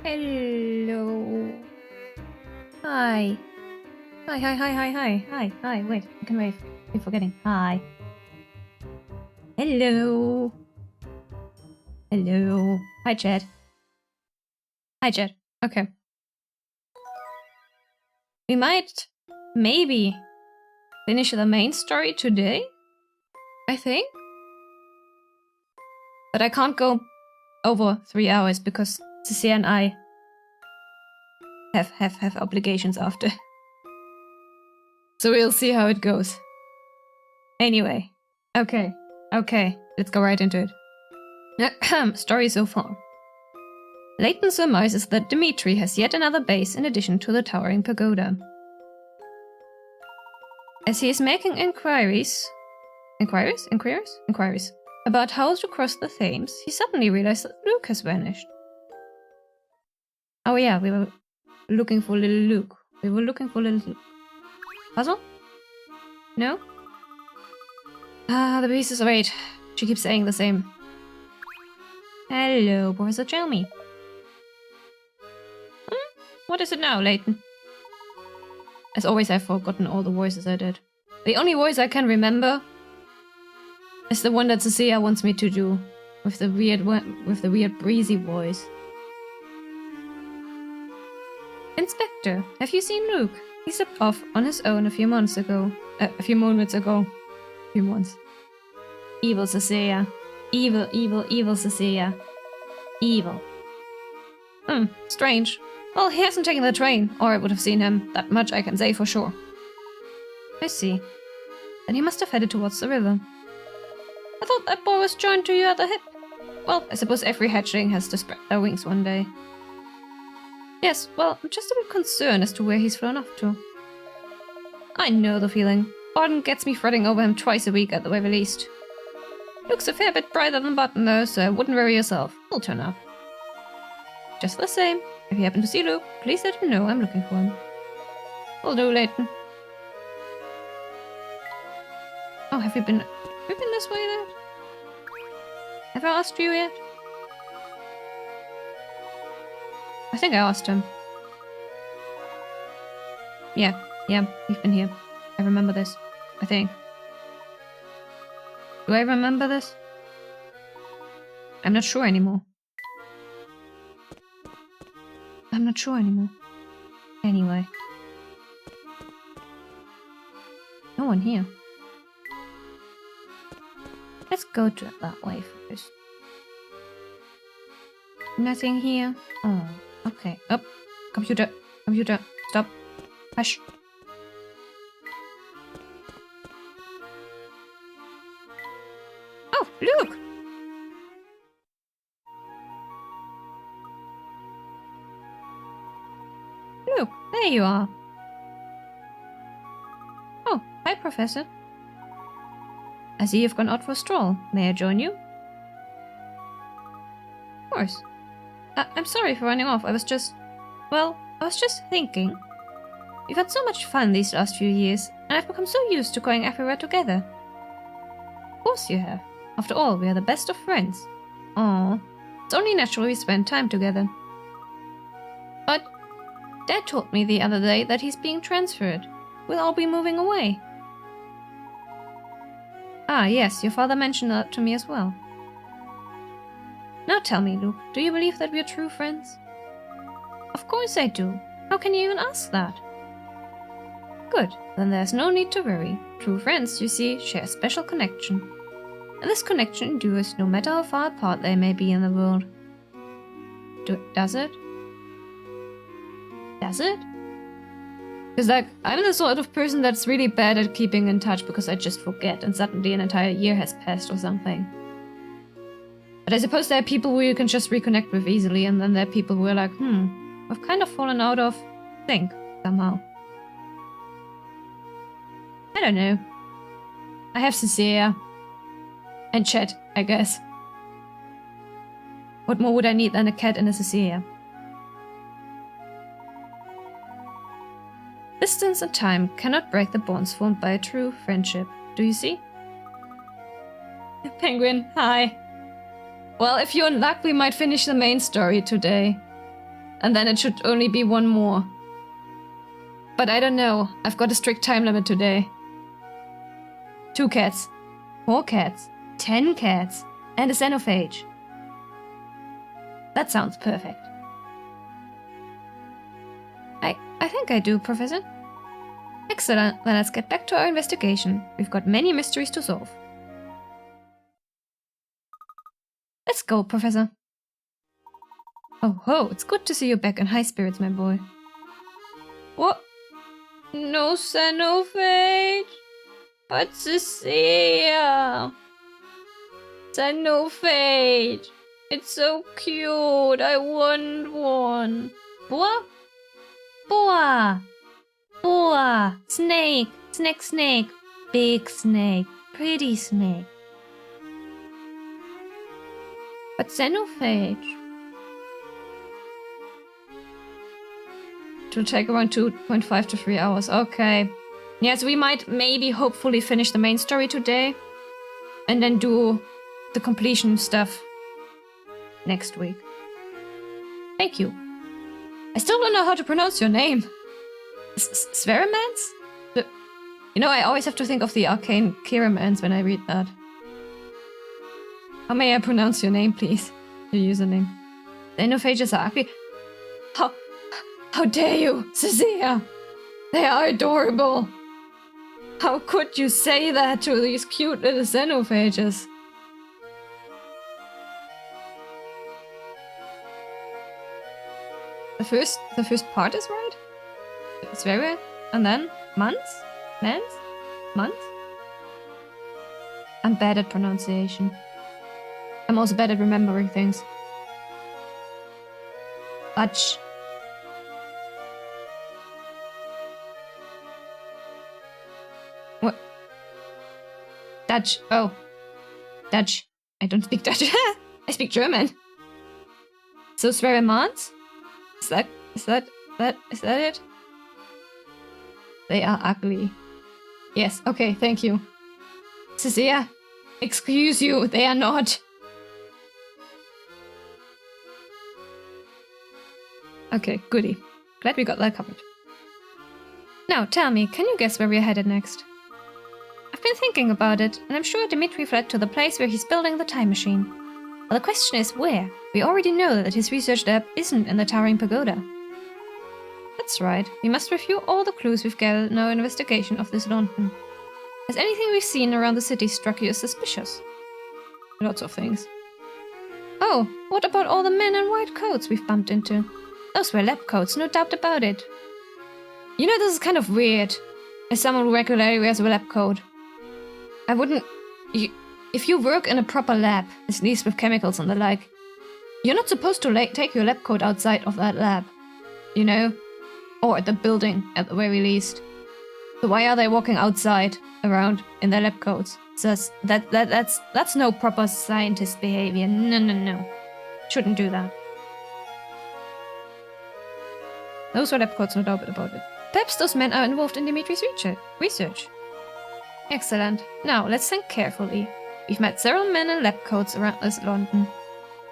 Hello. Hi. Hi. Wait, I can wave. Keep forgetting. Hi. Hello. Hello. Hi, chat. Hi, chat. Okay. We might, maybe, finish the main story today, I think. But I can't go over 3 hours because Cecilia and I have obligations after. So we'll see how it goes. Anyway. Okay, let's go right into it. Story so far. Layton surmises that Dimitri has yet another base in addition to the towering pagoda. As he is making inquiries about how to cross the Thames, he suddenly realizes that Luke has vanished. Oh yeah, we were looking for little Luke. Puzzle? No? Ah, the pieces. Wait. She keeps saying the same. Hello, Professor Chelmy. What is it now, Layton? As always, I've forgotten all the voices I did. The only voice I can remember is the one that Cecilia wants me to do, with the weird breezy voice. Inspector, have you seen Luke? He stepped off on his own a few moments ago. Few months. Evil Cecilia. Evil Cecilia. Evil. Strange. Well, he hasn't taken the train, or I would have seen him. That much I can say for sure. I see. Then he must have headed towards the river. I thought that boy was joined to you at the hip. Well, I suppose every hatchling has to spread their wings one day. Yes, well, I'm just a bit concerned as to where he's flown off to. I know the feeling. Barton gets me fretting over him twice a week at the very least. Looks a fair bit brighter than Barton though, so wouldn't worry yourself. He'll turn up. Just the same, if you happen to see Luke, please let him know I'm looking for him. Will do, Layton. Oh, have we been this way then? Have I asked you yet? I think I asked him. Yeah, we've been here. I remember this. I think. Do I remember this? I'm not sure anymore. Anyway. No one here. Let's go to it that way first. Nothing here. Oh, okay. Up. Computer, stop. Hush. Oh, look! Look, there you are. Oh, hi, Professor. I see you've gone out for a stroll. May I join you? Of course. I'm sorry for running off. I was just thinking. We've had so much fun these last few years, and I've become so used to going everywhere together. Of course you have. After all, we are the best of friends. Aww. It's only natural we spend time together. But Dad told me the other day that he's being transferred. We'll all be moving away. Ah, yes, your father mentioned that to me as well. Now tell me, Luke, do you believe that we are true friends? Of course I do. How can you even ask that? Good, then there's no need to worry. True friends, you see, share a special connection. And this connection endures no matter how far apart they may be in the world. Does it? Does it? Because, like, I'm the sort of person that's really bad at keeping in touch because I just forget and suddenly an entire year has passed or something. But I suppose there are people who you can just reconnect with easily, and then there are people who are like, we've kind of fallen out of sync somehow. I don't know. I have Cecilia. And Chet, I guess. What more would I need than a cat and a Cecilia? Distance and time cannot break the bonds formed by a true friendship. Do you see? Penguin, hi. Well, if you're in luck, we might finish the main story today. and then it should only be one more. But I don't know. I've got a strict time limit today. 2 cats. 4 cats. 10 cats. And a xenophage. That sounds perfect. I think I do, Professor. Excellent. Then let's get back to our investigation. We've got many mysteries to solve. Let's go, Professor. Oh ho, it's good to see you back in high spirits, my boy. What? No xenophage? But Cecilia! Xenophage! It's so cute, I want one. Boa? Boa! Boa! Snake! Snake, snake! Big snake! Pretty snake! But xenophage? It will take around 2.5 to 3 hours. Okay. Yes, we might maybe hopefully finish the main story today. And then do the completion stuff next week. Thank you. I still don't know how to pronounce your name. Sverimans? You know, I always have to think of the arcane Kiramans when I read that. How may I pronounce your name, please? Your username. The xenophages are ugly. How dare you, Cecilia? They are adorable. How could you say that to these cute little xenophages? The first part is right? It's very... And then? Months? Months? Months? I'm bad at pronunciation. I'm also bad at remembering things. Dutch. What? Dutch. Oh. Dutch. I don't speak Dutch. I speak German. So Sverimans? Is that it? They are ugly. Yes, okay, thank you. Cecilia, excuse you, they are not. Okay, goody. Glad we got that covered. Now, tell me, can you guess where we're headed next? I've been thinking about it, and I'm sure Dimitri fled to the place where he's building the time machine. Well, the question is where? We already know that his research lab isn't in the towering pagoda. That's right. We must review all the clues we've gathered in our investigation of this London. Has anything we've seen around the city struck you as suspicious? Lots of things. Oh, what about all the men in white coats we've bumped into? Those were lab coats, no doubt about it. You know, this is kind of weird, as someone who regularly wears a lab coat. I wouldn't... If you work in a proper lab, at least with chemicals and the like, you're not supposed to take your lab coat outside of that lab, you know? Or at the building, at the very least. So why are they walking outside, around, in their lab coats? That's no proper scientist behavior. No. Shouldn't do that. Those were lab coats, no doubt about it. Perhaps those men are involved in Dimitri's research. Excellent. Now, let's think carefully. We've met several men in lab coats around this London.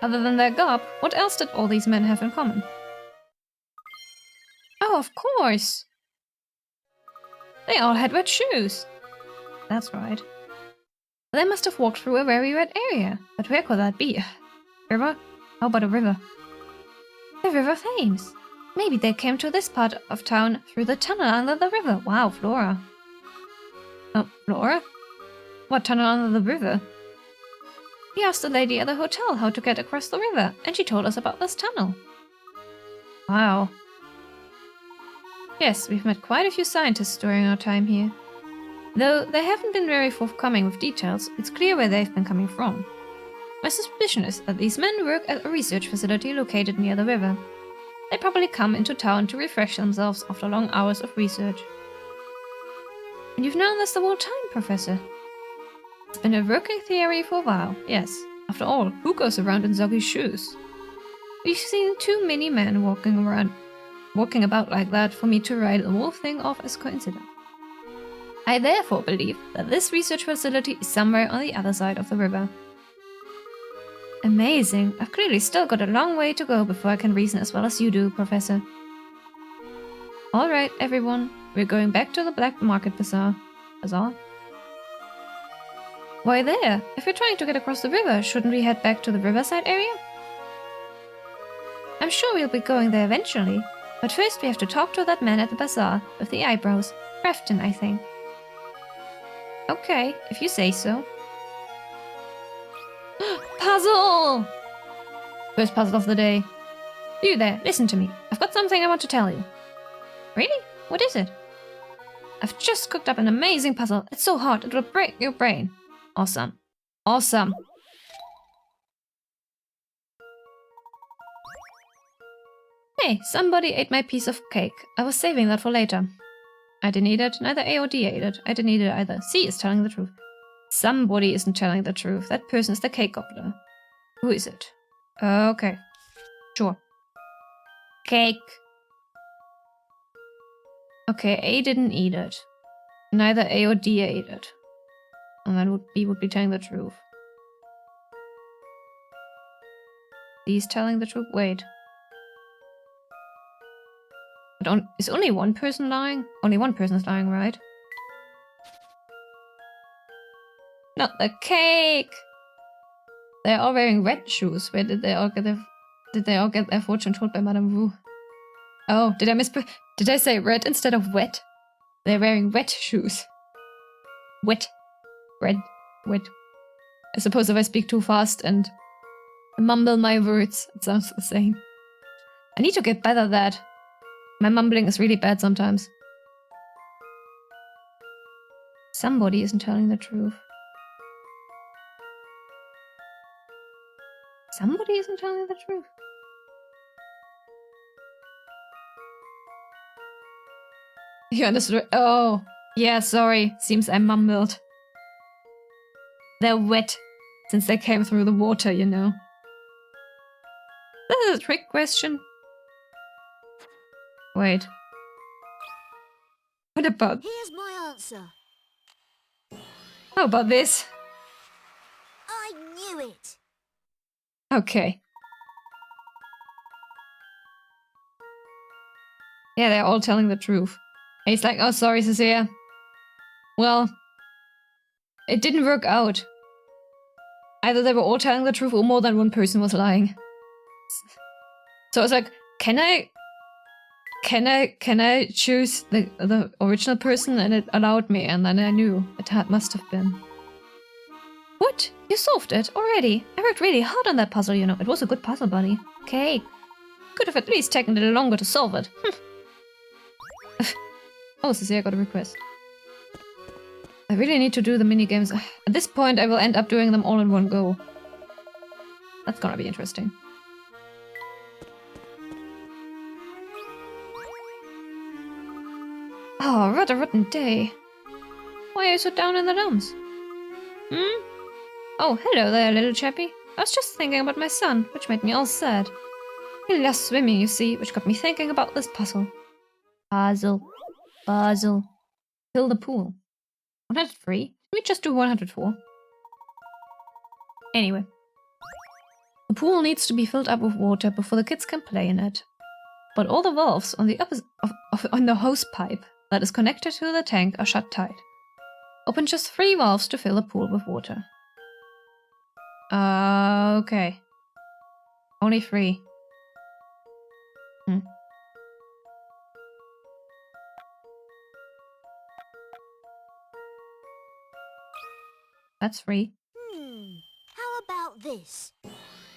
Other than their garb, what else did all these men have in common? Oh, of course! They all had red shoes. That's right. They must have walked through a very red area. But where could that be? River? How about a river? The River Thames. Maybe they came to this part of town through the tunnel under the river. Wow, Flora. Oh, Flora? What tunnel under the river? We asked the lady at the hotel how to get across the river, and she told us about this tunnel. Wow. Yes, we've met quite a few scientists during our time here. Though they haven't been very forthcoming with details, it's clear where they've been coming from. My suspicion is that these men work at a research facility located near the river. They probably come into town to refresh themselves after long hours of research. And you've known this the whole time, Professor? It's been a working theory for a while, yes. After all, who goes around in Zoggy's shoes? We've seen too many men walking about like that for me to write the whole thing off as coincidence. I therefore believe that this research facility is somewhere on the other side of the river. Amazing. I've clearly still got a long way to go before I can reason as well as you do, Professor. Alright, everyone. We're going back to the Black Market Bazaar. Why there? If we're trying to get across the river, shouldn't we head back to the riverside area? I'm sure we'll be going there eventually. But first we have to talk to that man at the bazaar with the eyebrows. Grafton, I think. Okay, if you say so. Puzzle! First puzzle of the day. You there, listen to me. I've got something I want to tell you. Really? What is it? I've just cooked up an amazing puzzle. It's so hard, it will break your brain. Awesome. Awesome. Hey, somebody ate my piece of cake. I was saving that for later. I didn't eat it, neither A or D ate it. I didn't eat it either. C is telling the truth. Somebody isn't telling the truth. That person is the cake gobbler. Who is it? Okay. Sure. Cake. Okay, A didn't eat it. Neither A or D ate it. And then B would be telling the truth. D is telling the truth. Wait. But is only one person lying? Only one person is lying, right? Not the cake! They're all wearing red shoes. Where did they all get their fortune told by Madame Wu? Oh, did I say red instead of wet? They're wearing wet shoes. Wet. Red. Wet. I suppose if I speak too fast and mumble my words, it sounds the same. I need to get better at that. My mumbling is really bad sometimes. Somebody isn't telling the truth. Somebody isn't telling the truth. You understood? Oh, yeah, sorry. Seems I mumbled. They're wet, since they came through the water, you know. This is a trick question. Wait. What about... Here's my answer. How about this? I knew it. Okay. Yeah, they're all telling the truth. And he's like, oh, sorry, Cecilia. Well, it didn't work out. Either they were all telling the truth or more than one person was lying. So I was like, can I choose the original person? And it allowed me, and then I knew it must have been. What? You solved it already? I worked really hard on that puzzle, you know. It was a good puzzle, buddy. Okay. Could have at least taken a little longer to solve it. Oh, Cecilia got a request. I really need to do the minigames. At this point, I will end up doing them all in one go. That's gonna be interesting. Oh, what a rotten day. Why are you so down in the dumps? Hmm? Oh, hello there, little chappy. I was just thinking about my son, which made me all sad. He loves swimming, you see, which got me thinking about this puzzle. Puzzle. Fill the pool. 103? Can we just do 104? Anyway. The pool needs to be filled up with water before the kids can play in it. But all the valves on the on the hose pipe that is connected to the tank are shut tight. Open just 3 valves to fill the pool with water. Okay. Only 3. That's 3. How about this?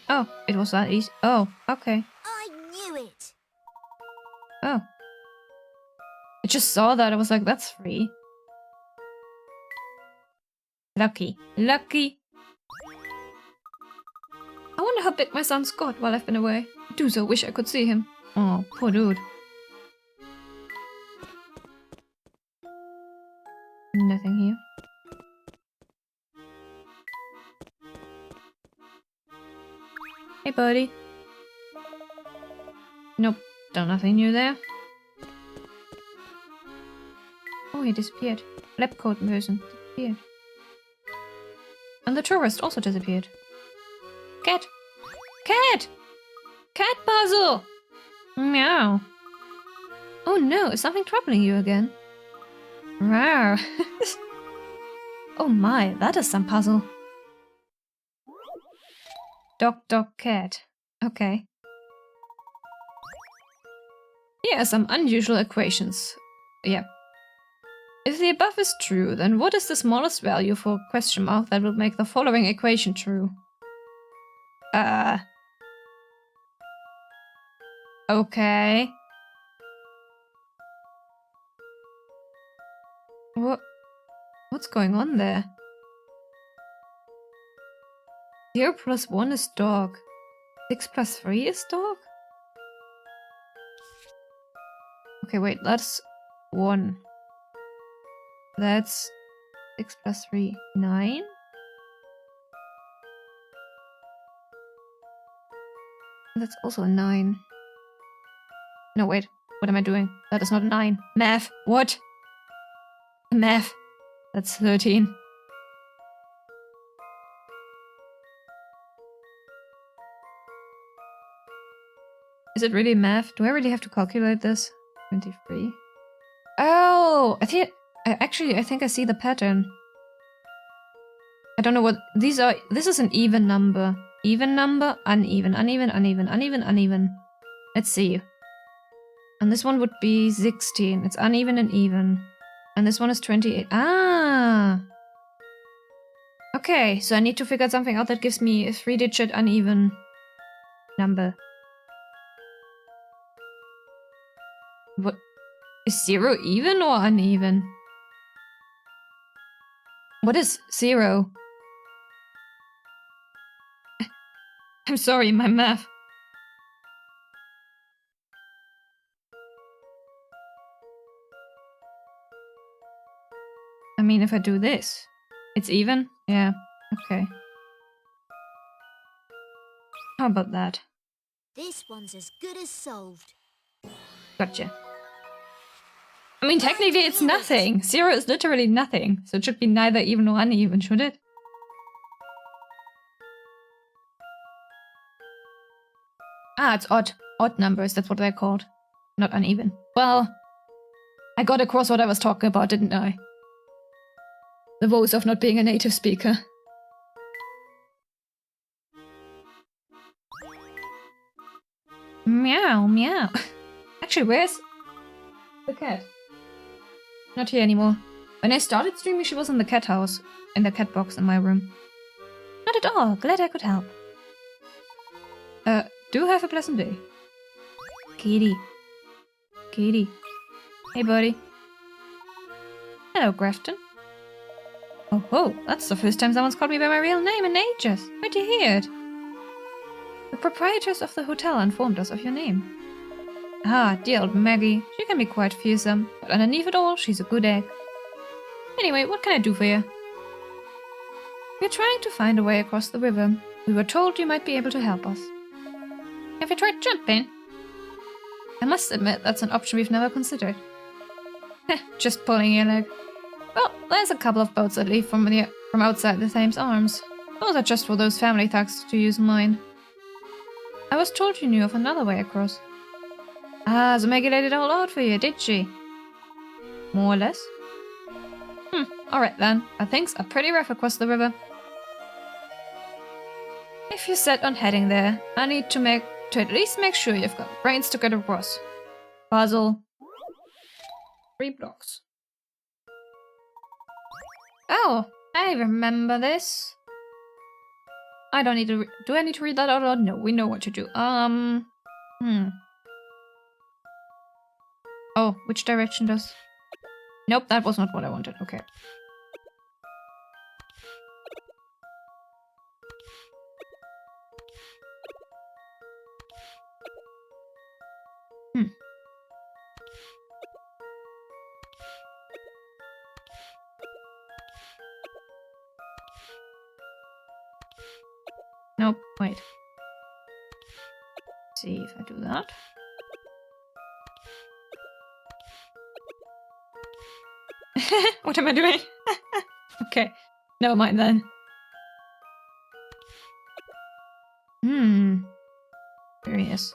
Oh, it was that easy. Oh, okay. I knew it. Oh. I just saw that. I was like, that's 3. Lucky. Lucky. I wonder how big my son's got while I've been away. I do so wish I could see him. Oh, poor dude. Nothing here. Hey, buddy. Nope, still nothing new there. Oh, he disappeared. Lab coat person disappeared. And the tourist also disappeared. Cat! Cat! Cat puzzle! Meow. Oh no, is something troubling you again? Rawr. Oh my, that is some puzzle. Dog, dog, cat. Okay. Here are some unusual equations. Yeah. If the above is true, then what is the smallest value for a question mark that will make the following equation true? Okay. What's going on there? 0 plus 1 is dog. 6 plus 3 is dog? Okay, wait, that's 1. That's 6 plus 3, 9? That's also a 9. No, wait. What am I doing? That is not a 9. Math. What? Math. That's 13. Is it really math? Do I really have to calculate this? 23. Oh! I think I see the pattern. I don't know what these are. This is an even number. Even number, uneven, uneven, uneven, uneven, uneven. Let's see. And this one would be 16. It's uneven and even. And this one is 28. Ah! Okay, so I need to figure something out that gives me a 3-digit uneven number. What? Is 0 even or uneven? What is 0? I'm sorry, my math. I mean, if I do this, it's even? Yeah, okay. How about that? This one's as good as solved. Gotcha. I mean, technically it's nothing. 0 is literally nothing, so it should be neither even nor uneven, should it? Ah, it's odd. Odd numbers, that's what they're called. Not uneven. Well, I got across what I was talking about, didn't I? The woes of not being a native speaker. Meow, meow. Actually, where's the cat? Not here anymore. When I started streaming, she was in the cat house. In the cat box in my room. Not at all. Glad I could help. Do have a pleasant day. Kitty. Kitty. Hey, buddy. Hello, Grafton. Oh ho, that's the first time someone's called me by my real name in ages. Where'd you hear it? The proprietors of the hotel informed us of your name. Ah, dear old Maggie. She can be quite fearsome, but underneath it all, she's a good egg. Anyway, what can I do for you? We're trying to find a way across the river. We were told you might be able to help us. Have you tried jumping? I must admit, that's an option we've never considered. Heh, just pulling your leg. Well, there's a couple of boats that leave from outside the Thames Arms. Those are just for those family thugs to use mine. I was told you knew of another way across. Ah, so Maggie laid it all out for you, did she? More or less? Alright then. Things are pretty rough across the river. If you're set on heading there, I need to at least make sure you've got brains to get across. Puzzle. 3 blocks. Oh, I remember this. I don't need to do I need to read that out loud? No, we know what to do. Oh, which direction does... Nope, that was not what I wanted. Okay. Nope, wait. Let's see if I do that. What am I doing? Okay, never mind then. Curious.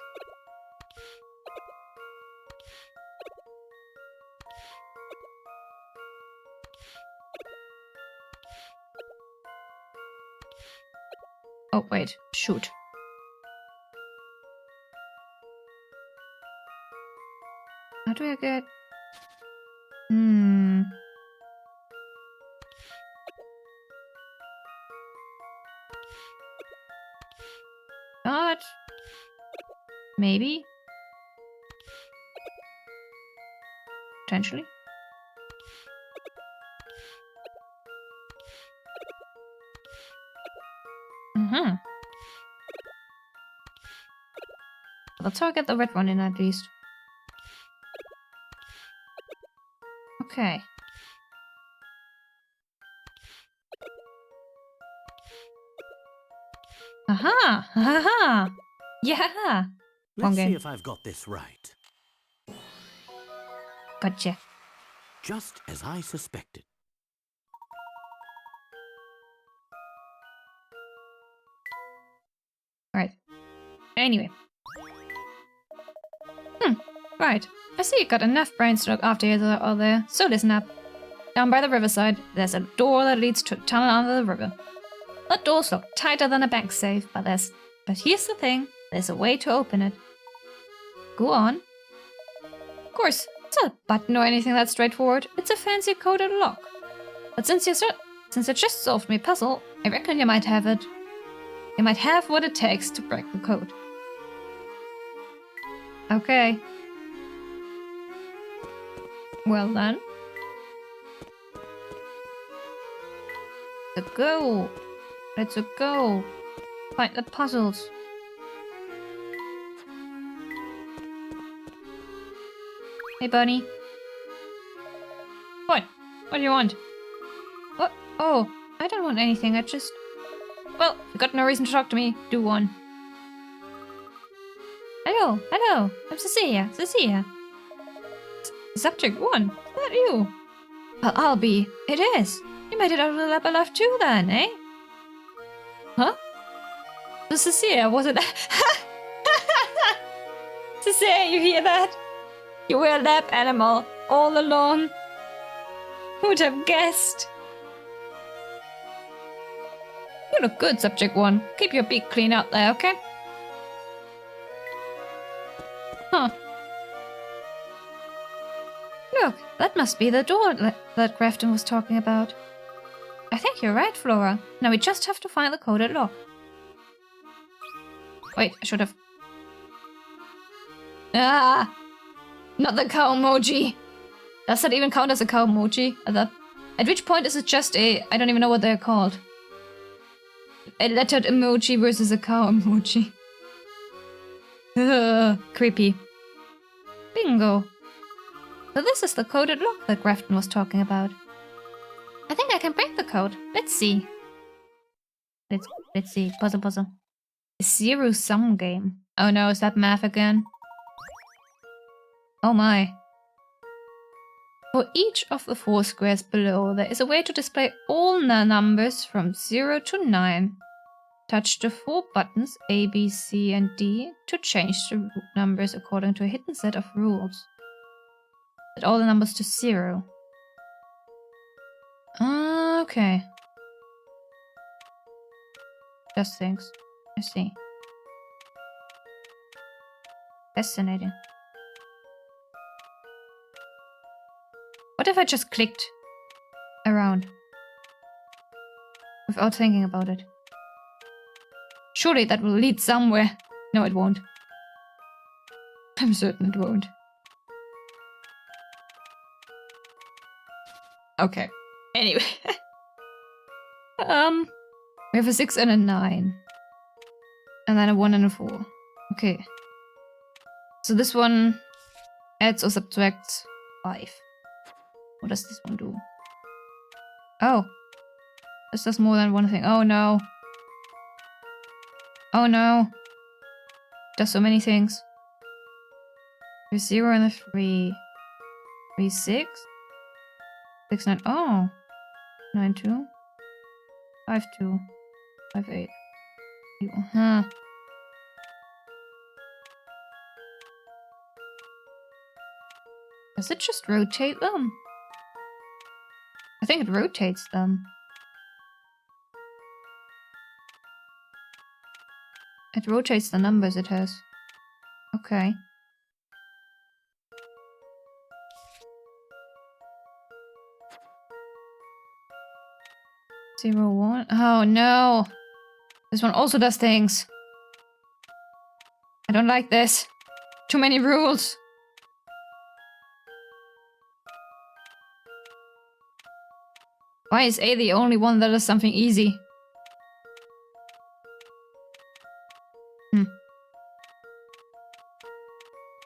Oh, wait. Shoot. How do I get... Not... Maybe? Potentially? That's how I get the red one in, at least. Okay. Aha! Aha! Yeah! Let's see if I've got this right. Gotcha. Just as I suspected. Right. Anyway. Right. I see you got enough brains to look after you out there, so listen up. Down by the riverside, there's a door that leads to a tunnel under the river. That door's locked tighter than a bank safe, but here's the thing, there's a way to open it. Go on. Of course, it's not a button or anything that straightforward, it's a fancy coded lock. But since you just solved my puzzle, I reckon you might have it. You might have what it takes to break the code. Okay. Well then. Let's go. Let's go. Find the puzzles. Hey, bunny. What? What do you want? What? Oh, I don't want anything. I just... Well, you got no reason to talk to me. Do one. Hello, hello. I'm Cecilia. Cecilia. Subject 1. Is that you? Well, I'll be. It is. You made it out of the lab alive too then, eh? Huh? So Cecilia wasn't... Cecilia, you hear that? You were a lab animal all along. Who would have guessed? You look good, Subject 1. Keep your beak clean out there, okay? Huh. Look, that must be the door that Grafton was talking about. I think you're right, Flora. Now we just have to find the coded lock. Wait, I should have... Ah! Not the cow emoji! Does that even count as a cow emoji? At which point is it just a... I don't even know what they're called. A lettered emoji versus a cow emoji. Creepy. Bingo. So this is the coded lock that Grafton was talking about. I think I can break the code. Let's see. Let's see. Puzzle. A zero-sum game. Oh no, is that math again? Oh my. For each of the 4 squares below, there is a way to display all numbers from 0 to 9. Touch the 4 buttons A, B, C, and D to change the numbers according to a hidden set of rules. Set all the numbers to 0. Okay. Just things. I see. Fascinating. What if I just clicked around without thinking about it? Surely that will lead somewhere. No, it won't. I'm certain it won't. Okay. Anyway. We have a 6 and a 9. And then a 1 and a 4. Okay. So this one adds or subtracts 5. What does this one do? Oh. This does more than one thing. Oh no. Oh no. Does so many things. There's 0 and a 3. 3, 6. 6, 9. Oh. 9, 2. 5, 2. 5, 8. Huh. Does it just rotate them? I think it rotates them. It rotates the numbers it has. Okay. 0, 1. Oh no! This one also does things. I don't like this. Too many rules. Why is A the only one that does something easy?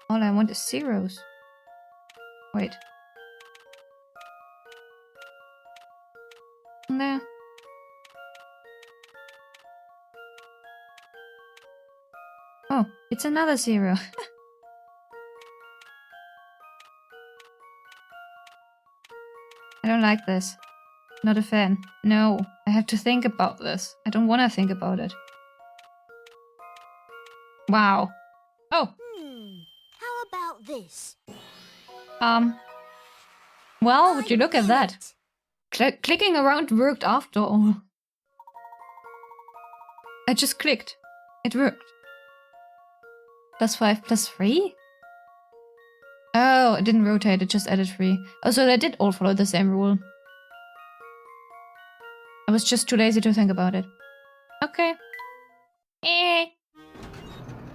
All I want is zeros. Wait. There. Oh, it's another 0. I don't like this. Not a fan. No, I have to think about this. I don't want to think about it. Wow. Oh. How about this? Well, would you look at that? Clicking around worked after all. I just clicked. It worked. +5, +3? Oh, it didn't rotate, it just added 3. Oh, so they did all follow the same rule. I was just too lazy to think about it. Okay.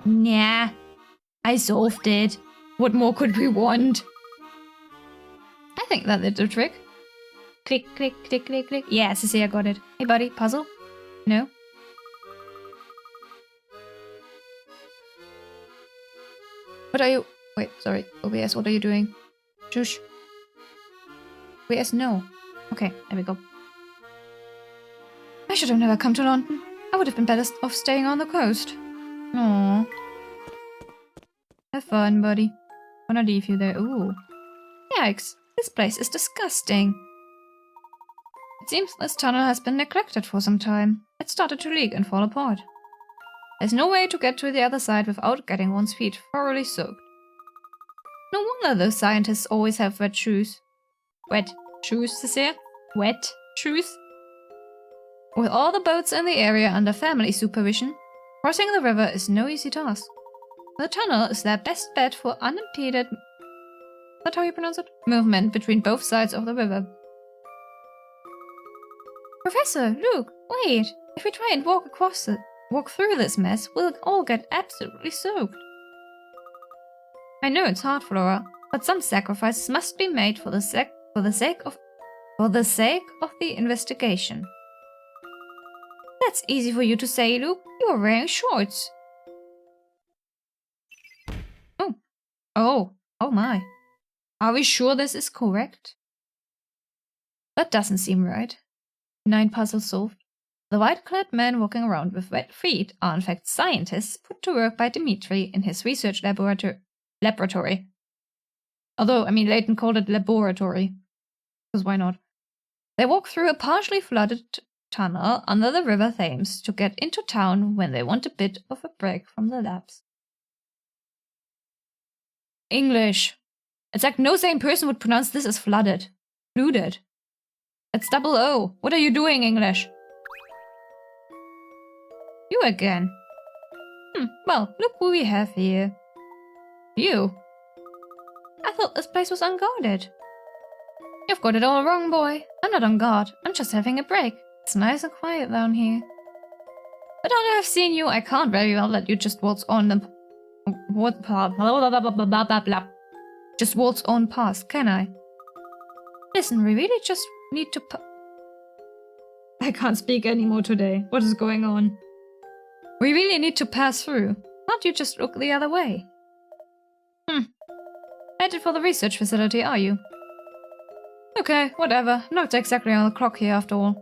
Nah. I solved it. What more could we want? I think that did the trick. Click, click, click, click, click. Yes, I see, I got it. Hey, buddy, puzzle? No? What are you... Wait, sorry. OBS, what are you doing? Shush. OBS, no. Okay, there we go. I should have never come to London. I would have been better off staying on the coast. Aww. Have fun, buddy. Wanna leave you there. Ooh. Yikes. This place is disgusting. It seems this tunnel has been neglected for some time. It started to leak and fall apart. There's no way to get to the other side without getting one's feet thoroughly soaked. No wonder those scientists always have wet shoes. Wet shoes, Cecilia? Wet shoes? With all the boats in the area under family supervision, crossing the river is no easy task. The tunnel is their best bet for unimpeded... Is that how you pronounce it? Movement between both sides of the river. Professor, look, wait! If we try and walk through this mess, we'll all get absolutely soaked. I know it's hard, Flora, but some sacrifices must be made for the sake of the investigation. That's easy for you to say, Luke. You are wearing shorts. Oh my. Are we sure this is correct? That doesn't seem right. 9 puzzles solved. The white-clad men walking around with wet feet are in fact scientists put to work by Dimitri in his research laboratory. Although, I mean, Layton called it laboratory. Because why not? They walk through a partially flooded tunnel under the River Thames to get into town when they want a bit of a break from the labs. English. It's like no sane person would pronounce this as flooded. Flooded. It's double O. What are you doing, English? You again. Well, look who we have here. You? I thought this place was unguarded. You've got it all wrong, boy. I'm not on guard. I'm just having a break. It's nice and quiet down here. But now that I've seen you, I can't very well let you just waltz on the... Just waltz on past, can I? Listen, we really just need to... I can't speak anymore today. What is going on? We really need to pass through. Can't you just look the other way? Headed for the research facility, are you? Okay, whatever. Not exactly on the clock here after all.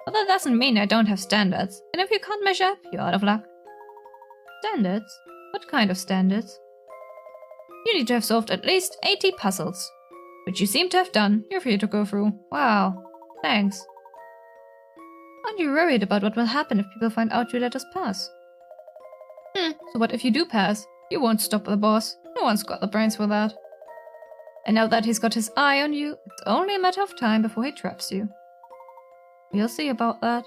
But that doesn't mean I don't have standards. And if you can't measure up, you're out of luck. Standards? What kind of standards? You need to have solved at least 80 puzzles. Which you seem to have done. You're free to go through. Wow. Thanks. Aren't you worried about what will happen if people find out you let us pass? So what if you do pass? You won't stop the boss. No one's got the brains for that. And now that he's got his eye on you, it's only a matter of time before he traps you. We'll see about that.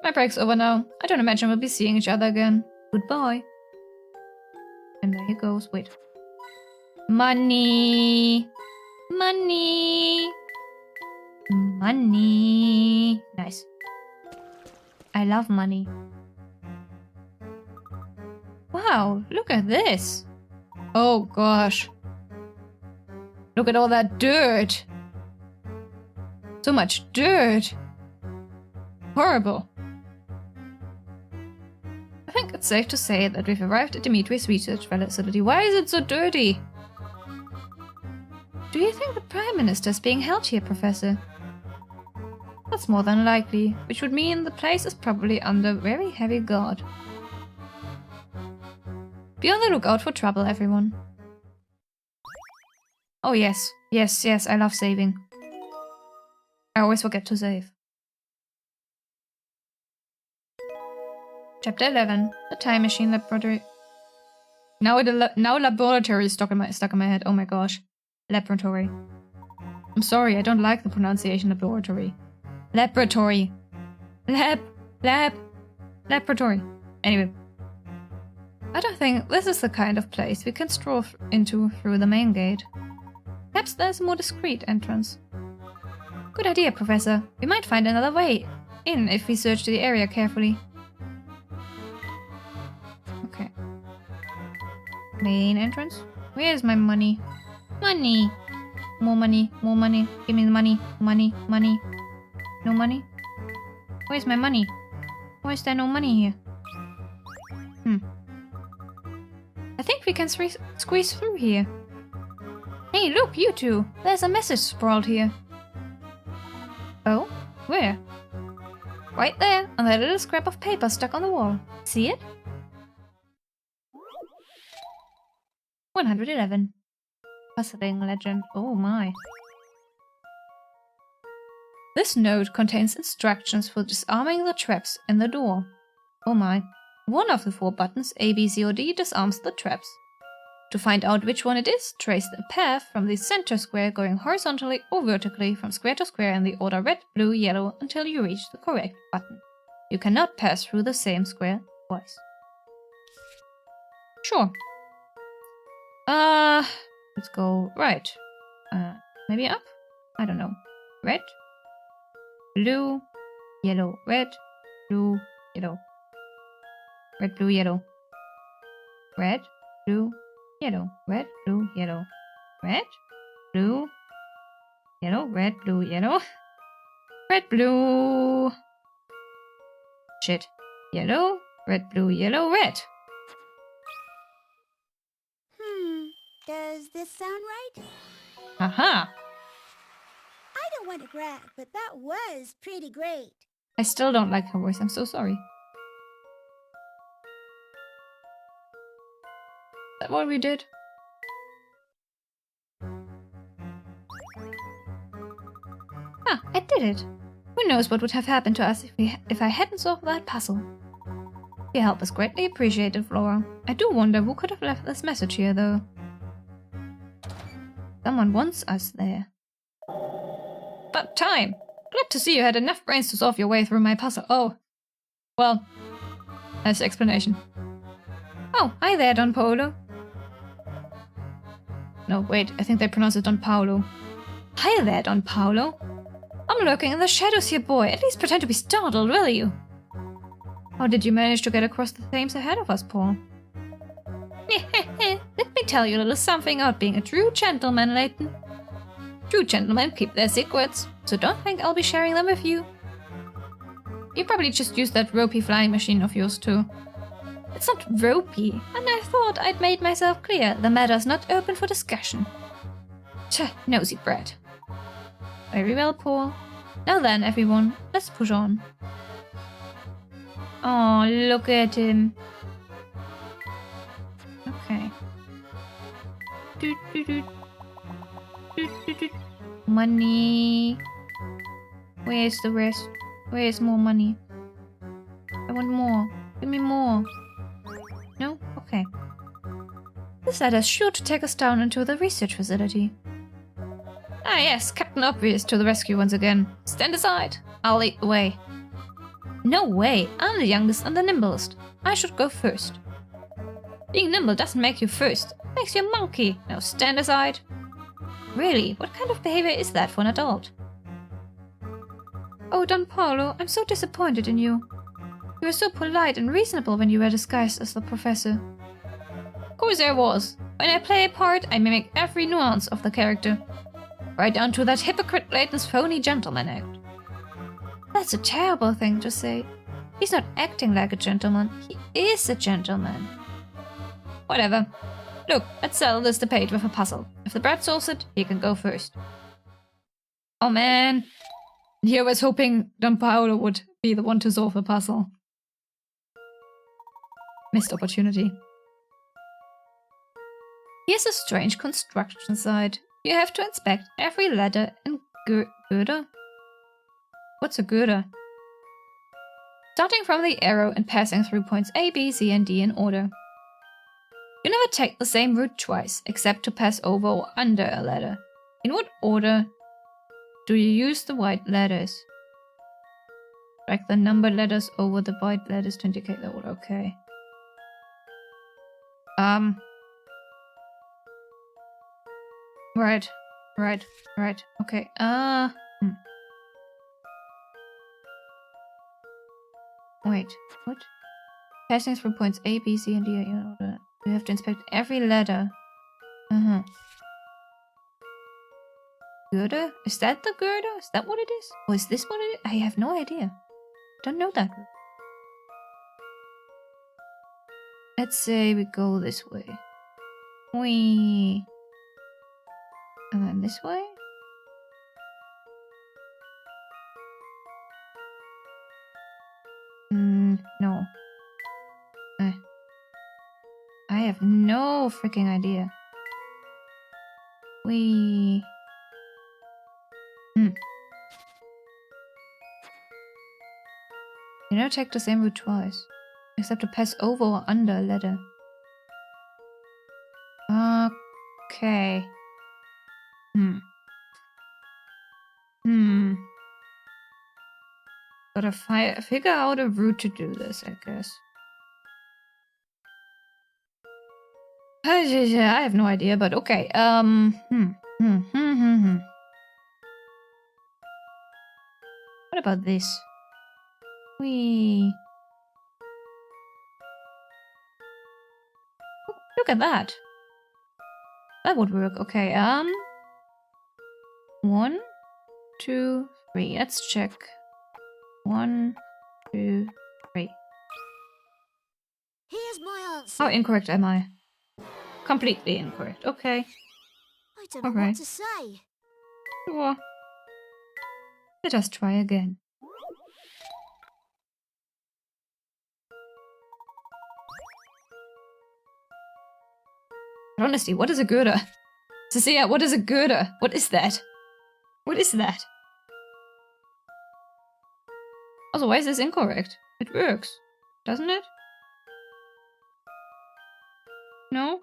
My break's over now. I don't imagine we'll be seeing each other again. Goodbye. And there he goes. Wait. Money! Money! Money! Nice. I love money. Wow, look at this. Oh gosh. Look at all that dirt. So much dirt. Horrible. I think it's safe to say that we've arrived at Dimitri's research facility. Why is it so dirty? Do you think the Prime Minister is being held here, Professor? That's more than likely, which would mean the place is probably under very heavy guard. Be on the lookout for trouble, everyone. Oh yes, yes, I love saving. I always forget to save. Chapter 11, the Time Machine Laboratory. Now laboratory is stuck in my head. Oh my gosh. Laboratory. I'm sorry, I don't like the pronunciation laboratory. Laboratory. Laboratory. Anyway. I don't think this is the kind of place we can stroll into through the main gate. Perhaps there's a more discreet entrance. Good idea, Professor. We might find another way in if we search the area carefully. Okay. Main entrance? Where's my money? Money! More money, more money. Give me the money, money, money. No money? Where's my money? Why is there no money here? I think we can squeeze through here. Hey, look, you two! There's a message sprawled here. Oh? Where? Right there, on that little scrap of paper stuck on the wall. See it? 111. Puzzling legend. Oh my. This note contains instructions for disarming the traps in the door. Oh my. One of the 4 buttons, A, B, C, or D, disarms the traps. To find out which one it is, trace the path from the center square going horizontally or vertically from square to square in the order red, blue, yellow until you reach the correct button. You cannot pass through the same square twice. Sure. Let's go right. Maybe up? I don't know. Red, blue, yellow, red, blue, yellow. Red, blue, yellow. Red, blue, yellow. Red, blue, yellow. Red, blue, yellow. Red, blue, yellow. Red, blue. Shit. Yellow, red, blue, yellow, red. Does this sound right? Aha! I don't want to brag, but that was pretty great. I still don't like her voice. I'm so sorry. Is that what we did? Ah, I did it. Who knows what would have happened to us if I hadn't solved that puzzle. Your help is greatly appreciated, Flora. I do wonder who could have left this message here, though. Someone wants us there. But time! Glad to see you had enough brains to solve your way through my puzzle. Oh. Well, that's the explanation. Oh, hi there, Don Paolo. No, wait, I think they pronounce it Don Paolo. Hi there, Don Paolo. I'm lurking in the shadows here, boy. At least pretend to be startled, will you? How did you manage to get across the Thames ahead of us, Paul? Let me tell you a little something about being a true gentleman, Layton. True gentlemen keep their secrets, so don't think I'll be sharing them with you. You probably just used that ropey flying machine of yours too. It's not ropey, and I thought I'd made myself clear. The matter's not open for discussion. Tch, nosy brat. Very well, Paul. Now then, everyone, let's push on. Oh, look at him. Okay. Money. Where's the rest? Where's more money? I want more. Give me more. No? Okay. This ladder is sure to take us down into the research facility. Ah yes, Captain Obvious to the rescue once again. Stand aside. I'll lead the way. No way, I'm the youngest and the nimblest. I should go first. Being nimble doesn't make you first. It makes you a monkey. Now stand aside. Really, what kind of behavior is that for an adult? Oh, Don Paulo, I'm so disappointed in you. You were so polite and reasonable when you were disguised as the professor. Of course I was. When I play a part, I mimic every nuance of the character. Right down to that hypocrite Layton's phony gentleman act. That's a terrible thing to say. He's not acting like a gentleman. He is a gentleman. Whatever. Look, let's settle this debate with a puzzle. If the brat solves it, he can go first. Oh man. Here I was hoping Don Paolo would be the one to solve the puzzle. Missed opportunity. Here's a strange construction site. You have to inspect every ladder and girder? What's a girder? Starting from the arrow and passing through points A, B, C, and D in order. You never take the same route twice, except to pass over or under a ladder. In what order do you use the white ladders? Drag the numbered letters over the white letters to indicate the order. Okay. Right. Okay. Wait. What? Passing through points A, B, C, and D in order. You have to inspect every ladder. Girder? Is that the girder? Is that what it is? Or is this what it is? I have no idea. Don't know that. Let's say we go this way. Whee. And then this way? No. I have no freaking idea. You never take the same route twice, except to pass over or under a ladder. Okay. Gotta figure out a route to do this, I guess. I have no idea, but okay. What about this? Look at that. That would work. Okay, 1, 2, 3. Let's check. 1, 2, 3. Here's my answer. How incorrect am I? Completely incorrect. Okay. I don't know what to say. Sure. Let us try again. Honestly, what is a girder? Cecilia, what is a girder? What is that? What is that? Also, why is this incorrect? It works, doesn't it? No?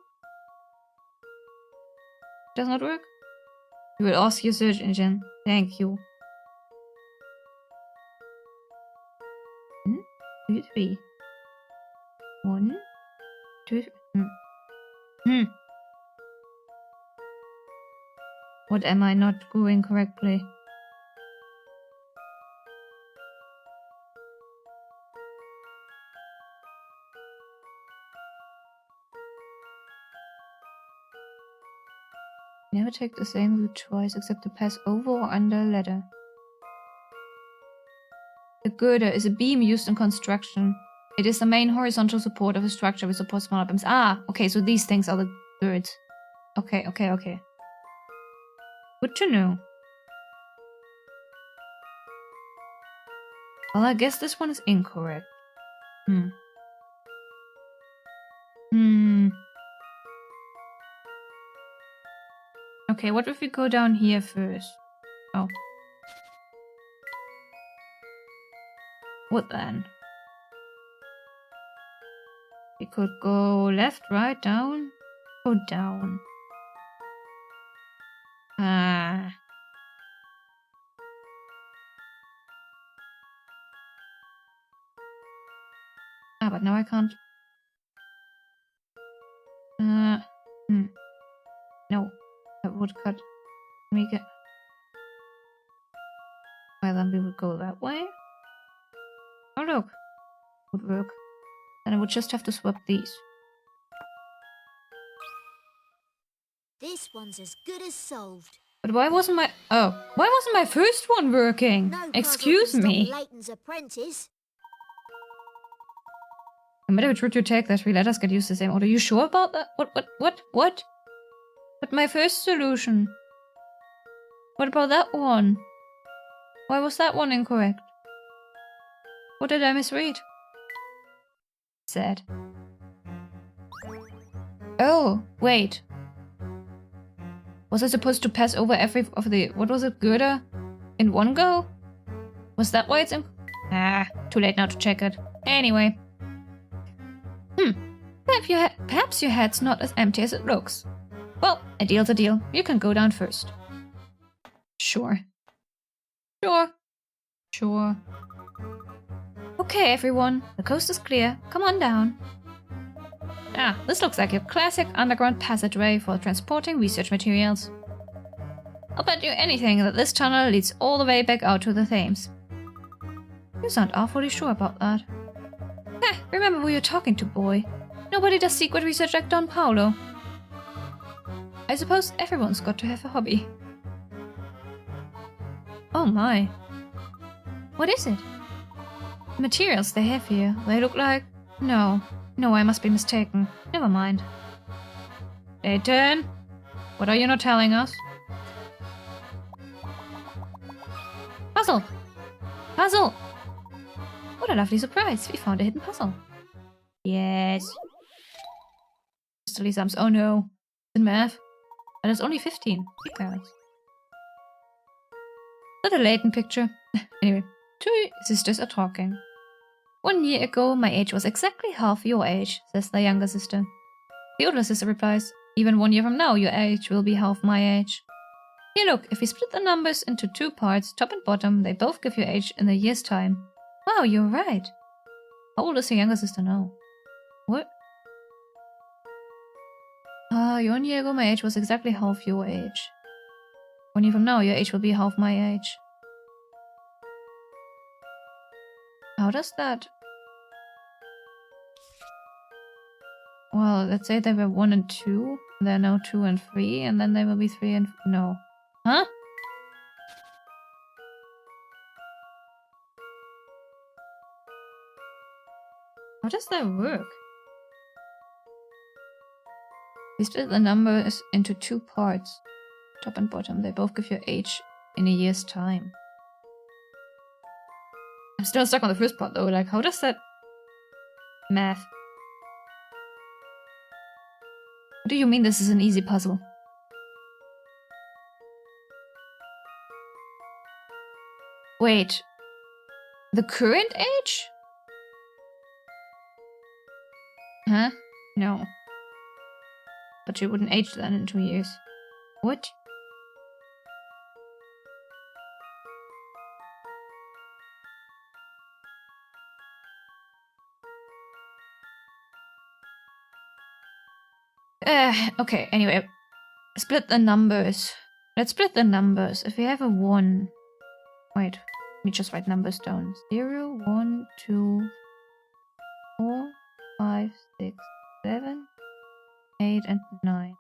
Does not work? You will ask your search engine. Thank you. 1, 2, 3. 1, 2, 3. What am I not doing correctly? Never take the same route twice except to pass over or under a ladder. A girder is a beam used in construction. It is the main horizontal support of a structure which supports smaller beams. Ah, okay, so these things are the girds. Okay. Good to know. Well, I guess this one is incorrect. Okay, what if we go down here first? Oh. What then? We could go left, right, down. Go down. Ah. Ah, but now I can't. No, that would cut. We get. Well, then we would go that way. Oh, look. Would work. Then I would just have to swap these. This one's as good as solved. But why wasn't my... Oh, why wasn't my first one working? No Excuse me. Layton's apprentice. No matter which route you take, the 3 letters get used the same order. You sure about that? What? But my first solution. What about that one? Why was that one incorrect? What did I misread? Sad. Oh, wait. Was I supposed to pass over every of the... What was it? Girder? In one go? Was that why it's in... Ah, too late now to check it. Anyway. Perhaps your head's not as empty as it looks. Well, a deal's a deal. You can go down first. Sure. Okay, everyone. The coast is clear. Come on down. Ah, this looks like a classic underground passageway for transporting research materials. I'll bet you anything that this tunnel leads all the way back out to the Thames. You sound awfully sure about that. Heh, remember who you're talking to, boy. Nobody does secret research like Don Paolo. I suppose everyone's got to have a hobby. Oh my. What is it? The materials they have here, they look like... No, I must be mistaken. Never mind. Layton? What are you not telling us? Puzzle! What a lovely surprise. We found a hidden puzzle. Yes. Silly sums. Oh no. In math. And it's only 15. Big guys. Not a Layton picture. Anyway, 2 sisters are talking. 1 year ago, my age was exactly half your age, says the younger sister. The older sister replies, even 1 year from now, your age will be half my age. Here, look, if we split the numbers into 2 parts, top and bottom, they both give your age in a year's time. Wow, you're right. How old is your younger sister now? What? Ah, 1 year ago, my age was exactly half your age. 1 year from now, your age will be half my age. How does that... Well, let's say they were 1 and 2. They're now 2 and 3, and then they will be 3 and... No. Huh? How does that work? We split the numbers into 2 parts. Top and bottom. They both give your age in a year's time. I'm still stuck on the first part though. Like, how does that... Math. What do you mean this is an easy puzzle? Wait. The current age? Huh? No. But you wouldn't age then in 2 years. What? Okay, anyway. Split the numbers. Let's split the numbers. If we have a 1... Wait, let me just write numbers down. 0, 1, 2, 4, 5, 6, 7, 8, and 9.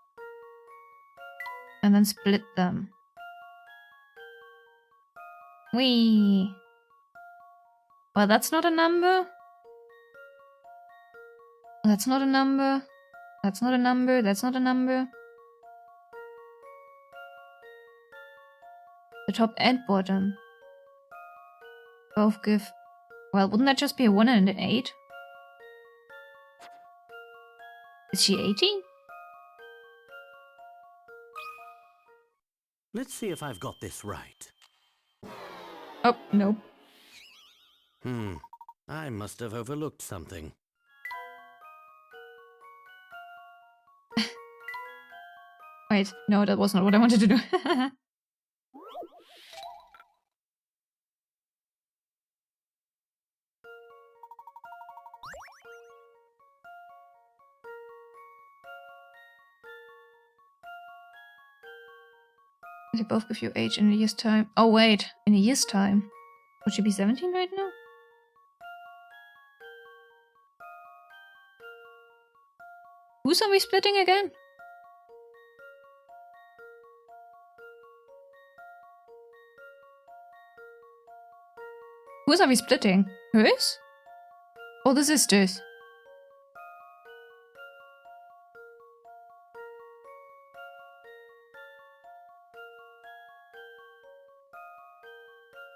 And then split them. Whee! Well, that's not a number. That's not a number. That's not a number. That's not a number. The top and bottom both give... Well, wouldn't that just be a 1 and an 8? Is she 18? Let's see if I've got this right. Oh, no. I must have overlooked something. Wait, no, that was not what I wanted to do. They both give you age in a year's time. Oh wait, in a year's time. Would she be 17 right now? Who's are we splitting again? Who's are we splitting? Hers? Or the sisters?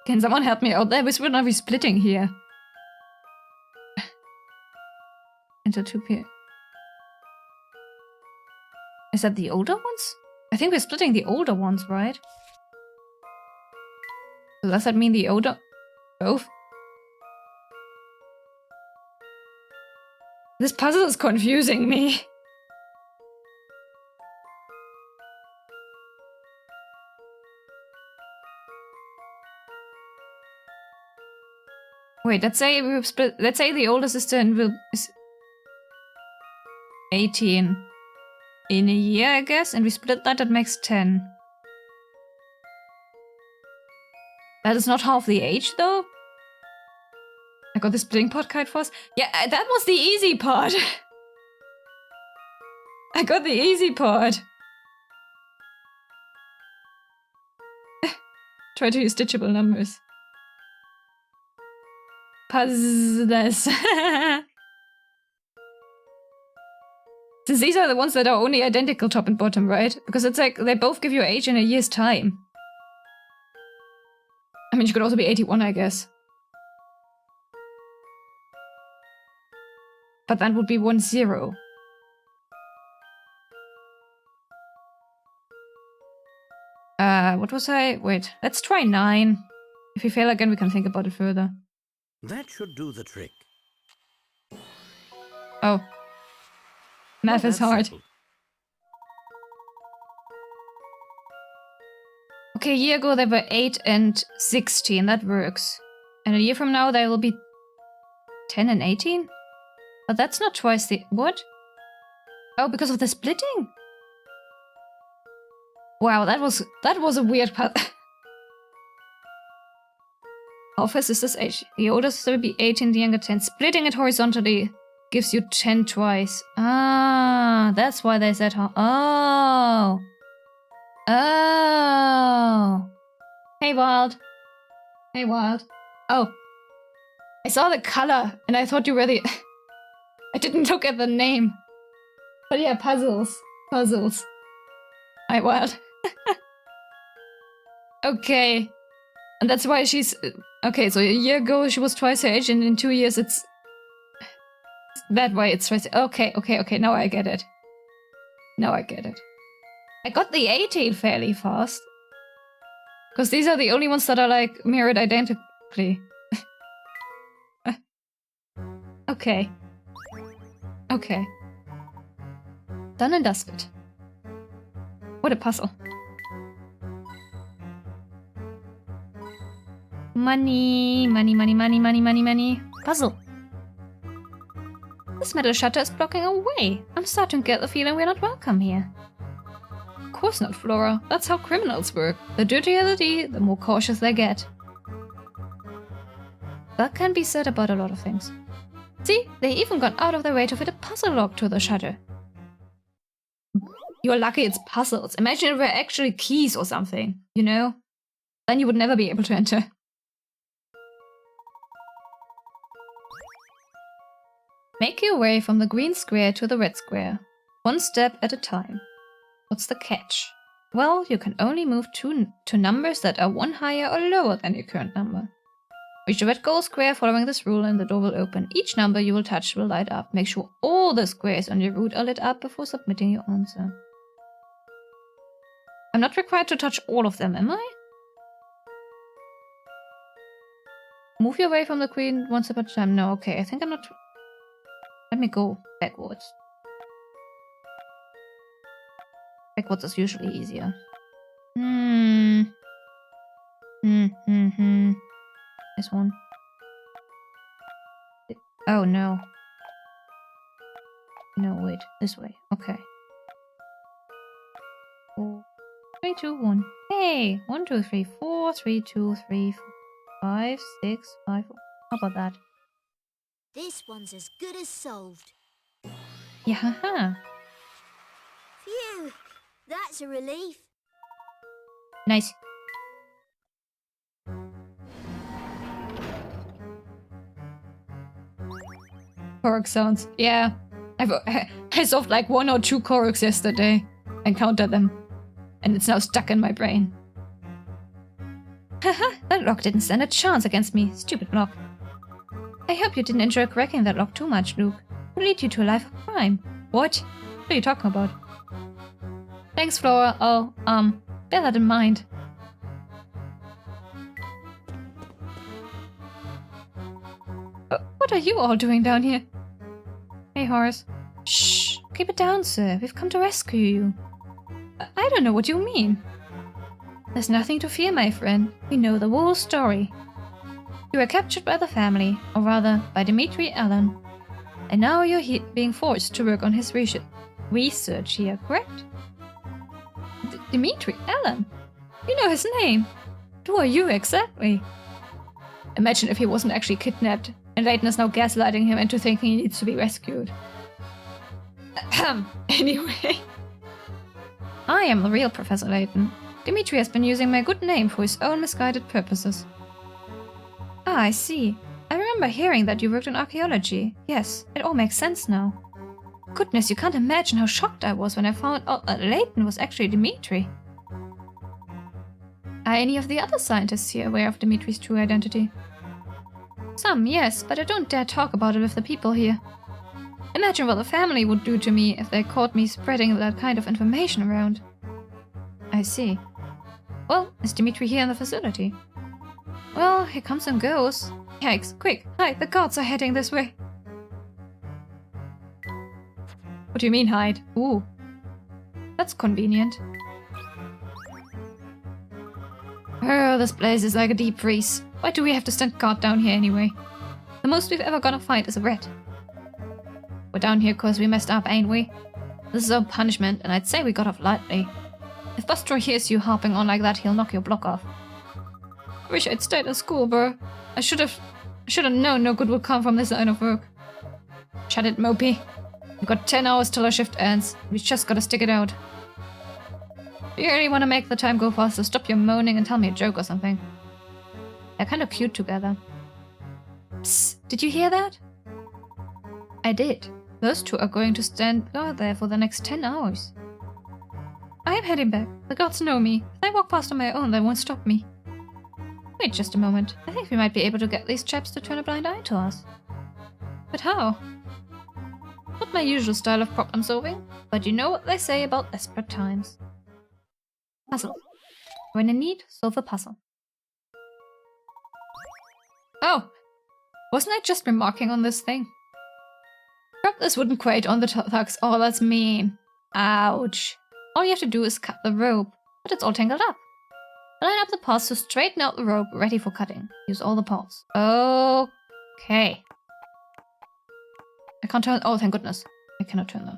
Can someone help me out there? Which one are we splitting here? Into 2 p. Is that the older ones? I think we're splitting the older ones, right? So does that mean the older... both? This puzzle is confusing me. Wait, let's say we split. Let's say the older sister is 18 in a year, I guess, and we split that. That makes 10. That is not half the age, though. I got the splitting part kite for us. Yeah, that was the easy part. I got the easy part. Try to use stitchable numbers. Puzzles. Since these are the ones that are only identical top and bottom, right? Because it's like they both give you age in a year's time. I mean, she could also be 81, I guess. But that would be 1-0. What was I? Wait, let's try 9. If we fail again, we can think about it further. That should do the trick. Oh. Math is hard. Simple. Okay, a year ago they were 8 and 16. That works. And a year from now they will be 10 and 18? But that's not twice the... What? Oh, because of the splitting? Wow, that was a weird part. How fast is this age? The oldest will be 18, the younger 10. Splitting it horizontally gives you 10 twice. Ah, that's why they said how. Oh. Oh. Hey, Wild. Hey, Wild. Oh. I saw the color and I thought you were the... I didn't look at the name. But yeah, puzzles. Puzzles. Hi, Wild. Okay. And that's why she's... Okay, so a year ago she was twice her age, and in 2 years it's... That way it's twice... Okay, now I get it. Now I get it. I got the 18 fairly fast. Because these are the only ones that are, like, mirrored identically. Okay. Okay. Done and dusted. What a puzzle. Money, money, money, money, money, money, money. Puzzle. This metal shutter is blocking our way. I'm starting to get the feeling we're not welcome here. Of course not, Flora. That's how criminals work. The dirtier the deed, the more cautious they get. That can be said about a lot of things. See, they even gone out of their way to fit a puzzle lock to the shutter. You're lucky it's puzzles. Imagine if it were actually keys or something, you know? Then you would never be able to enter. Make your way from the green square to the red square. One step at a time. What's the catch? Well, you can only move to numbers that are 1 higher or lower than your current number. Reach the red goal square following this rule and the door will open. Each number you will touch will light up. Make sure all the squares on your route are lit up before submitting your answer. I'm not required to touch all of them, am I? Move your way from the queen one step at a time. No, okay, I think I'm not... Let me go backwards. Backwards is usually easier. This one. Oh, no. No, wait. This way. Okay. 4, 3, 2, 1. Hey! 1, 2, 3, 4. 3, 2, 3, 4, 5, 6, 5. How about that? This one's as good as solved. Yeah, haha. Phew, that's a relief. Nice. Korok sounds. Yeah. I solved like 1 or 2 Koroks yesterday and counted them. And it's now stuck in my brain. Haha, that lock didn't stand a chance against me. Stupid lock. I hope you didn't enjoy cracking that lock too much, Luke. It will lead you to a life of crime. What? What are you talking about? Thanks, Flora. Oh, bear that in mind. What are you all doing down here? Hey, Horace. Shh. Keep it down, sir. We've come to rescue you. I don't know what you mean. There's nothing to fear, my friend. We know the whole story. You were captured by the family, or rather, by Dimitri Allen. And now you're being forced to work on his research here, correct? Dimitri Allen? You know his name. Who are you exactly? Imagine if he wasn't actually kidnapped, and Layton is now gaslighting him into thinking he needs to be rescued. Anyway. I am the real Professor Layton. Dimitri has been using my good name for his own misguided purposes. Ah, I see. I remember hearing that you worked in archaeology. Yes, it all makes sense now. Goodness, you can't imagine how shocked I was when I found out that Layton was actually Dimitri. Are any of the other scientists here aware of Dimitri's true identity? Some, yes, but I don't dare talk about it with the people here. Imagine what the family would do to me if they caught me spreading that kind of information around. I see. Well, is Dimitri here in the facility? Well, he comes and goes. Yikes, quick, hide, the guards are heading this way. What do you mean hide? Ooh. That's convenient. Oh, this place is like a deep freeze. Why do we have to stand guard down here anyway? The most we've ever gonna fight is a rat. We're down here cause we messed up, ain't we? This is our punishment, and I'd say we got off lightly. If Buster hears you harping on like that, he'll knock your block off. I wish I'd stayed at school, bro. I should have known no good would come from this line of work. Shut it, Mopey. We've got 10 hours till our shift ends. We just gotta stick it out. If you really want to make the time go faster, stop your moaning and tell me a joke or something. They're kind of cute together. Psst, did you hear that? I did. Those two are going to stand guard there for the next 10 hours. I am heading back. The gods know me. If I walk past on my own, they won't stop me. Wait just a moment. I think we might be able to get these chaps to turn a blind eye to us. But how? Not my usual style of problem solving, but you know what they say about desperate times. Puzzle. When in need, solve a puzzle. Oh! Wasn't I just remarking on this thing? Drop this wooden crate on the thugs. Oh, that's mean. Ouch. All you have to do is cut the rope, but it's all tangled up. Line up the parts to straighten out the rope, ready for cutting. Use all the parts. Okay. I can't turn. Oh, thank goodness. I cannot turn them.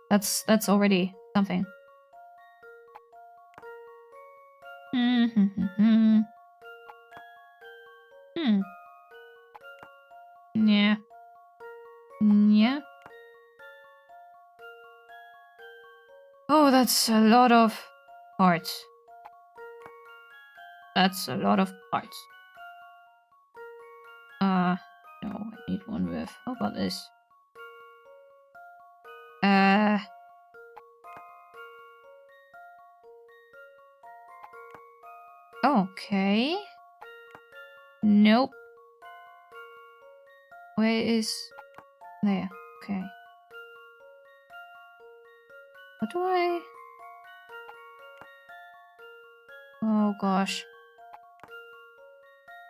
That's already something. Yeah. Yeah. Oh, that's a lot of parts. That's a lot of parts. No, I need one with. How about this? Okay. Nope. Where is... There. Okay. What do I... Oh gosh.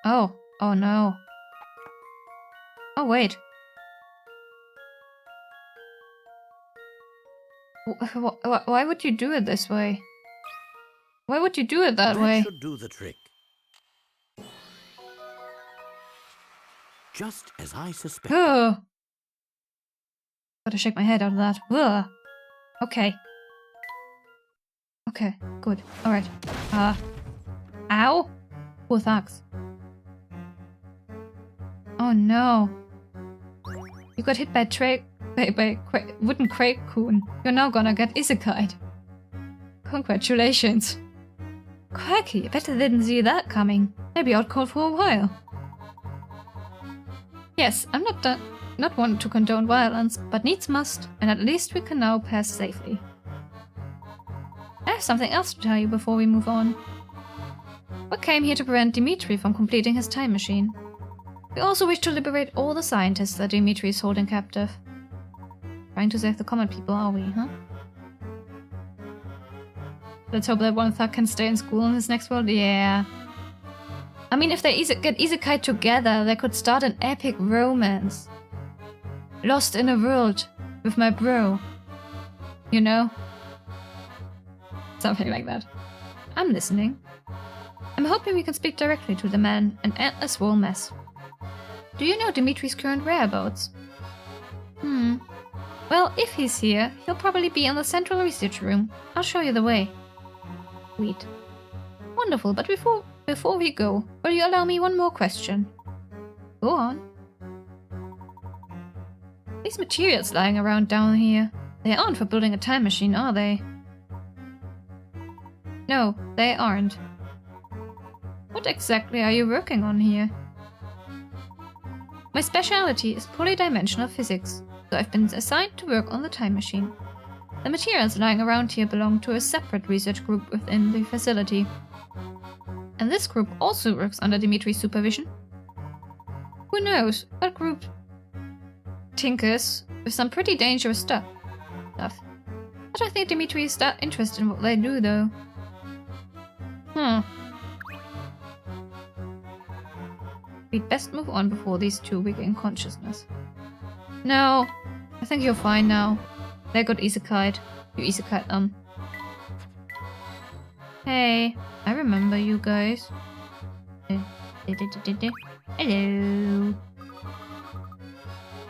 Oh. Oh no. Oh wait. Why would you do it this way? Why would you do it that way? That should do the trick. Just as I suspected. Ugh. Gotta shake my head out of that. Ugh. Okay. Okay, good. Alright. Ow! Poor thugs. Oh no. You got hit by wooden crate-coon. You're now gonna get isekai'd. Congratulations. Crikey, I bet I didn't see that coming. Maybe out cold for a while. Yes, I'm not one to condone violence, but needs must, and at least we can now pass safely. I have something else to tell you before we move on. We came here to prevent Dimitri from completing his time machine. We also wish to liberate all the scientists that Dimitri is holding captive. Trying to save the common people, are we, huh? Let's hope that one thug can stay in school in this next world. Yeah. I mean, if they get isekai together, they could start an epic romance. Lost in a world with my bro. You know? Something like that. I'm listening. I'm hoping we can speak directly to the man and end this whole mess. Do you know Dimitri's current whereabouts? Well, if he's here, he'll probably be in the central research room. I'll show you the way. Sweet. Wonderful, but before we go, will you allow me one more question? Go on. These materials lying around down here, they aren't for building a time machine, are they? No, they aren't. What exactly are you working on here? My specialty is polydimensional physics, so I've been assigned to work on the time machine. The materials lying around here belong to a separate research group within the facility. And this group also works under Dimitri's supervision. Who knows, that group tinkers with some pretty dangerous stuff. But I think Dimitri is that interested in what they do, though. We'd best move on before these two regain consciousness. No, I think you're fine now. They got isekai'd. You isekai'd them. Hey, I remember you guys. Hello.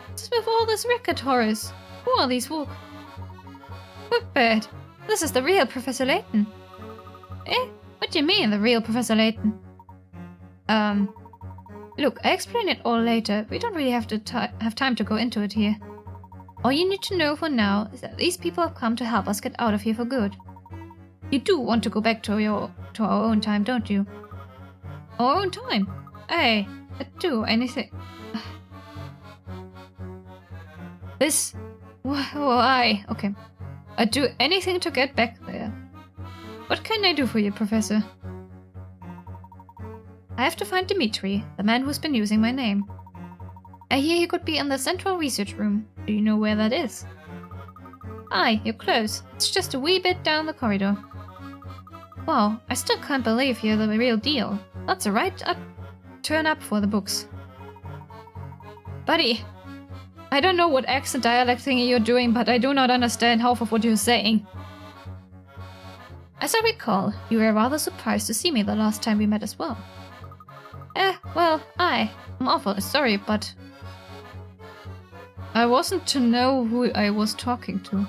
What's with all this record, Horace? Who are these folk? Whipbird, this is the real Professor Layton. Eh? What do you mean, the real Professor Layton? Look, I explain it all later. We don't really have time to go into it here. All you need to know for now is that these people have come to help us get out of here for good. You do want to go back to our own time, don't you? Our own time? Hey, I'd do anything. Why? Okay. I'd do anything to get back there. What can I do for you, Professor? I have to find Dimitri, the man who's been using my name. I hear he could be in the central research room. Do you know where that is? Aye, you're close. It's just a wee bit down the corridor. Wow, I still can't believe you're the real deal. That's a right turn up for the books. Buddy, I don't know what accent dialect thingy you're doing, but I do not understand half of what you're saying. As I recall, you were rather surprised to see me the last time we met as well. Well, I'm awful sorry, but I wasn't to know who I was talking to.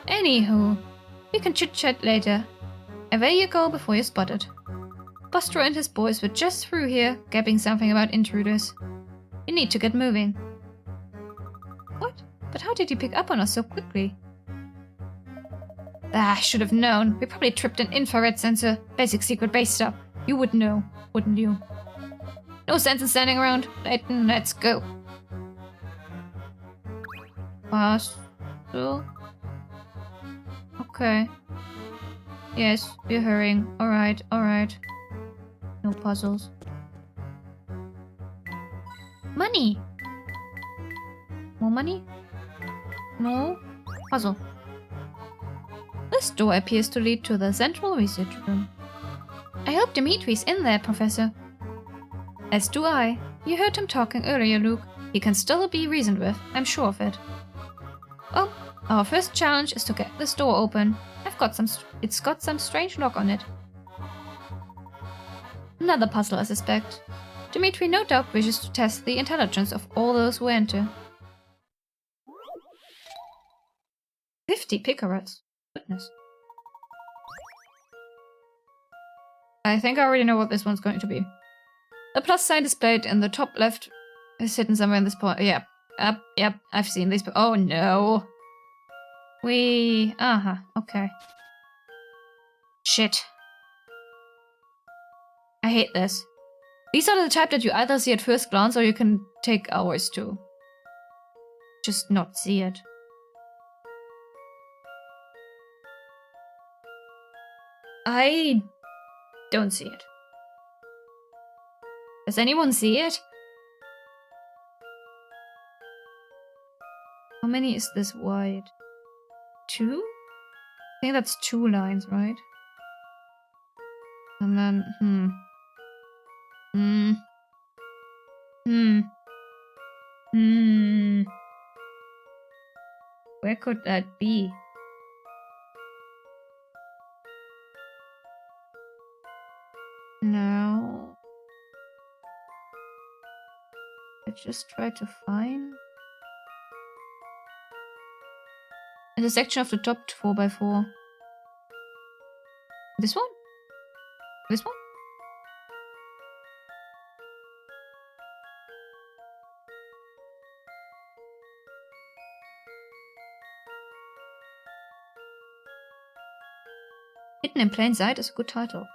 Anywho, we can chit-chat later. Away you go before you're spotted. Buster and his boys were just through here, gabbing something about intruders. You need to get moving. What? But how did you pick up on us so quickly? I should have known. We probably tripped an infrared sensor. Basic secret base stuff. You would know, wouldn't you? No sense in standing around. Layton, let's go. Puzzle? Okay. Yes, we're hurrying. Alright. No puzzles. Money! More money? No? Puzzle. This door appears to lead to the central research room. I hope Dimitri's in there, Professor. As do I. You heard him talking earlier, Luke. He can still be reasoned with, I'm sure of it. Oh, Our first challenge is to get this door open. It's got some strange lock on it. Another puzzle, I suspect. Dimitri no doubt wishes to test the intelligence of all those who enter. 50 picarats. Goodness. I think I already know what this one's going to be. The plus sign displayed in the top left is hidden somewhere in this point. Yeah. Yep. I've seen these. Oh no. Okay. Shit. I hate this. These are the type that you either see at first glance or you can take hours to just not see it. I don't see it. Does anyone see it? How many is this wide? 2? I think that's 2 lines, right? And then, Where could that be? No. Let's just try to find. In the section of the top 4x4. This one? This one? Hidden in Plain Sight is a good title.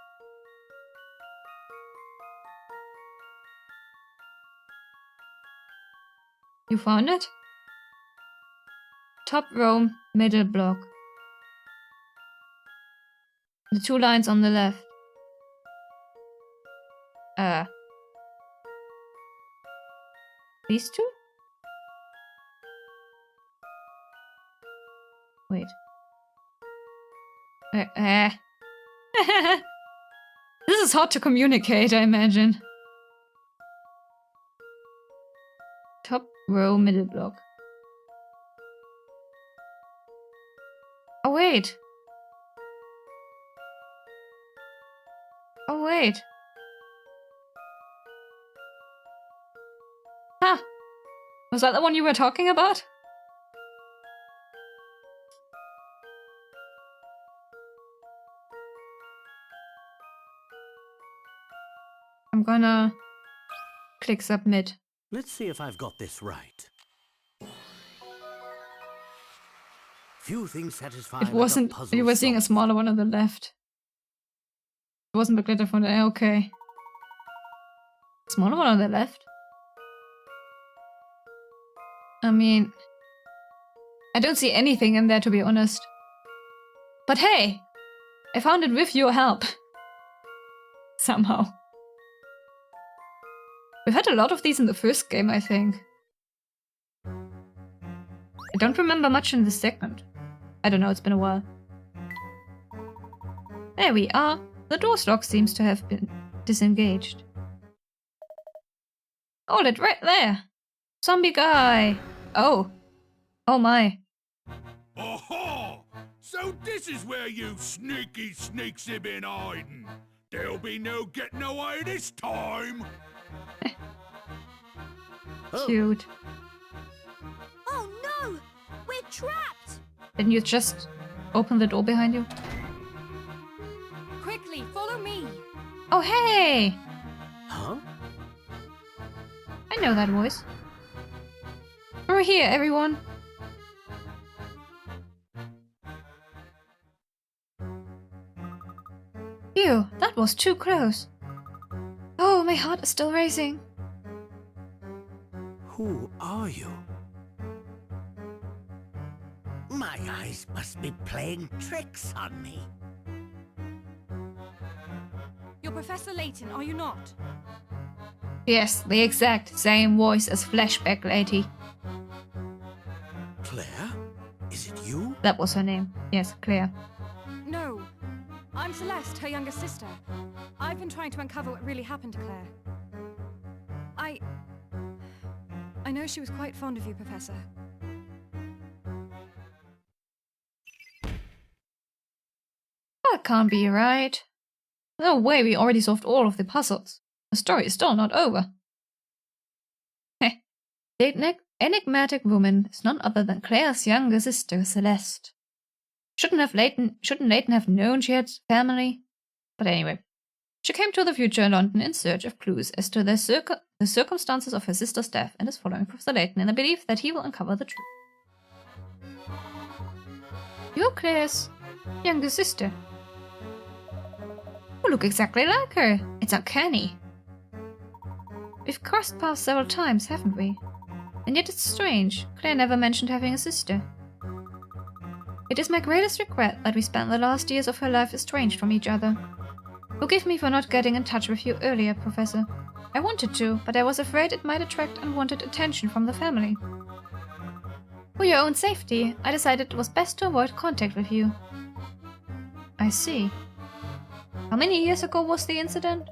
You found it? Top row, middle block. The 2 lines on the left. These 2? Wait. This is hard to communicate, I imagine. Top row, middle block. Oh, wait. Oh, wait. Huh. Was that the one you were talking about? I'm gonna click submit. Let's see if I've got this right. Few things satisfy. It wasn't. You were seeing a smaller one on the left. It wasn't the glitter from the. Okay. Smaller one on the left? I mean, I don't see anything in there, to be honest. But hey, I found it with your help. Somehow. We've had a lot of these in the first game, I think. I don't remember much in the second. I don't know, it's been a while. There we are. The door's lock seems to have been disengaged. Hold it right there. Zombie guy. Oh. Oh my. Aha! So this is where you sneaky sneaks have been hiding. There'll be no getting away this time. Cute. Oh no! We're trapped! Didn't you just open the door behind you? Quickly, follow me. Oh hey! Huh? I know that voice. We're here, everyone. Phew, that was too close. Oh, my heart is still racing. Who are you? My eyes must be playing tricks on me. You're Professor Layton, are you not? Yes, the exact same voice as Flashback Lady. Claire? Is it you? That was her name. Yes, Claire. No. I'm Celeste, her younger sister. I've been trying to uncover what really happened to Claire. I know she was quite fond of you, Professor. That can't be right. No way, we already solved all of the puzzles. The story is still not over. Heh. The enigmatic woman is none other than Claire's younger sister, Celeste. Shouldn't Layton have known she had family? But anyway, she came to the future in London in search of clues as to the circumstances of her sister's death and is following Professor Layton in the belief that he will uncover the truth. You're Claire's younger sister. You look exactly like her. It's uncanny. We've crossed paths several times, haven't we? And yet it's strange. Claire never mentioned having a sister. It is my greatest regret that we spent the last years of her life estranged from each other. Forgive me for not getting in touch with you earlier, Professor. I wanted to, but I was afraid it might attract unwanted attention from the family. For your own safety, I decided it was best to avoid contact with you. I see. How many years ago was the incident?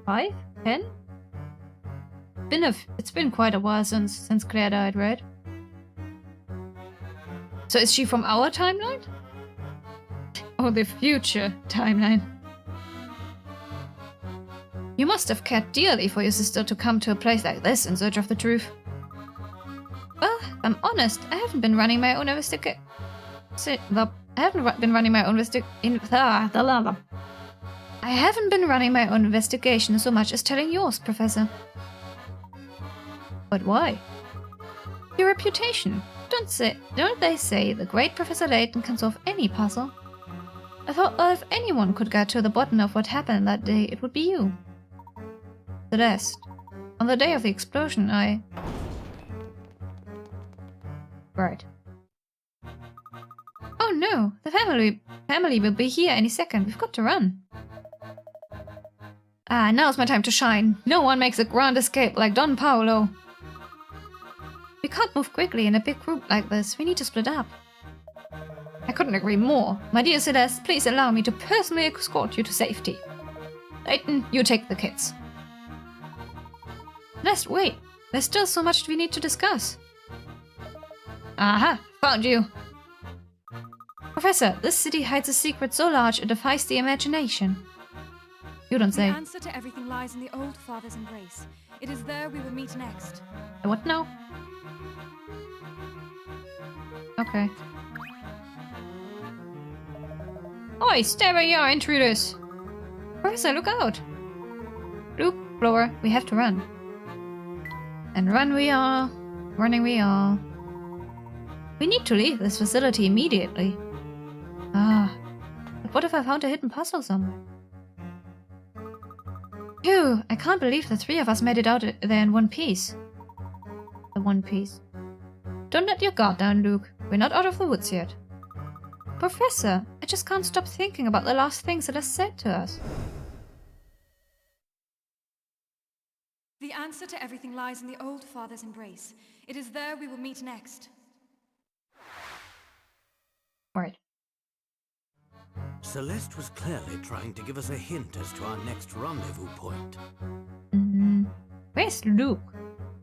5? 10? It's been quite a while since Claire died, right? So is she from our timeline? Or the future timeline? You must have cared dearly for your sister to come to a place like this in search of the truth. Well, I'm honest, I haven't been running my own investigation so much as telling yours, Professor. But why? Your reputation. Don't they say the great Professor Layton can solve any puzzle? I thought that if anyone could get to the bottom of what happened that day, it would be you. Celeste. On the day of the explosion, Right. Oh no, the family will be here any second. We've got to run. Ah, now's my time to shine. No one makes a grand escape like Don Paolo. We can't move quickly in a big group like this. We need to split up. I couldn't agree more. My dear Celeste, please allow me to personally escort you to safety. Layton, you take the kids. Celeste, wait. There's still so much we need to discuss. Aha! Found you! Professor, this city hides a secret so large it defies the imagination. You don't say. The answer to everything lies in the old father's embrace. It is there we will meet next. What now? Okay. Oi, stay where you are, intruders! Professor, look out! Luke, Flora, we have to run. And run we are. Running we are. We need to leave this facility immediately. Ah, but what if I found a hidden puzzle somewhere? Phew, I can't believe the three of us made it out there in one piece. The one piece. Don't let your guard down, Luke. We're not out of the woods yet. Professor, I just can't stop thinking about the last things that are said to us. The answer to everything lies in the old father's embrace. It is there we will meet next. Right. Celeste was clearly trying to give us a hint as to our next rendezvous point. Where's Luke?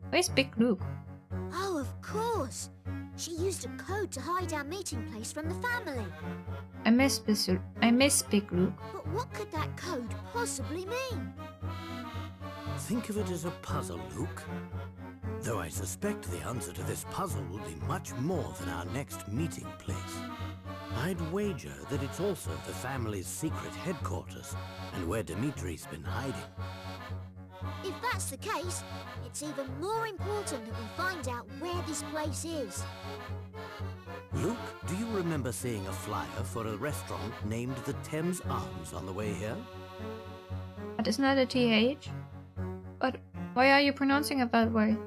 Where's Big Luke? Oh, of course. She used a code to hide our meeting place from the family. I miss Big Luke. But what could that code possibly mean? Think of it as a puzzle, Luke. Though I suspect the answer to this puzzle will be much more than our next meeting place. I'd wager that it's also the family's secret headquarters, and where Dimitri's been hiding. If that's the case, it's even more important that we find out where this place is. Luke, do you remember seeing a flyer for a restaurant named the Thames Arms on the way here? But isn't that a TH? But why are you pronouncing it that way?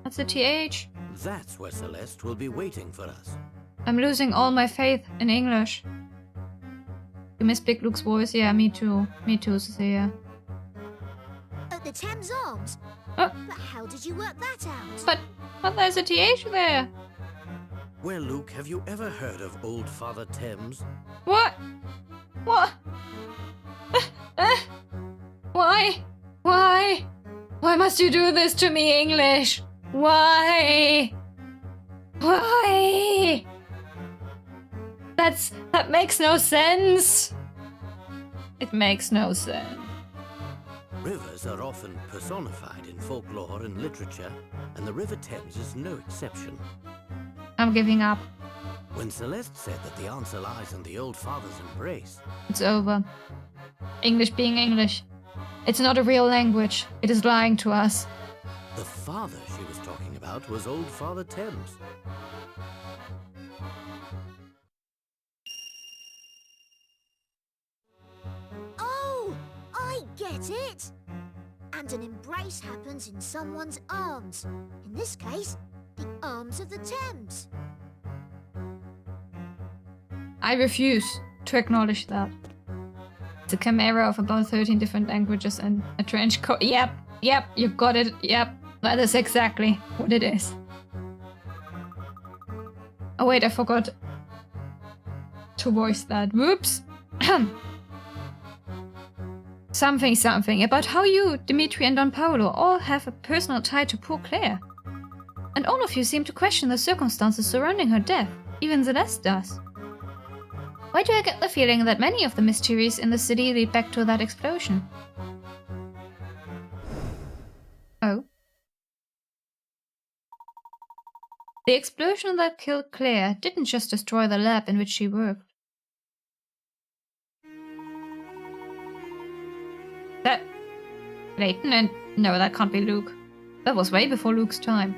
That's a TH. That's where Celeste will be waiting for us. I'm losing all my faith in English. You miss Big Luke's voice? Yeah, me too. Me too, Cecilia. At the Thames Arms? Oh. But how did you work that out? But there's a TH there. Well, Luke, have you ever heard of Old Father Thames? What? What? Why? Why? Why must you do this to me, English? Why? Why? That makes no sense! It makes no sense. Rivers are often personified in folklore and literature, and the River Thames is no exception. I'm giving up. When Celeste said that the answer lies in the Old Father's embrace, It's over. English being English. It's not a real language. It is lying to us. the father she was talking about was Old Father Thames. Oh, I get it! And an embrace happens in someone's arms. In this case, the arms of the Thames. I refuse to acknowledge that. It's a chimera of about 13 different languages and a trench coat. Yep, you got it. Yep, that is exactly what it is. Oh wait, I forgot to voice that. Whoops. Something about how you, Dimitri and Don Paolo all have a personal tie to poor Claire. And all of you seem to question the circumstances surrounding her death. Even Celeste does. Why do I get the feeling that many of the mysteries in the city lead back to that explosion? Oh. The explosion that killed Claire didn't just destroy the lab in which she worked. That... Layton and... No, that can't be Luke. That was way before Luke's time.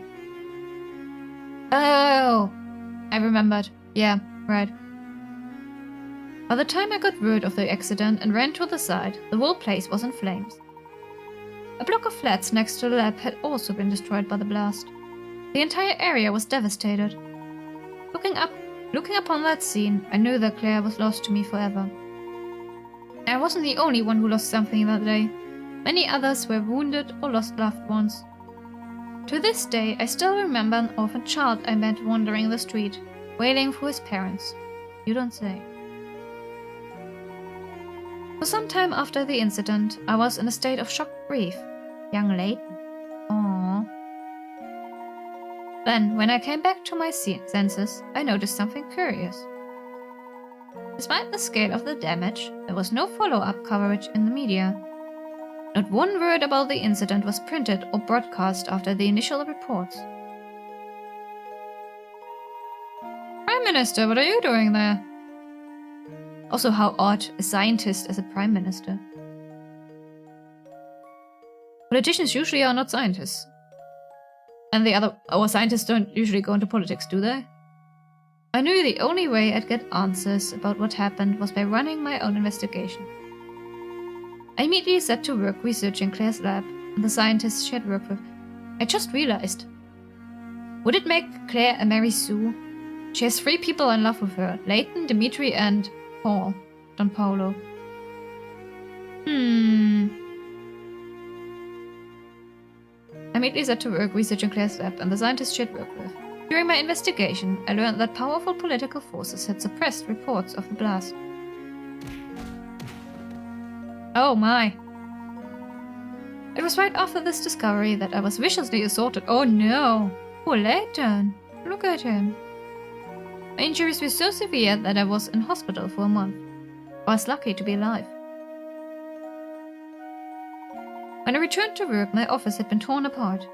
Oh! I remembered. Yeah, right. By the time I got word of the accident and ran to the side, the whole place was in flames. A block of flats next to the lab had also been destroyed by the blast. The entire area was devastated. Looking upon that scene, I knew that Claire was lost to me forever. I wasn't the only one who lost something that day. Many others were wounded or lost loved ones. To this day, I still remember an orphan child I met wandering the street, wailing for his parents. You don't say. For some time after the incident, I was in a state of shocked grief. Young Layton. Aww. Then, when I came back to my senses, I noticed something curious. Despite the scale of the damage, there was no follow-up coverage in the media. Not one word about the incident was printed or broadcast after the initial reports. Prime Minister, what are you doing there? Also, how odd, a scientist as a prime minister. Politicians usually are not scientists. And our scientists don't usually go into politics, do they? I knew the only way I'd get answers about what happened was by running my own investigation. I immediately set to work researching Claire's lab and the scientists she had worked with. I just realized. Would it make Claire a Mary Sue? She has 3 people in love with her, Layton, Dimitri, and Paul, Don Paolo. I immediately set to work researching Claire's lab and the scientists she had worked with. During my investigation, I learned that powerful political forces had suppressed reports of the blast. Oh my. It was right after this discovery that I was viciously assaulted. Oh no! Poor Layton! Look at him. My injuries were so severe that I was in hospital for a month. I was lucky to be alive. When I returned to work, my office had been torn apart.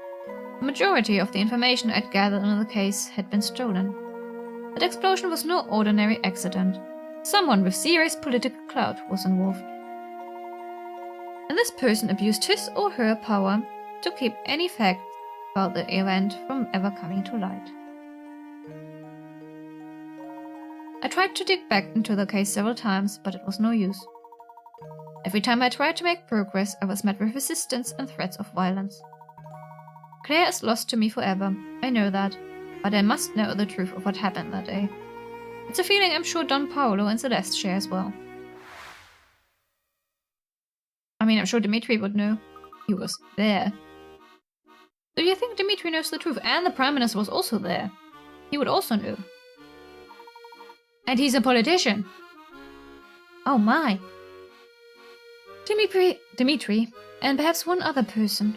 The majority of the information I'd gathered on the case had been stolen. That explosion was no ordinary accident. Someone with serious political clout was involved. And this person abused his or her power to keep any facts about the event from ever coming to light. I tried to dig back into the case several times, but it was no use. Every time I tried to make progress, I was met with resistance and threats of violence. Claire is lost to me forever, I know that, but I must know the truth of what happened that day. It's a feeling I'm sure Don Paolo and Celeste share as well. I mean, I'm sure Dimitri would know. He was there. Do you think Dimitri knows the truth and the Prime Minister was also there? He would also know. And he's a politician. Oh my. Dimitri, and perhaps one other person.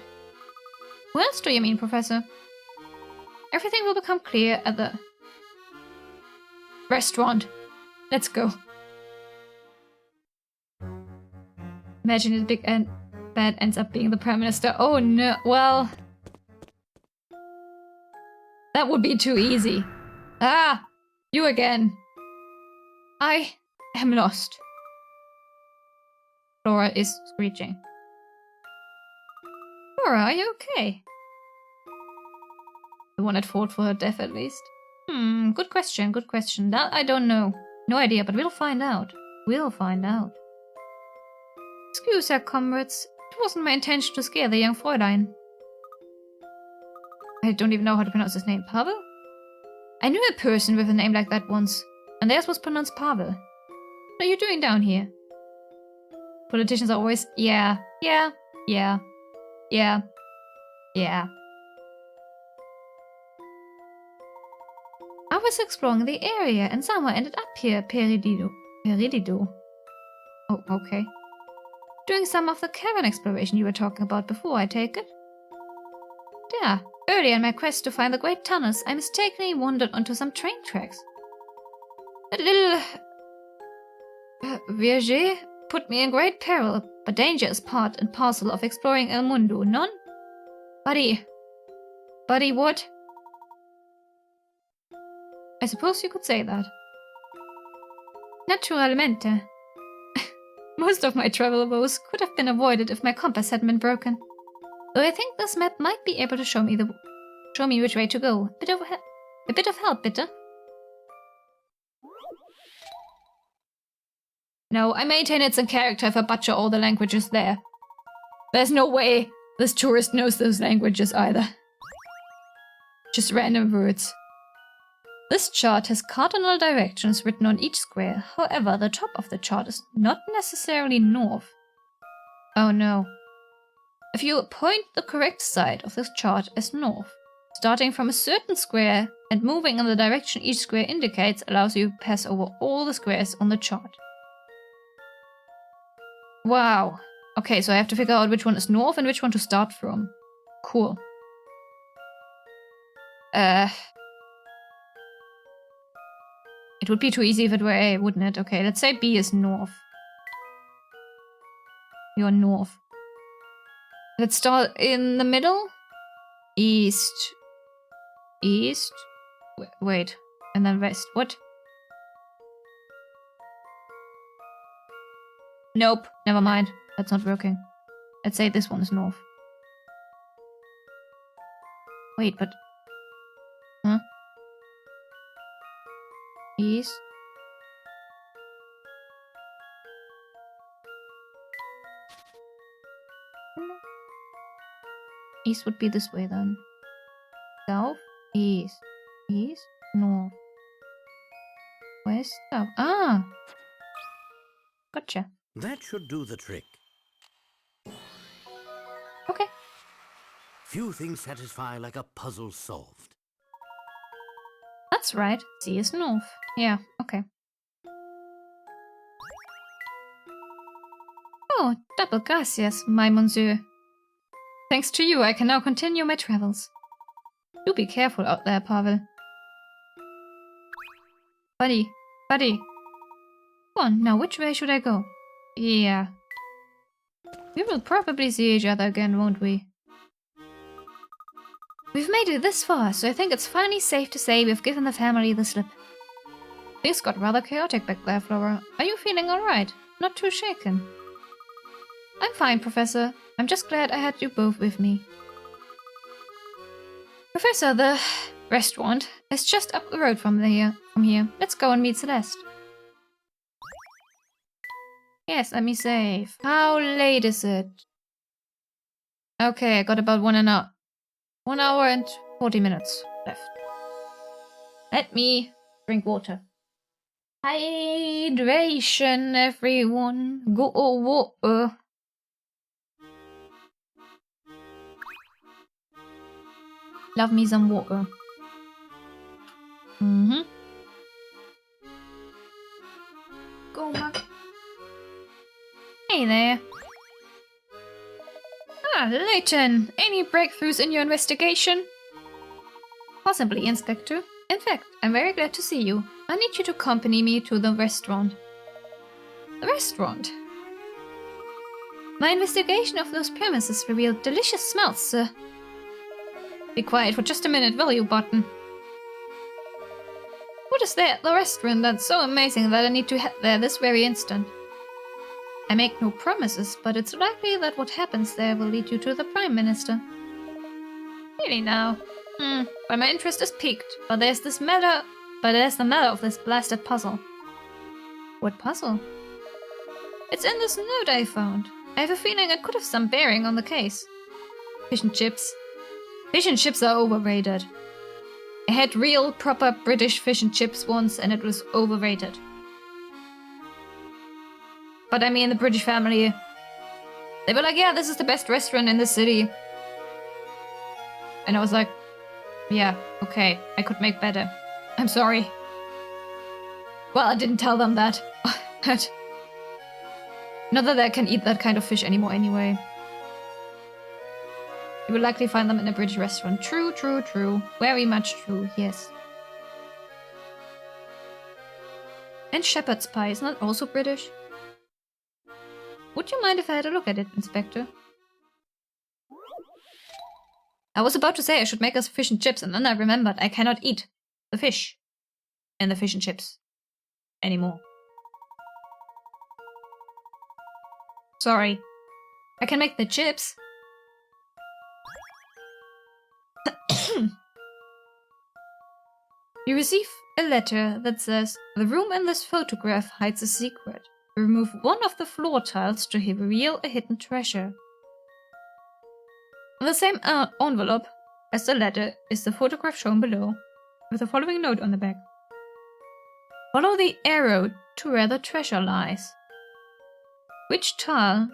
Who else do you mean, Professor? Everything will become clear at the restaurant. Let's go. Imagine if Big Bad ends up being the Prime Minister. Oh no, well... That would be too easy. Ah! You again. I am lost. Flora is screeching. Flora, are you okay? The one at fault for her death, at least. Good question, good question. That I don't know. No idea, but we'll find out. We'll find out. Excuse, Herr comrades. It wasn't my intention to scare the young Fräulein. I don't even know how to pronounce his name. Pavel? I knew a person with a name like that once, and theirs was pronounced Pavel. What are you doing down here? Politicians are always, yeah. I was exploring the area and somehow ended up here, Peridido. Oh, okay. Doing some of the cavern exploration you were talking about before, I take it? Yeah, earlier in my quest to find the great tunnels, I mistakenly wandered onto some train tracks. That little... Vierge put me in great peril, but danger is part and parcel of exploring El Mundo, none? Buddy, what? I suppose you could say that. Naturalmente. Most of my travel woes could have been avoided if my compass hadn't been broken. Though I think this map might be able to show me which way to go. A bit of help, bitte. No, I maintain it's in character if I butcher all the languages there. There's no way this tourist knows those languages either. Just random words. This chart has cardinal directions written on each square. However, the top of the chart is not necessarily north. Oh no. If you point the correct side of this chart as north, starting from a certain square and moving in the direction each square indicates allows you to pass over all the squares on the chart. Wow. Okay, so I have to figure out which one is north and which one to start from. Cool. It would be too easy if it were A, wouldn't it? Okay, let's say B is north. You're north. Let's start in the middle. East. East. Wait. And then west. What? Nope. Never mind. That's not working. Let's say this one is north. Wait, but... Huh? East. East would be this way then. South, east, east, north, west, south. Ah! Gotcha. That should do the trick. Okay. Few things satisfy like a puzzle solved. That's right. C is north. Yeah, okay. Oh, double gracias, my monsieur. Thanks to you, I can now continue my travels. Do be careful out there, Pavel. Buddy. Come on, now which way should I go? Yeah. We will probably see each other again, won't we? We've made it this far, so I think it's finally safe to say we've given the family the slip. Things got rather chaotic back there, Flora. Are you feeling alright? Not too shaken? I'm fine, Professor. I'm just glad I had you both with me. Professor, the restaurant is just up the road from here. Let's go and meet Celeste. Yes, let me save. How late is it? Okay, I got about 1 hour and 40 minutes left. Let me drink water. Hydration, everyone. Go water. Love me some water. Go, Mark. Hey there. Ah, Layton. Any breakthroughs in your investigation? Possibly, Inspector. In fact, I'm very glad to see you. I need you to accompany me to the restaurant. The restaurant? My investigation of those premises revealed delicious smells, sir. Be quiet for just a minute, will you, Button? What is there at the restaurant that's so amazing that I need to head there this very instant? I make no promises, but it's likely that what happens there will lead you to the Prime Minister. Really now? Well, my interest is piqued, but there's the matter of this blasted puzzle. What puzzle? It's in this note I found. I have a feeling it could have some bearing on the case. Fish and chips. Fish and chips are overrated. I had real, proper British fish and chips once, and it was overrated. But I mean, the British family, they were like, yeah, this is the best restaurant in the city. And I was like, yeah, okay, I could make better. I'm sorry. Well, I didn't tell them that. Not that I can eat that kind of fish anymore anyway. You will likely find them in a British restaurant. True, true, true. Very much true, yes. And shepherd's pie, isn't that also British? Would you mind if I had a look at it, Inspector? I was about to say I should make us fish and chips, and then I remembered I cannot eat the fish and the fish and chips anymore. Sorry. I can make the chips. You receive a letter that says, the room in this photograph hides a secret. Remove one of the floor tiles to reveal a hidden treasure. In the same envelope as the letter is the photograph shown below, with the following note on the back. Follow the arrow to where the treasure lies. Which tile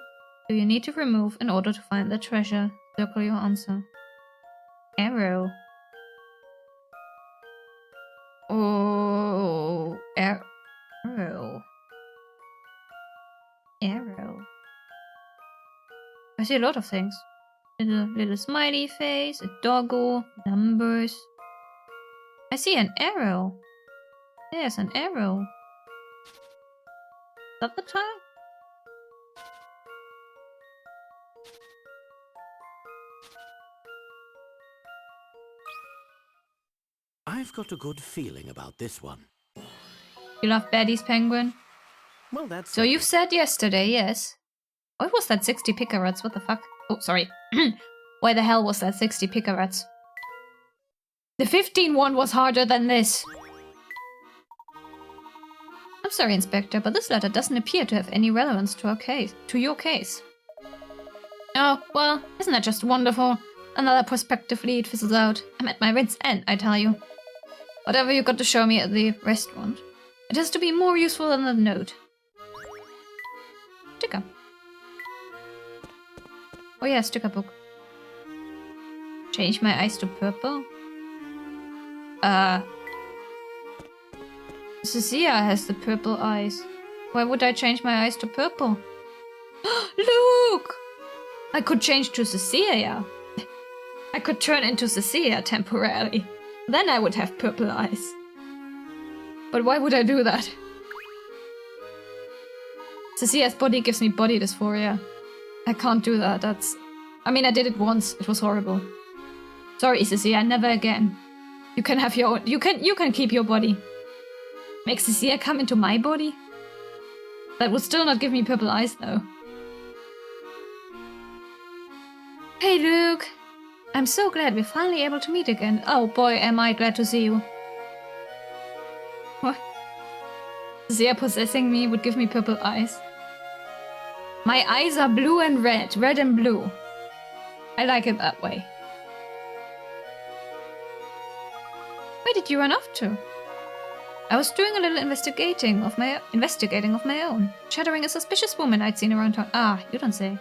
do you need to remove in order to find the treasure? Circle your answer. Arrow. Oh, arrow. Arrow. I see a lot of things. Little smiley face, a doggo, numbers. I see an arrow. There's an arrow. Is that the tile? I've got a good feeling about this one. You love baddies, Penguin? Well, that's... So you've said yesterday, yes. What was that 60 picarats? What the fuck? Oh, sorry. Why the hell was that 60 picarats? The 15 one was harder than this. I'm sorry, Inspector, but this letter doesn't appear to have any relevance to your case. Oh, well, isn't that just wonderful? Another prospective lead fizzles out. I'm at my wit's end, I tell you. Whatever you got to show me at the restaurant, it has to be more useful than the note. Sticker. Oh yeah, sticker book. Change my eyes to purple? Cecilia has the purple eyes. Why would I change my eyes to purple? Look! I could change to Cecilia. I could turn into Cecilia temporarily. Then I would have purple eyes. But why would I do that? Cecilia's body gives me body dysphoria. I can't do that. I mean, I did it once. It was horrible. Sorry, Cecilia. Never again. You can have your own. You can keep your body. Make Cecilia come into my body? That would still not give me purple eyes, though. Hey, Luke. I'm so glad we're finally able to meet again. Oh boy, am I glad to see you. What? Cecilia possessing me would give me purple eyes. My eyes are blue and red. Red and blue. I like it that way. Where did you run off to? I was doing a little investigating of my own. Shadowing a suspicious woman I'd seen around town. Ah, you don't say.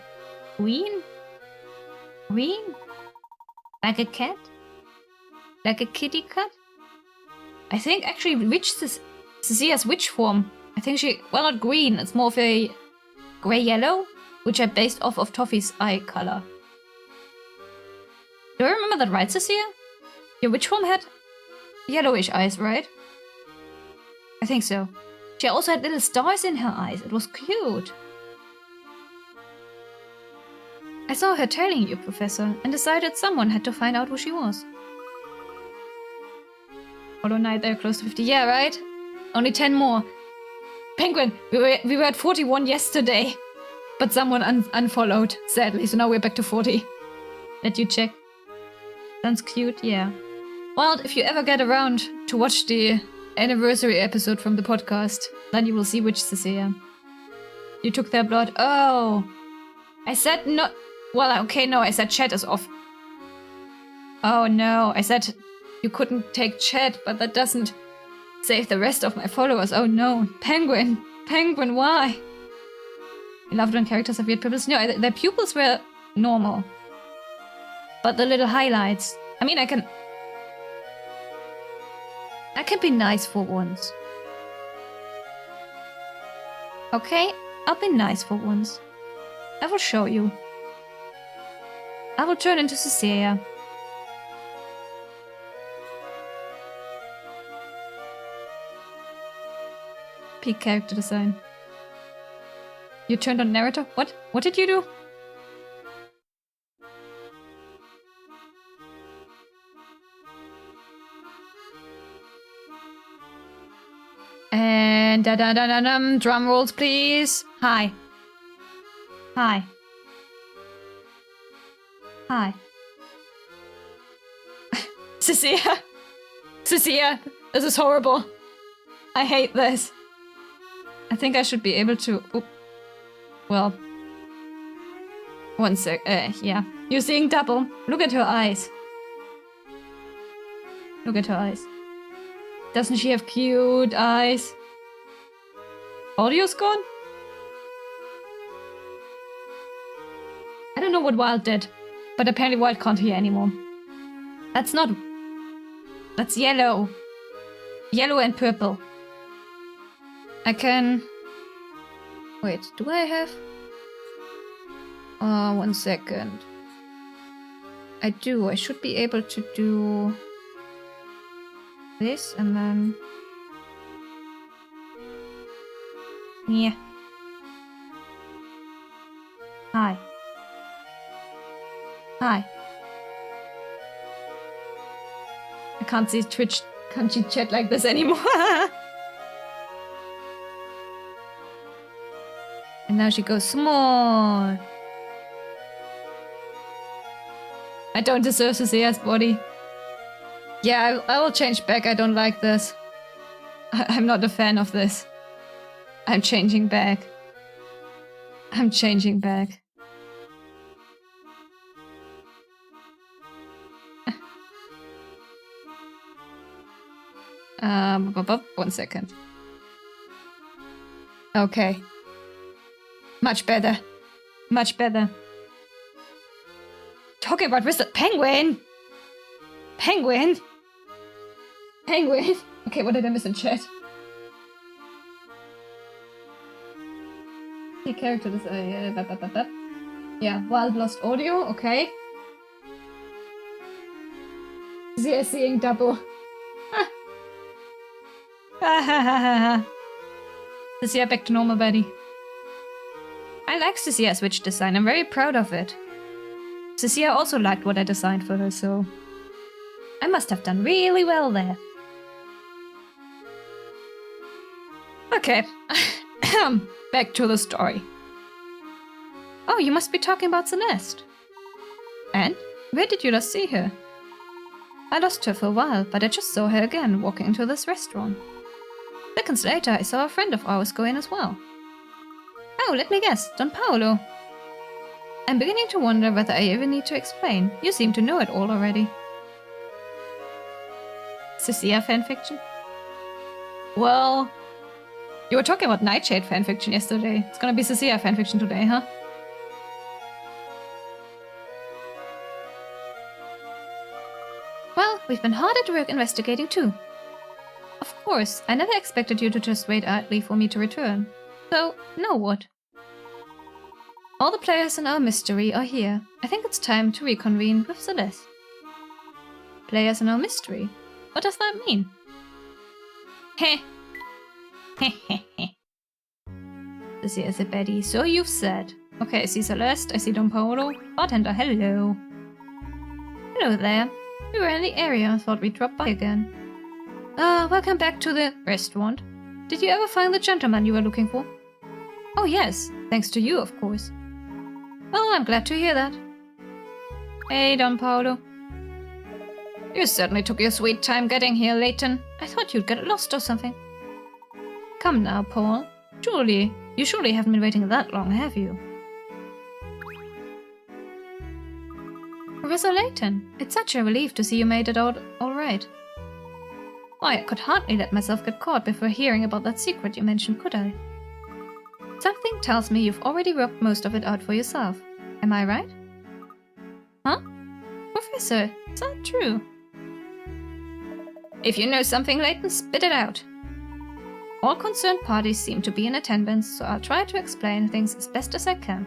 Queen? Queen? Like a cat? Like a kitty cat? I think actually Cecilia's witch form. I think she, well, not green, it's more of a grey-yellow, which are based off of Toffee's eye color. Do I remember that right, Cecilia? Your witch form had yellowish eyes, right? I think so. She also had little stars in her eyes. It was cute. I saw her telling you, Professor, and decided someone had to find out who she was. Hollow Knight, they're close to 50. Yeah, right? Only 10 more. Penguin, we were at 41 yesterday. But someone unfollowed, sadly, so now we're back to 40. Let you check. Sounds cute, yeah. Well, if you ever get around to watch the anniversary episode from the podcast, then you will see which Cecilia. You took their blood. Oh. I said no. Well, okay, no, I said chat is off. Oh no, I said you couldn't take chat, but that doesn't save the rest of my followers. Oh no. Penguin. Penguin, why? I loved when characters have weird pupils. No, their pupils were normal. But the little highlights. I mean, I can be nice for once. Okay, I'll be nice for once. I will show you. I will turn into Cecilia. Peak character design. You turned on narrator? What? What did you do? And drum rolls, please. Hi. Hi. Hi. Cecilia. Cecilia, this is horrible. I hate this. I think I should be able to... Oop. Well. One sec. Yeah. You're seeing double. Look at her eyes. Look at her eyes. Doesn't she have cute eyes? Audio's gone? I don't know what Wild did, but apparently Wild can't hear anymore. That's not... That's yellow. Yellow and purple. I can... Wait, do I have... 1 second. I do. I should be able to do... this and then... Yeah. Hi. Hi. I can't see Twitch, can't you chat like this anymore? And now she goes small. I don't deserve Cecilia's body. Yeah, I will change back. I don't like this. I'm not a fan of this. I'm changing back. I'm changing back. One second. Okay. Much better. Much better. Talking about Mr. Penguin! Penguin! Penguin! Okay, what did I miss in chat? The character is yeah, Wild lost audio, okay. They're seeing double. Cecilia back to normal body. I like Cecilia's witch design, I'm very proud of it. Cecilia also liked what I designed for her, so... I must have done really well there. Okay. Back to the story. Oh, you must be talking about Celeste. And? Where did you last see her? I lost her for a while, but I just saw her again walking into this restaurant. Seconds later, I saw a friend of ours go in as well. Oh, let me guess, Don Paolo. I'm beginning to wonder whether I even need to explain. You seem to know it all already. Cecilia fanfiction? Well, you were talking about Neitshayd fanfiction yesterday. It's gonna be Cecilia fanfiction today, huh? Well, we've been hard at work investigating too. Of course, I never expected you to just wait idly for me to return. So, now what? All the players in our mystery are here. I think it's time to reconvene with Celeste. Players in our mystery? What does that mean? Heh. Heh heh heh. This here is a baddie, so you've said. Okay, I see Celeste, I see Don Paolo. Bartender, hello. Hello there. We were in the area, thought we'd drop by again. Welcome back to the restaurant. Did you ever find the gentleman you were looking for? Oh yes, thanks to you, of course. Well, I'm glad to hear that. Hey, Don Paolo. You certainly took your sweet time getting here, Layton. I thought you'd get lost or something. Come now, Paul. You surely haven't been waiting that long, have you? Professor Layton, it's such a relief to see you made it out all right. Why, I could hardly let myself get caught before hearing about that secret you mentioned, could I? Something tells me you've already worked most of it out for yourself. Am I right? Huh? Professor, is that true? If you know something, Layton, spit it out. All concerned parties seem to be in attendance, so I'll try to explain things as best as I can.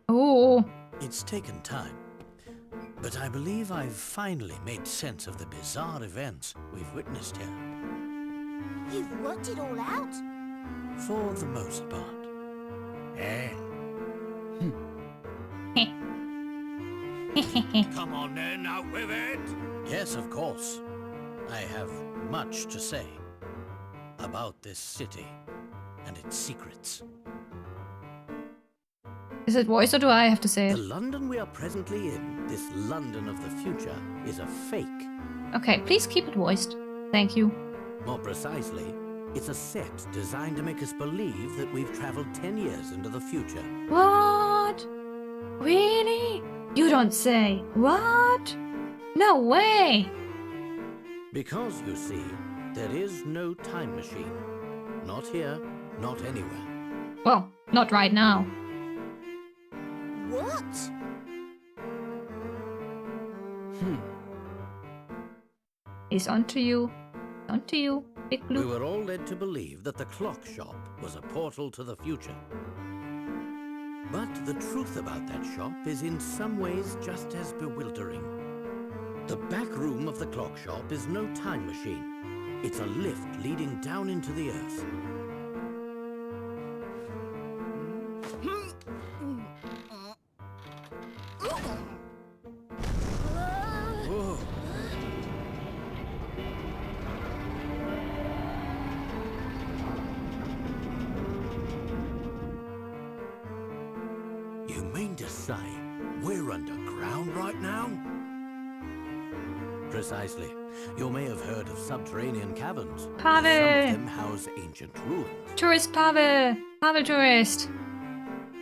Oh. It's taken time, but I believe I've finally made sense of the bizarre events we've witnessed here. You've worked it all out? For the most part. Eh? Come on then, out with it! Yes, of course. I have much to say about this city and its secrets. Is it voiced or do I have to say The it? London we are presently in, this London of the future, is a fake. Okay, please keep it voiced. Thank you. More precisely, it's a set designed to make us believe that we've traveled 10 years into the future. What? Really? You don't say. What? No way! Because, you see, there is no time machine. Not here, not anywhere. Well, not right now. What? It's on to you. On to you, Big We Blue. were all led to believe that the clock shop was a portal to the future. But the truth about that shop is in some ways just as bewildering. The back room of the clock shop is no time machine. It's a lift leading down into the earth. Whoa. You mean to say we're underground right now? Precisely. You may have heard of subterranean caverns. Pavel! Some of them house ancient ruins. Tourist Pavel! Pavel tourist!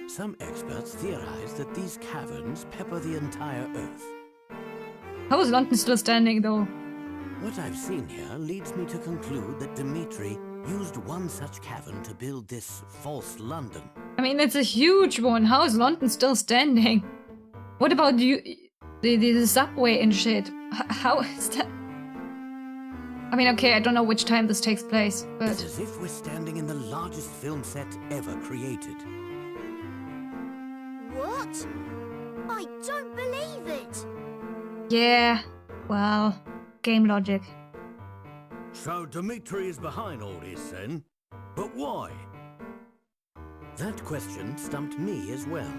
Some experts theorize that these caverns pepper the entire Earth. How is London still standing though? What I've seen here leads me to conclude that Dmitri used one such cavern to build this false London. I mean, it's a huge one. How is London still standing? What about you? The subway and shit. How is that? I mean, okay, I don't know which time this takes place, but... It's as if we're standing in the largest film set ever created. What? I don't believe it! Yeah, well, game logic. So Dmitri is behind all this then? But why? That question stumped me as well.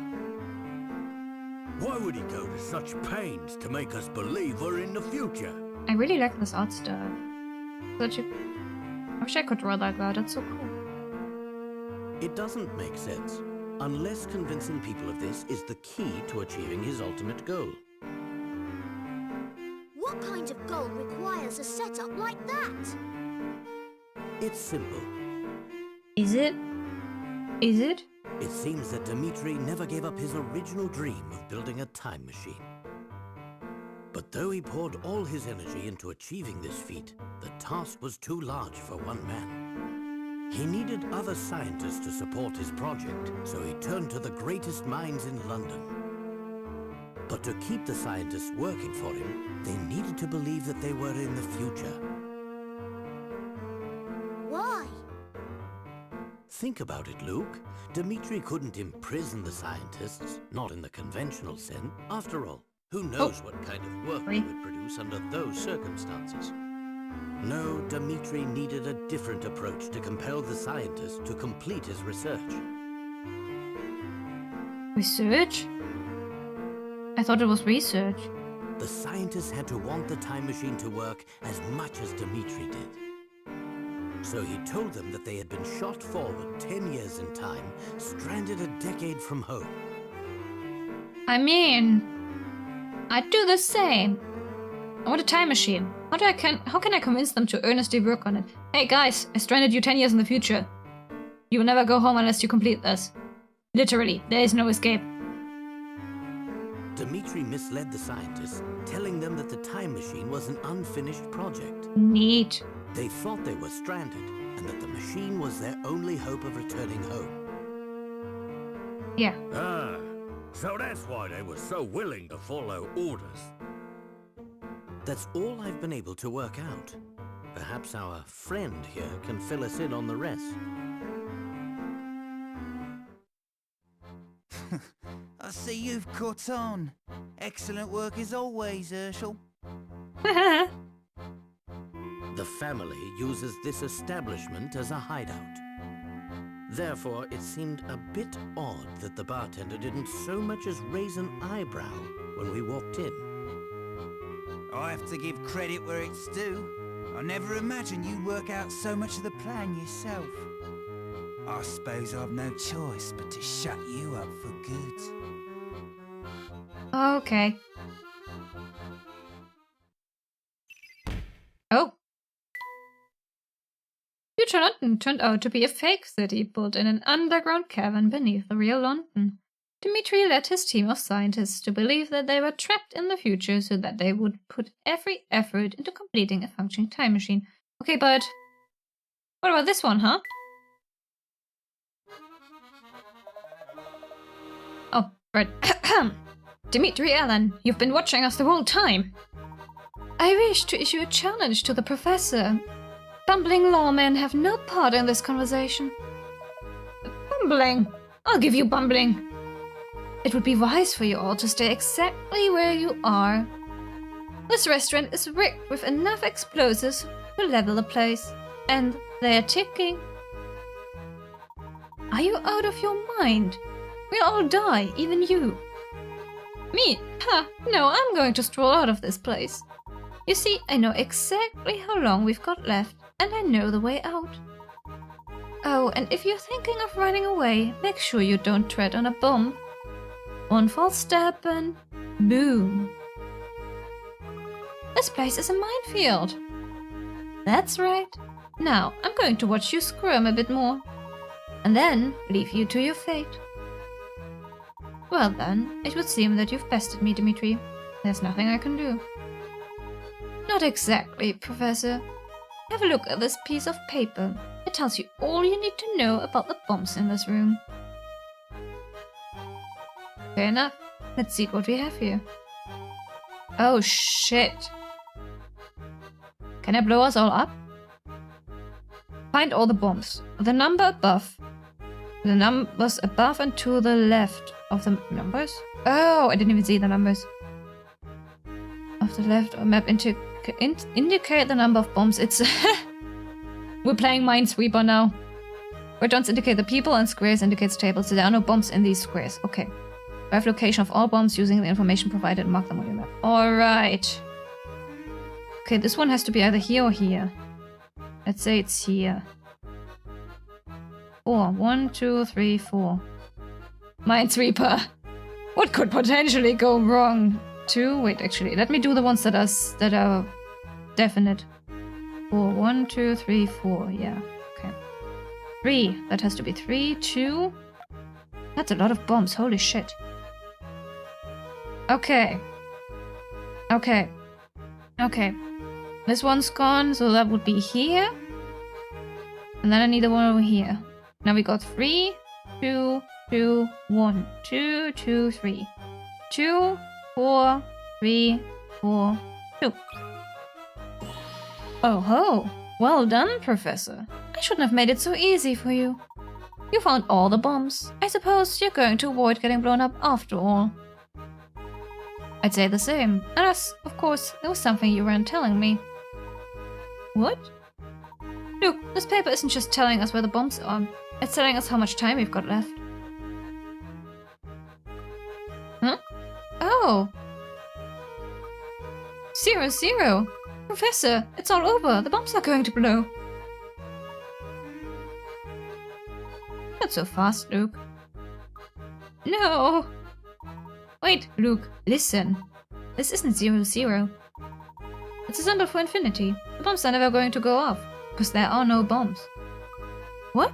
Why would he go to such pains to make us believe we're in the future? I really like this art style. Such a... I wish I could draw like that, that's so cool. It doesn't make sense, unless convincing people of this is the key to achieving his ultimate goal. What kind of goal requires a setup like that? It's simple. Is it? Is it? It seems that Dmitri never gave up his original dream of building a time machine. But though he poured all his energy into achieving this feat, the task was too large for one man. He needed other scientists to support his project, so he turned to the greatest minds in London. But to keep the scientists working for him, they needed to believe that they were in the future. Why? Think about it, Luke. Dmitri couldn't imprison the scientists, not in the conventional sense. After all, Who knows what kind of work they would produce under those circumstances? No, Dmitri needed a different approach to compel the scientist to complete his research. Research? I thought it was research. The scientist had to want the time machine to work as much as Dmitri did. So he told them that they had been shot forward 10 years in time, stranded a decade from home. I mean, I'd do the same. I want a time machine. How can I convince them to earnestly work on it? Hey guys, I stranded you 10 years in the future. You will never go home unless you complete this. Literally, there is no escape. Dmitri misled the scientists, telling them that the time machine was an unfinished project. Neat. They thought they were stranded, and that the machine was their only hope of returning home. Yeah. Ah, so that's why they were so willing to follow orders. That's all I've been able to work out. Perhaps our friend here can fill us in on the rest. I see you've caught on. Excellent work as always, Herschel. The family uses this establishment as a hideout. Therefore, it seemed a bit odd that the bartender didn't so much as raise an eyebrow when we walked in. I have to give credit where it's due. I never imagined you'd work out so much of the plan yourself. I suppose I've no choice but to shut you up for good. Okay. Oh. Future London turned out to be a fake city built in an underground cavern beneath the real London. Dmitri led his team of scientists to believe that they were trapped in the future so that they would put every effort into completing a functioning time machine. Okay, but what about this one, huh? Oh, right. Dmitri Allen, you've been watching us the whole time. I wish to issue a challenge to the professor. Bumbling lawmen have no part in this conversation. Bumbling? I'll give you bumbling. It would be wise for you all to stay exactly where you are. This restaurant is rigged with enough explosives to level the place, and they're ticking. Are you out of your mind? We'll all die, even you. Me? Ha! No, I'm going to stroll out of this place. You see, I know exactly how long we've got left, and I know the way out. Oh, and if you're thinking of running away, make sure you don't tread on a bomb. One false step and boom. This place is a minefield. That's right. Now, I'm going to watch you squirm a bit more, and then leave you to your fate. Well then, it would seem that you've bested me, Dmitri. There's nothing I can do. Not exactly, Professor. Have a look at this piece of paper. It tells you all you need to know about the bombs in this room. Fair enough. Let's see what we have here. Oh shit. Can I blow us all up? Find all the bombs. The number above. The numbers above and to the left of the numbers? Oh, I didn't even see the numbers. Of the left of map indicate the number of bombs. It's we're playing Minesweeper now. Where dots indicate the people and squares indicates tables. So there are no bombs in these squares. Okay. Drive location of all bombs using the information provided and mark them on your map. Alright. Okay, this one has to be either here or here. Let's say it's here. 4. 1, 2, 3, 4. Minesweeper. What could potentially go wrong? 2. Wait, actually, let me do the ones that are definite. 4. 1, 2, 3, 4. Yeah. Okay. 3. That has to be 3. 2. That's a lot of bombs. Holy shit. Okay. Okay. Okay. This one's gone, so that would be here. And then I need the one over here. Now we got 3, 2, 2, 1. 2, 2, 3. 2, 4, 3, 4, 2. Oh ho! Well done, Professor. I shouldn't have made it so easy for you. You found all the bombs. I suppose you're going to avoid getting blown up after all. I'd say the same. Unless, of course, there was something you weren't telling me. What? Look, this paper isn't just telling us where the bombs are. It's telling us how much time we've got left. Huh? Oh! 0-0! Professor, it's all over. The bombs are going to blow. Not so fast, Luke. No! Wait, Luke, listen. This isn't 0-0. It's a symbol for infinity. The bombs are never going to go off, because there are no bombs. What?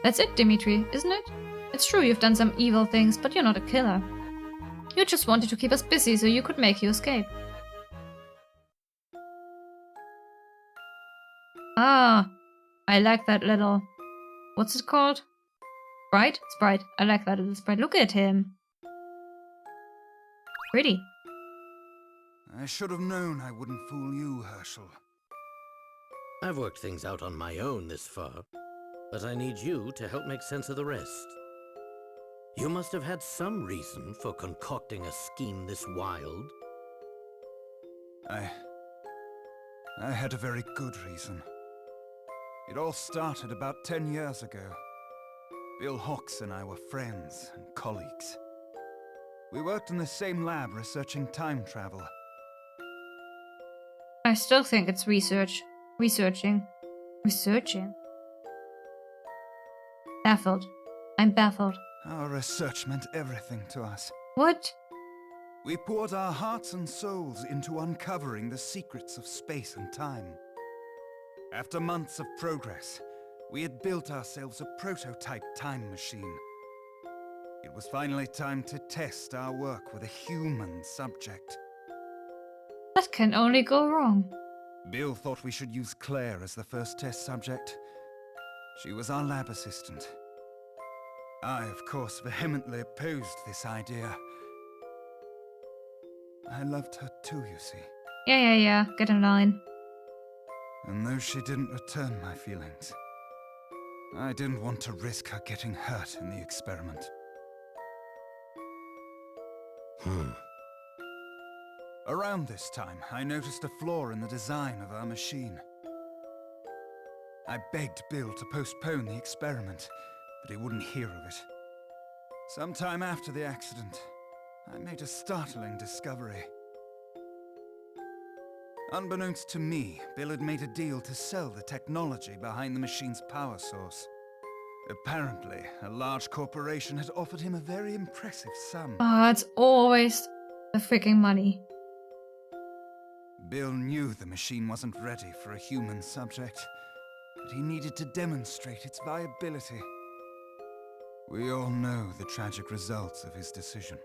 That's it, Dimitri, isn't it? It's true you've done some evil things, but you're not a killer. You just wanted to keep us busy so you could make your escape. Ah, I like that little... What's it called? Sprite? Sprite. I like that little sprite. Look at him. Pretty. I should have known I wouldn't fool you, Herschel. I've worked things out on my own this far, but I need you to help make sense of the rest. You must have had some reason for concocting a scheme this wild. I had a very good reason. It all started about 10 years ago. Bill Hawks and I were friends and colleagues. We worked in the same lab researching time travel. I still think it's research. Researching. Baffled. I'm baffled. Our research meant everything to us. What? We poured our hearts and souls into uncovering the secrets of space and time. After months of progress, we had built ourselves a prototype time machine. It was finally time to test our work with a human subject. That can only go wrong. Bill thought we should use Claire as the first test subject. She was our lab assistant. I, of course, vehemently opposed this idea. I loved her too, you see. Yeah. Get in line. And though she didn't return my feelings, I didn't want to risk her getting hurt in the experiment. Around this time, I noticed a flaw in the design of our machine. I begged Bill to postpone the experiment, but he wouldn't hear of it. Sometime after the accident, I made a startling discovery. Unbeknownst to me, Bill had made a deal to sell the technology behind the machine's power source. Apparently, a large corporation had offered him a very impressive sum. Ah, it's always the freaking money. Bill knew the machine wasn't ready for a human subject, but he needed to demonstrate its viability. We all know the tragic results of his decision.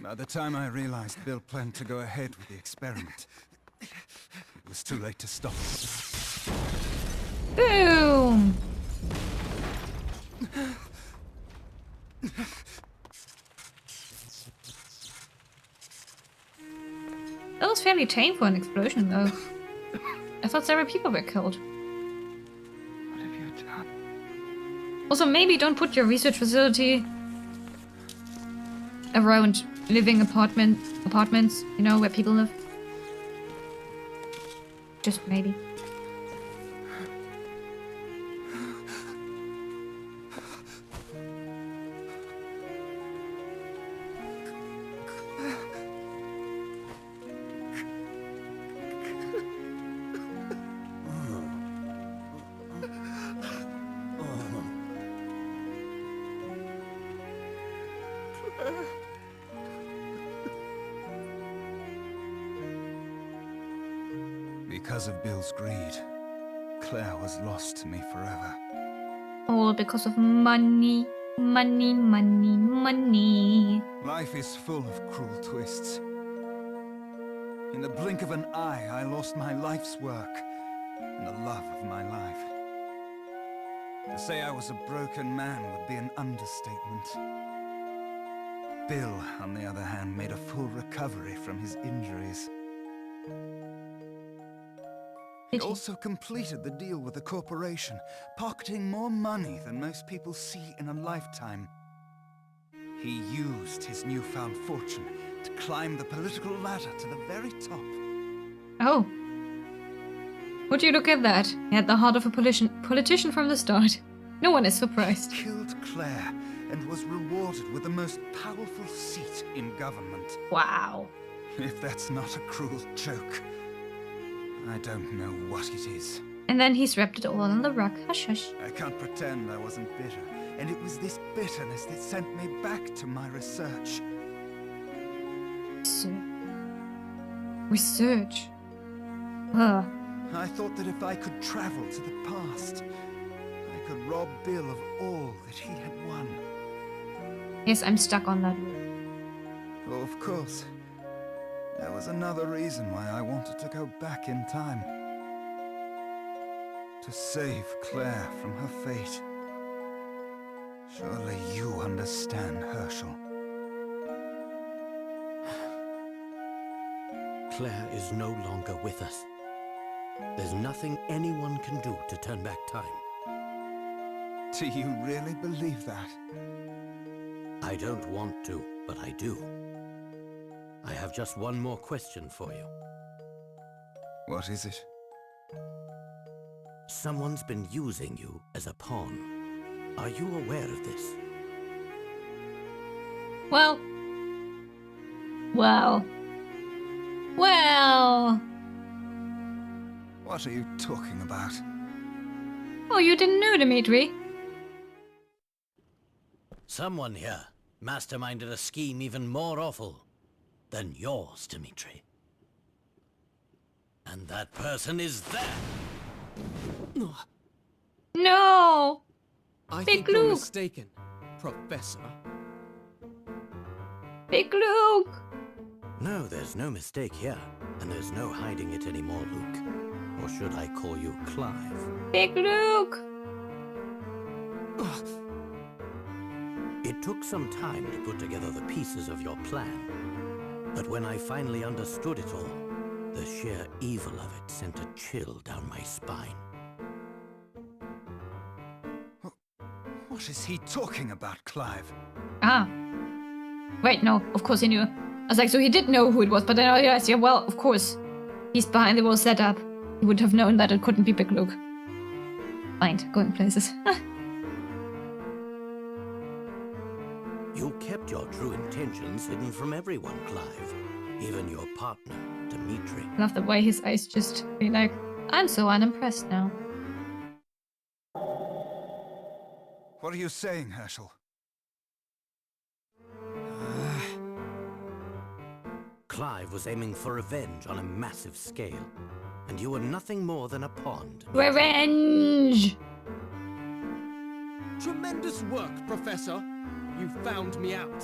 By the time I realized Bill planned to go ahead with the experiment, it was too late to stop. Boom! That was fairly tame for an explosion, though. I thought several people were killed. What have you done? Also, maybe don't put your research facility around living apartments, you know, where people live. Just maybe. Because of Bill's greed, Claire was lost to me forever. All because of money. Money. Life is full of cruel twists. In the blink of an eye, I lost my life's work and the love of my life. To say I was a broken man would be an understatement. Bill, on the other hand, made a full recovery from his injuries. He also completed the deal with the corporation, pocketing more money than most people see in a lifetime. He used his newfound fortune to climb the political ladder to the very top. Oh. Would you look at that? He had the heart of a politician from the start. No one is surprised. He killed Claire and was rewarded with the most powerful seat in government. Wow. If that's not a cruel joke, I don't know what it is. And then he's wrapped it all on the rug. Hush, hush. I can't pretend I wasn't bitter, and it was this bitterness that sent me back to my research. Research. Ugh. I thought that if I could travel to the past, I could rob Bill of all that he had won. Yes, I'm stuck on that. Oh, of course. There was another reason why I wanted to go back in time. To save Claire from her fate. Surely you understand, Herschel. Claire is no longer with us. There's nothing anyone can do to turn back time. Do you really believe that? I don't want to, but I do. I have just one more question for you. What is it? Someone's been using you as a pawn. Are you aware of this? Well. What are you talking about? Oh, you didn't know, Dimitri? Someone here masterminded a scheme even more awful than yours, Dimitri. And that person is there! No! I Big think you're Luke. mistaken, Professor. Big Luke! No, there's no mistake here. And there's no hiding it anymore, Luke. Or should I call you Clive? Big Luke! It took some time to put together the pieces of your plan. But when I finally understood it all, the sheer evil of it sent a chill down my spine. What is he talking about, Clive? Ah. Wait, no, of course he knew. I was like, so he did know who it was, but then I realized, yeah, well, of course. He's behind the whole setup. He would have known that it couldn't be Big Luke. Mind, going places. You kept your true intentions hidden from everyone, Clive. Even your partner, Dimitri. Love the way his eyes just be like, I'm so unimpressed now. What are you saying, Herschel? Clive was aiming for revenge on a massive scale. And you were nothing more than a pawn. Revenge! Tremendous work, Professor. You found me out.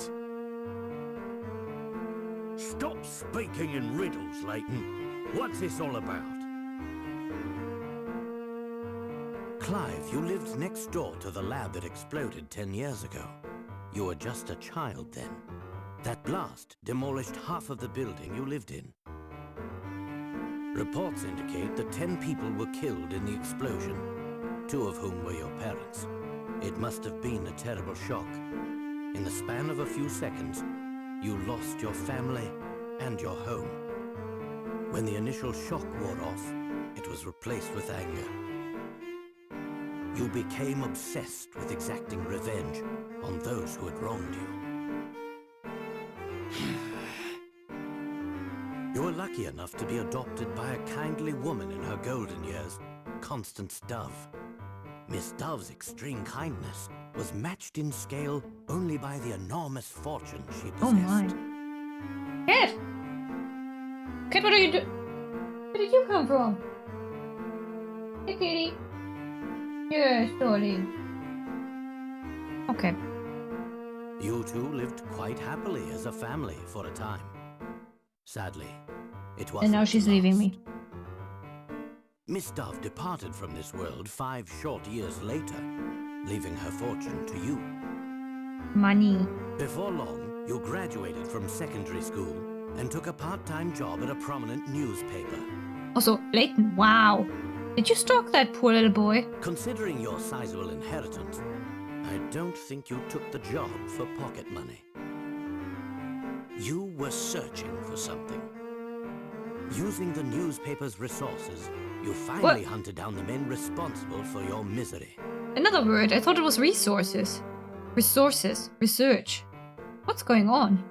Stop speaking in riddles, Layton. What's this all about? Clive, you lived next door to the lab that exploded 10 years ago. You were just a child then. That blast demolished half of the building you lived in. Reports indicate that 10 people were killed in the explosion, 2 of whom were your parents. It must have been a terrible shock. In the span of a few seconds, you lost your family and your home. When the initial shock wore off, it was replaced with anger. You became obsessed with exacting revenge on those who had wronged you. You were lucky enough to be adopted by a kindly woman in her golden years, Constance Dove. Miss Dove's extreme kindness was matched in scale only by the enormous fortune she possessed. Oh my. Kid! Kid, what are you doing? Where did you come from? Hey, kitty. Yes, darling. Okay. You two lived quite happily as a family for a time. Sadly, it wasn't. And now she's leaving me. Miss Dove departed from this world 5 short years later, leaving her fortune to you. Money. Before long, you graduated from secondary school and took a part-time job at a prominent newspaper. Also, Layton, wow. Did you stalk that poor little boy? Considering your sizable inheritance, I don't think you took the job for pocket money. You were searching for something. Using the newspaper's resources, you finally hunted down the men responsible for your misery. Another word. I thought it was resources. Resources. Research. What's going on?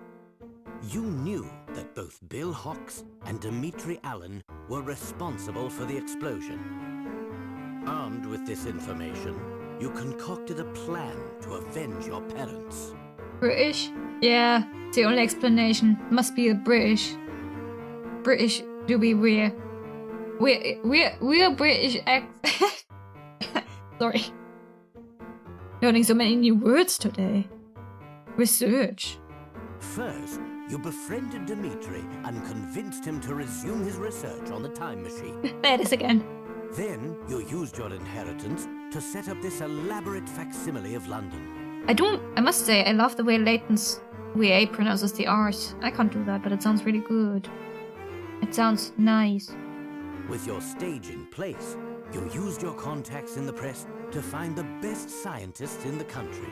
You knew that both Bill Hawks and Dimitri Allen were responsible for the explosion. Armed with this information, you concocted a plan to avenge your parents. British? Yeah, it's the only explanation. Must be the British. British do be weird. We're British Sorry. Learning so many new words today. Research. First, you befriended Dimitri and convinced him to resume his research on the time machine. There it is again. Then, you used your inheritance to set up this elaborate facsimile of London. I must say, I love the way Layton's VA pronounces the R's. I can't do that, but it sounds really good. It sounds nice. With your stage in place, you used your contacts in the press to find the best scientists in the country.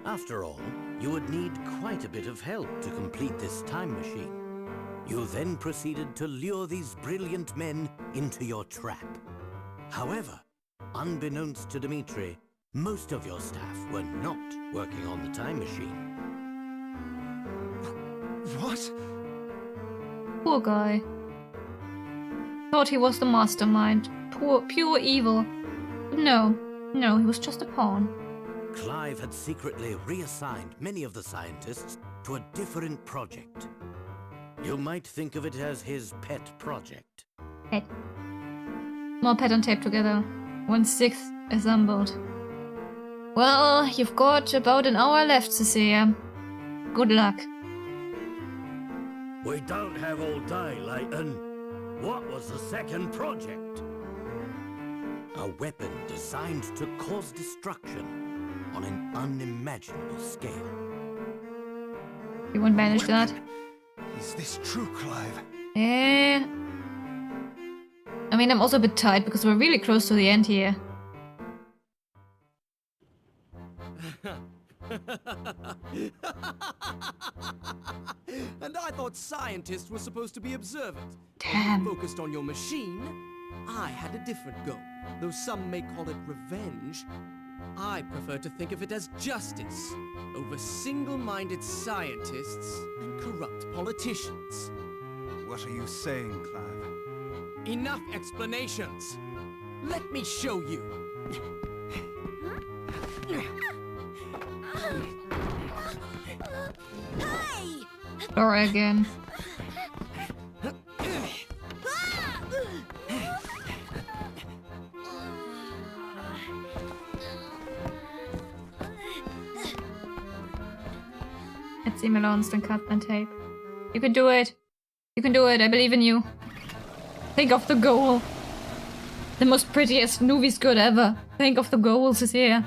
After all, you would need quite a bit of help to complete this time machine. You then proceeded to lure these brilliant men into your trap. However, unbeknownst to Dimitri, most of your staff were not working on the time machine. What? Poor guy. Thought he was the mastermind. Pure evil. No, he was just a pawn. Clive had secretly reassigned many of the scientists to a different project. You might think of it as his pet project. Pet. Small pattern tape together. 1/6 assembled. Well, you've got about an hour left, Cecilia. Good luck. We don't have all day, Layton. What was the second project? A weapon designed to cause destruction on an unimaginable scale. You won't manage that. Is this true, Clive? Eh. I mean, I'm also a bit tight because we're really close to the end here. And I thought scientists were supposed to be observant. Damn. Focused on your machine. I had a different goal. Though some may call it revenge, I prefer to think of it as justice over single-minded scientists and corrupt politicians. What are you saying, Clive? Enough explanations. Let me show you. Hey! Laura again. Let's see Milan's and cut and tape. You can do it. You can do it. I believe in you. Think of the goal. The most prettiest movie skirt ever. Think of the goals is here.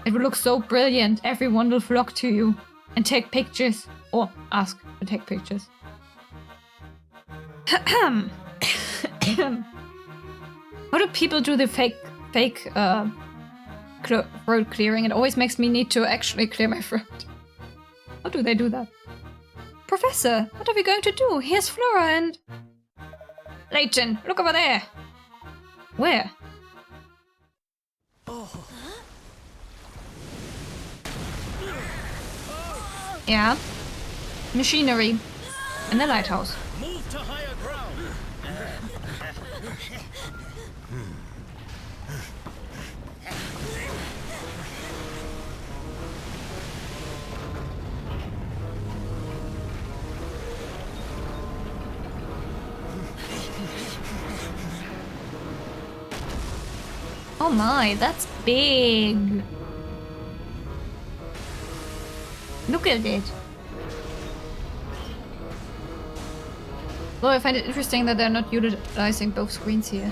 It will look so brilliant. Everyone will flock to you and take pictures. Or ask to take pictures. How do people do the fake throat clearing? It always makes me need to actually clear my throat. How do they do that? Professor, what are we going to do? Here's Flora and... Layton, look over there. Where? Yeah. Machinery. In the lighthouse. Move to higher ground. Oh my, that's big. Look at it. Though I find it interesting that they're not utilizing both screens here.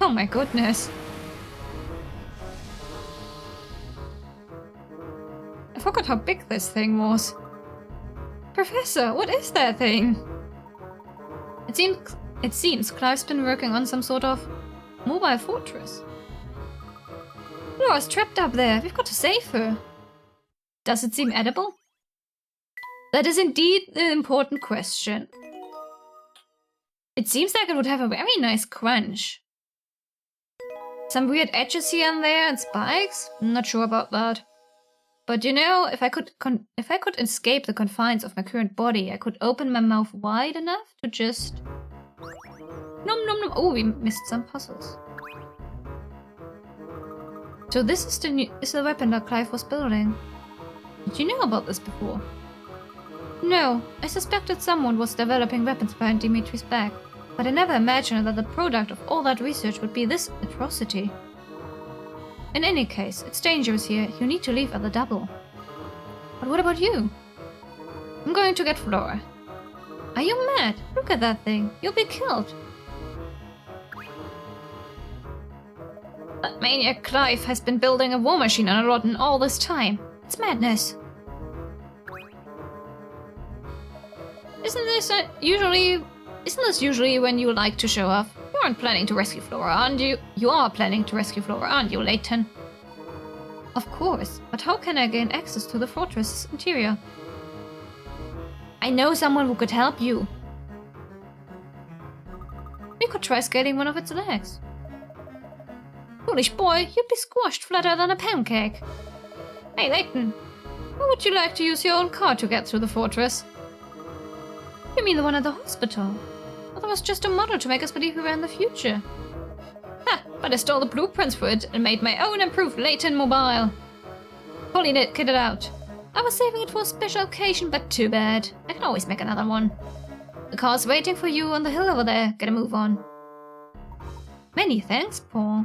Oh my goodness. I forgot how big this thing was. Professor, what is that thing? It seems Clive's been working on some sort of mobile fortress. Laura's trapped up there. We've got to save her. Does it seem edible? That is indeed the important question. It seems like it would have a very nice crunch. Some weird edges here and there and spikes? I'm not sure about that. But you know, if I could escape the confines of my current body, I could open my mouth wide enough to just... Nom nom nom. Oh, we missed some puzzles. So this is the weapon that Clive was building. Did you know about this before? No, I suspected someone was developing weapons behind Dimitri's back, but I never imagined that the product of all that research would be this atrocity. In any case, it's dangerous here. You need to leave at the double. But what about you? I'm going to get Flora. Are you mad? Look at that thing. You'll be killed. That maniac Clive has been building a war machine on a Rotten all this time. It's madness. Isn't this usually when you like to show off? You aren't planning to rescue Flora, aren't you? You are planning to rescue Flora, aren't you, Layton? Of course, but how can I gain access to the fortress's interior? I know someone who could help you. We could try scaling one of its legs. Foolish boy, you'd be squashed flatter than a pancake. Hey, Layton, how would you like to use your own car to get through the fortress? You mean the one at the hospital? Well, that was just a model to make us believe we were in the future. Ha! But I stole the blueprints for it and made my own improved Layton mobile. Fully kitted out. I was saving it for a special occasion, but too bad. I can always make another one. The car's waiting for you on the hill over there. Get a move on. Many thanks, Paul.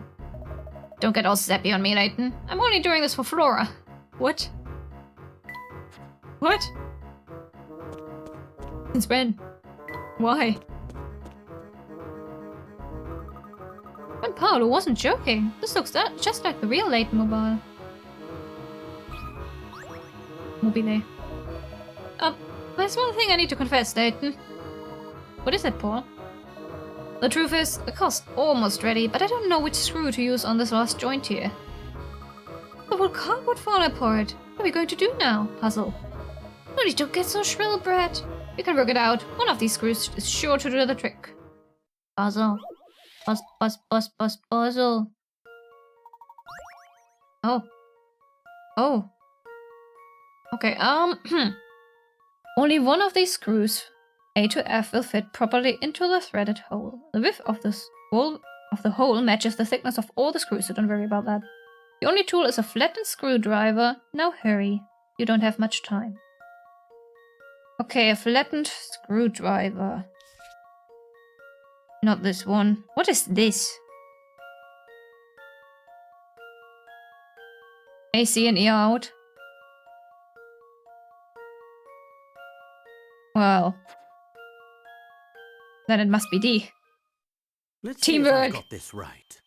Don't get all sappy on me, Layton. I'm only doing this for Flora. What? What? Since when? Why? And Paolo wasn't joking. This looks just like the real Layton mobile. Mobile. There's one thing I need to confess, Layton. What is it, Paul? The truth is, the car's almost ready, but I don't know which screw to use on this last joint here. The whole car would fall apart. What are we going to do now? Puzzle. No need to get so shrill, Brett. We can work it out. One of these screws is sure to do the trick. Puzzle. Puzzle. Oh. Oh. Okay, only one of these screws, A to F, will fit properly into the threaded hole. The width of the hole matches the thickness of all the screws, so don't worry about that. The only tool is a flattened screwdriver. Now hurry. You don't have much time. Okay, a flattened screwdriver. Not this one. What is this? AC and E out. Well, then it must be D. Let's see if Teamwork! I've got this right.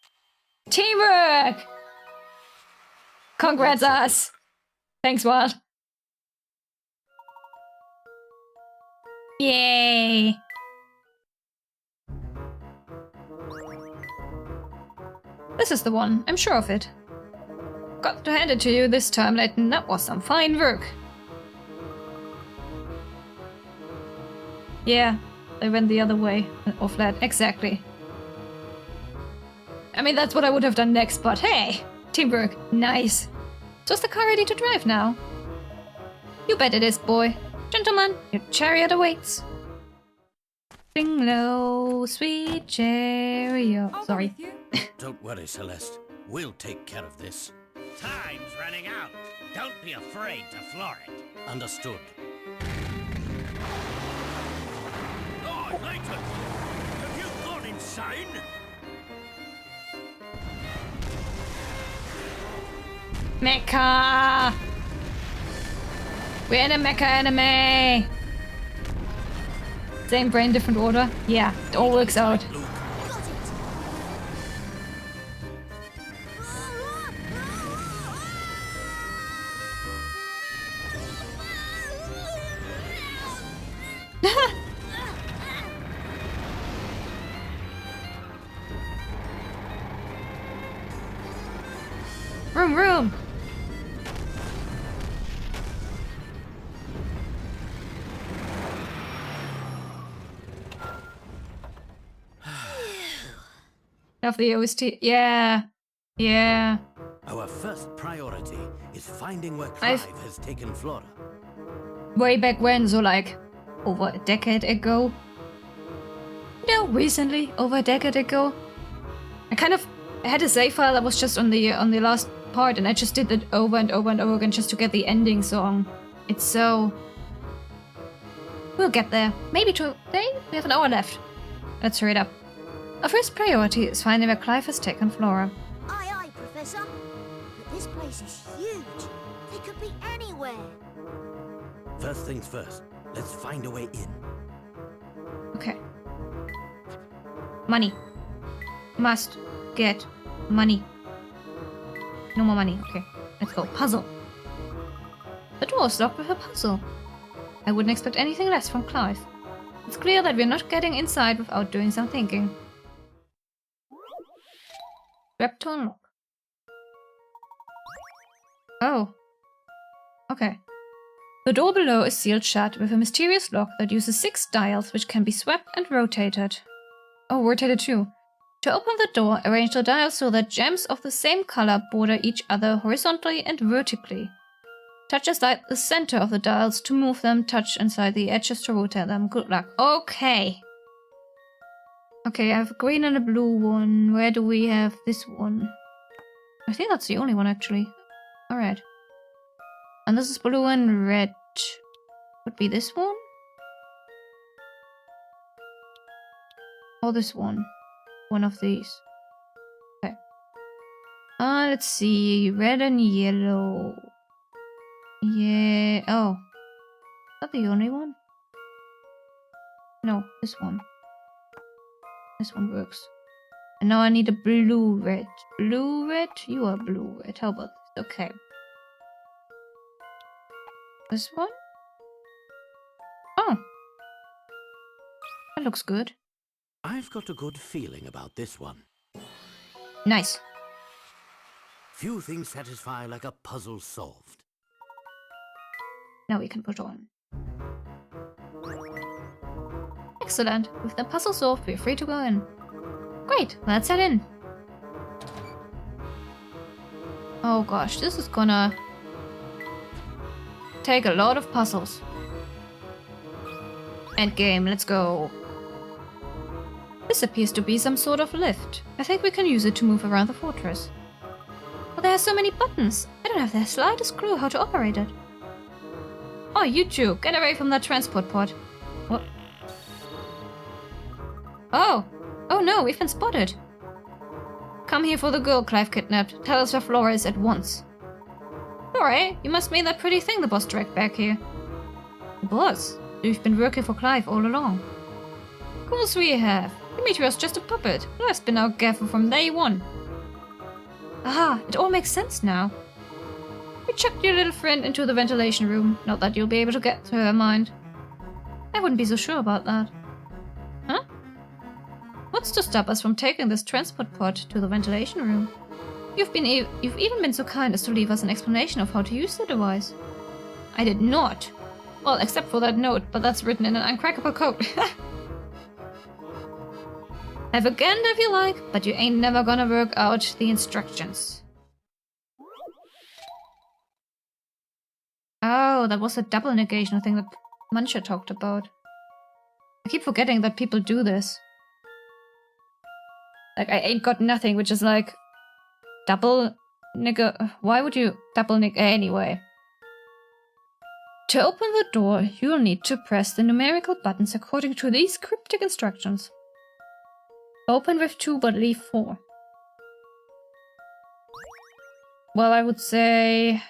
Teamwork! Congrats us! Thanks, Wild. Yay! This is the one, I'm sure of it. Got to hand it to you this time, Layton. That was some fine work. Yeah, they went the other way. Or flat, exactly. I mean, that's what I would have done next, but hey! Teamwork, nice. So is the car ready to drive now? You bet it is, boy. Gentlemen, your chariot awaits. Sing low, sweet chariot. I'll go Sorry. with you. Don't worry, Celeste. We'll take care of this. Time's running out. Don't be afraid to floor it. Understood. Oh, Layton! Have you gone insane? Mecha! We're in a mecha anime! Same brain, different order? Yeah, it all works out. Got it! Room, room! Love the OST. Yeah. Yeah. Our first priority is finding where Clive has taken Flora. Way back when, so like over a decade ago. No, recently, over a decade ago. I had a save file that was just on the last part, and I just did it over and over and over again just to get the ending song. It's so... We'll get there. Maybe today? We have an hour left. Let's hurry it up. Our first priority is finding where Clive has taken Flora. Aye, aye, Professor. But this place is huge. They could be anywhere. First things first, let's find a way in. Okay. Money. Must get money. No more money. Okay, let's go. Puzzle. The door is locked with a puzzle. I wouldn't expect anything less from Clive. It's clear that we're not getting inside without doing some thinking. Grab to unlock. Oh. Okay. The door below is sealed shut with a mysterious lock that uses 6 dials which can be swept and rotated. Oh, rotated too. To open the door, arrange the dials so that gems of the same color border each other horizontally and vertically. Touch inside the center of the dials to move them, touch inside the edges to rotate them. Good luck. Okay. Okay, I have a green and a blue one. Where do we have this one? I think that's the only one actually. Alright. And this is blue and red. Would be this one? Or this one. One of these. Okay. Let's see. Red and yellow. Yeah. Oh. Is that the only one? No, this one. This one works. And now I need a blue red. Blue red? You are blue red. How about this? Okay. This one? Oh. That looks good. I've got a good feeling about this one. Nice. Few things satisfy like a puzzle solved. Now we can put on. Excellent. With the puzzle solved, we're free to go in. Great, let's head in. Oh gosh, this is gonna take a lot of puzzles. Endgame, let's go. This appears to be some sort of lift. I think we can use it to move around the fortress. But there are so many buttons. I don't have the slightest clue how to operate it. Oh, you two, get away from that transport pod. What? Oh! Oh no, we've been spotted. Come here for the girl Clive kidnapped. Tell us where Flora is at once. Flora, you must mean that pretty thing the boss dragged back here. The boss? You've been working for Clive all along. Of course we have. Dimitrios just a puppet. Clive's been our gaffer from day one. Aha, it all makes sense now. We chucked your little friend into the ventilation room. Not that you'll be able to get to her mind. I wouldn't be so sure about that. Huh? What's to stop us from taking this transport pod to the ventilation room? You've even been so kind as to leave us an explanation of how to use the device. I did not. Well, except for that note, but that's written in an uncrackable code. Have a gander if you like, but you ain't never gonna work out the instructions. Oh, that was a double negation thing that Muncher talked about. I keep forgetting that people do this. Like, I ain't got nothing, which is like... Double nigga... Why would you double nigga anyway? To open the door, you'll need to press the numerical buttons according to these cryptic instructions. Open with 2 but leave 4. Well, I would say...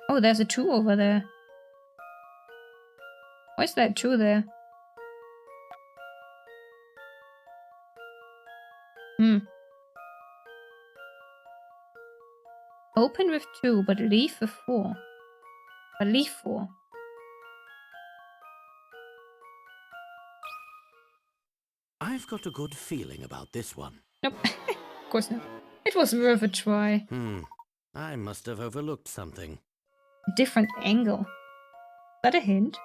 Oh, there's a 2 over there. Why is there 2 there? Open with 2, but leave with 4. But leave 4. I've got a good feeling about this one. Nope. Of course not. It was worth a try. I must have overlooked something. Different angle. Is that a hint?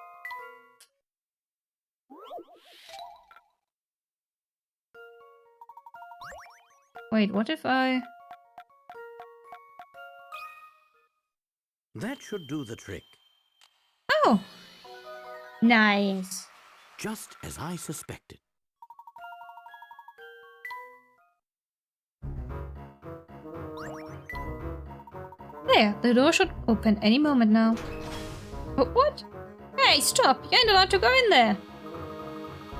Wait, what if I... That should do the trick. Oh! Nice. Just as I suspected. There, the door should open any moment now. Oh, what? Hey, stop! You ain't allowed to go in there!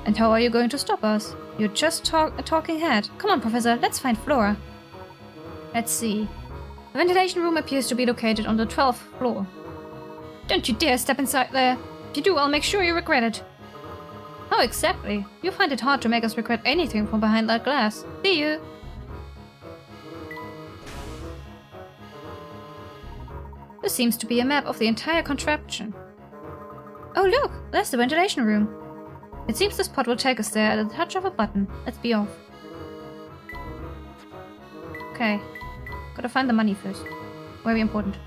And how are you going to stop us? You're just a talking head. Come on, Professor, let's find Flora. Let's see. The ventilation room appears to be located on the 12th floor. Don't you dare step inside there. If you do, I'll make sure you regret it. How exactly? You find it hard to make us regret anything from behind that glass. See you. This seems to be a map of the entire contraption. Oh look, there's the ventilation room. It seems this pod will take us there at the touch of a button. Let's be off. Okay. Gotta find the money first. Very important.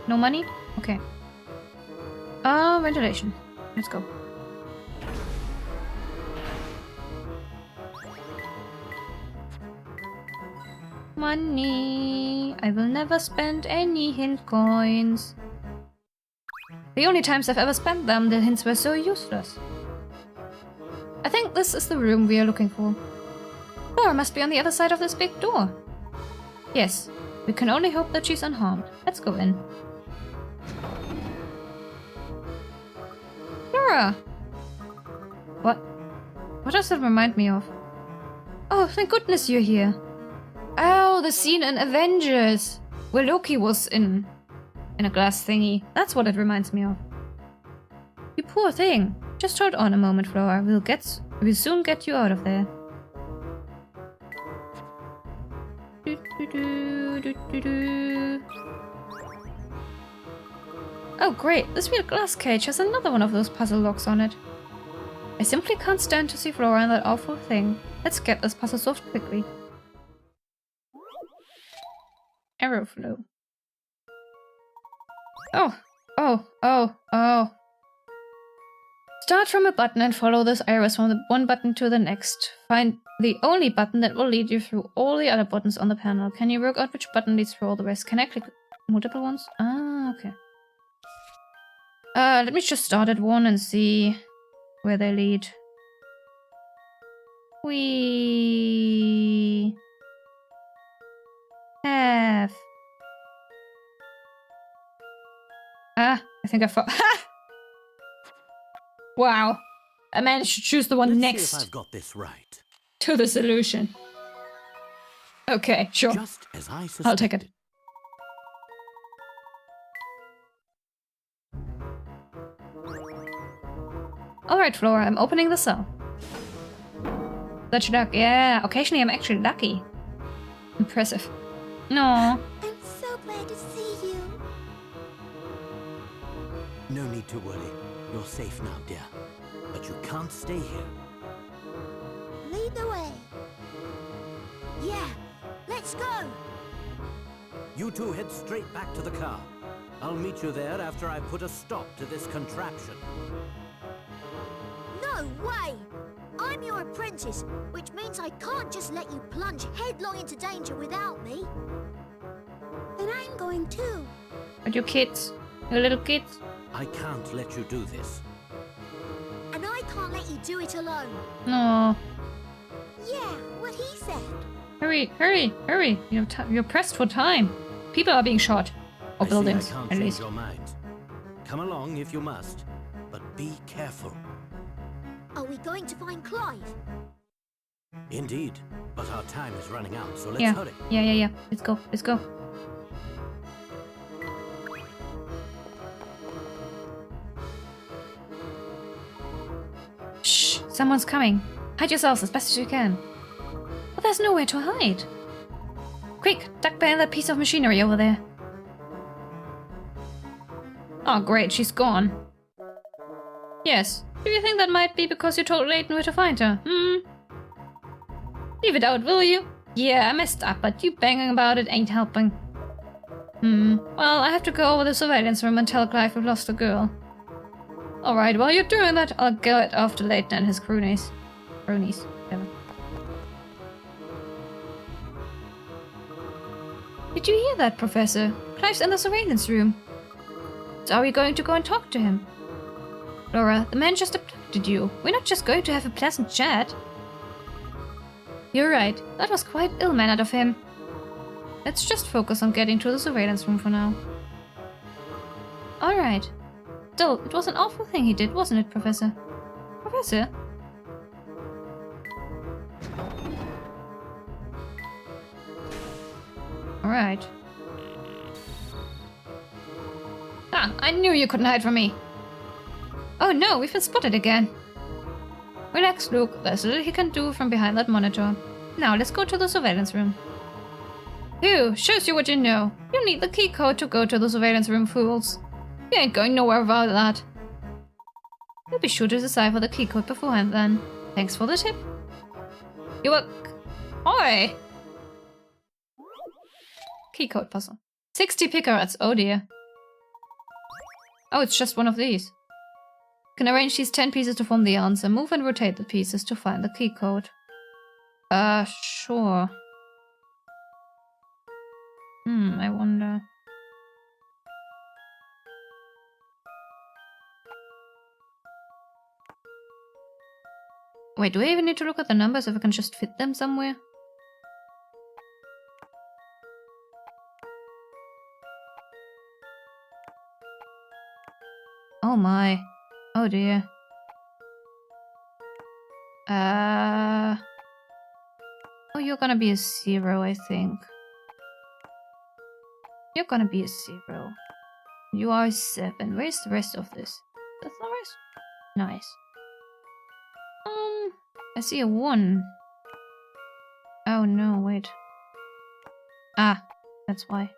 No money? Okay. Ventilation. Let's go. Money. I will never spend any hint coins. The only times I've ever spent them, the hints were so useless. I think this is the room we are looking for. Flora must be on the other side of this big door. Yes, we can only hope that she's unharmed. Let's go in. Flora! What? What does that remind me of? Oh, thank goodness you're here. Oh, the scene in Avengers, where Loki was in a glass thingy. That's what it reminds me of. You poor thing. Just hold on a moment, Flora. We'll soon get you out of there. Oh great, this weird glass cage has another one of those puzzle locks on it. I simply can't stand to see Flora in that awful thing. Let's get this puzzle solved quickly. Arrow flow. Oh. Start from a button and follow this arrows from the one button to the next. Find the only button that will lead you through all the other buttons on the panel. Can you work out which button leads through all the rest? Can I click multiple ones? Ah, okay. Let me just start at one and see where they lead. We have... I think I thought... Wow. I managed to choose the one Let's next see if I've got this right. to the solution. Okay, sure. Just as I suspected. I'll take it. Alright, Flora, I'm opening the cell. Such luck. Yeah, occasionally I'm actually lucky. Impressive. No. I'm so glad to see you. No need to worry. You're safe now, dear. But you can't stay here. Lead the way. Yeah, let's go. You two head straight back to the car. I'll meet you there after I put a stop to this contraption. No way! I'm your apprentice, which means I can't just let you plunge headlong into danger without me. Then I'm going too. But you kids, you little kids. I can't let you do this. And I can't let you do it alone. No. Yeah, what he said. Hurry, hurry, hurry. You're pressed for time. People are being shot. Or buildings, I can't at change least. your mind. Come along if you must, but be careful. Are we going to find Clive? Indeed, but our time is running out, so let's Yeah. hurry. Yeah. Let's go. Shh, someone's coming. Hide yourselves as best as you can. But there's nowhere to hide. Quick, duck behind that piece of machinery over there. Oh great, she's gone. Yes. Do you think that might be because you told Layton where to find her? Leave it out, will you? Yeah, I messed up, but you banging about it ain't helping. Well, I have to go over the surveillance room and tell Clive we've lost a girl. Alright, while you're doing that, I'll get after Layton and his cronies. Whatever. Did you hear that, Professor? Clive's in the surveillance room. So are we going to go and talk to him? Laura, the man just abducted you. We're not just going to have a pleasant chat. You're right. That was quite ill-mannered of him. Let's just focus on getting to the surveillance room for now. Alright. Still, it was an awful thing he did, wasn't it, Professor? Professor? Alright. Ah, I knew you couldn't hide from me. Oh no, we've been spotted again. Relax, Luke. There's little he can do from behind that monitor. Now, let's go to the surveillance room. Phew, shows you what you know. You need the key code to go to the surveillance room, fools. You ain't going nowhere without that. You'll be sure to decipher the key code beforehand then. Thanks for the tip. You work. Oi! Key code puzzle. 60 picarats, oh dear. Oh, it's just one of these. You can arrange these 10 pieces to form the answer. Move and rotate the pieces to find the key code. Sure. I wonder. Wait, do I even need to look at the numbers if I can just fit them somewhere? Oh my. Oh dear. Oh, you're gonna be a 0, I think. You're gonna be a 0. You are a 7. Where's the rest of this? That's the rest? Nice. I see a 1. Oh no, wait. Ah, that's why.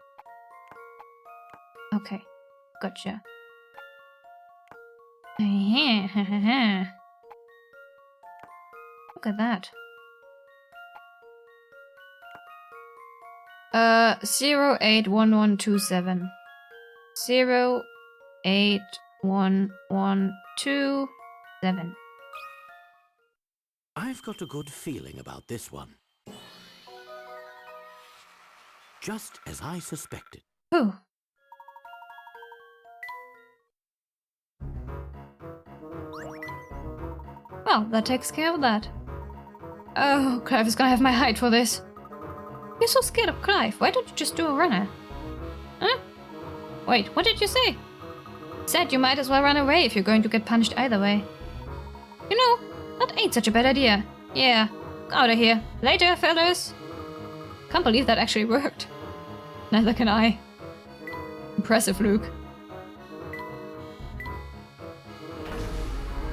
Okay, gotcha. Look at that. 081127. 081127. I've got a good feeling about this one. Just as I suspected. Whew. Well, that takes care of that. Oh, Clive is gonna have my hide for this. You're so scared of Clive. Why don't you just do a runner? Huh? Wait, what did you say? Said you might as well run away if you're going to get punished either way. You know, that ain't such a bad idea. Yeah, out of here. Later, fellas. Can't believe that actually worked. Neither can I. Impressive, Luke.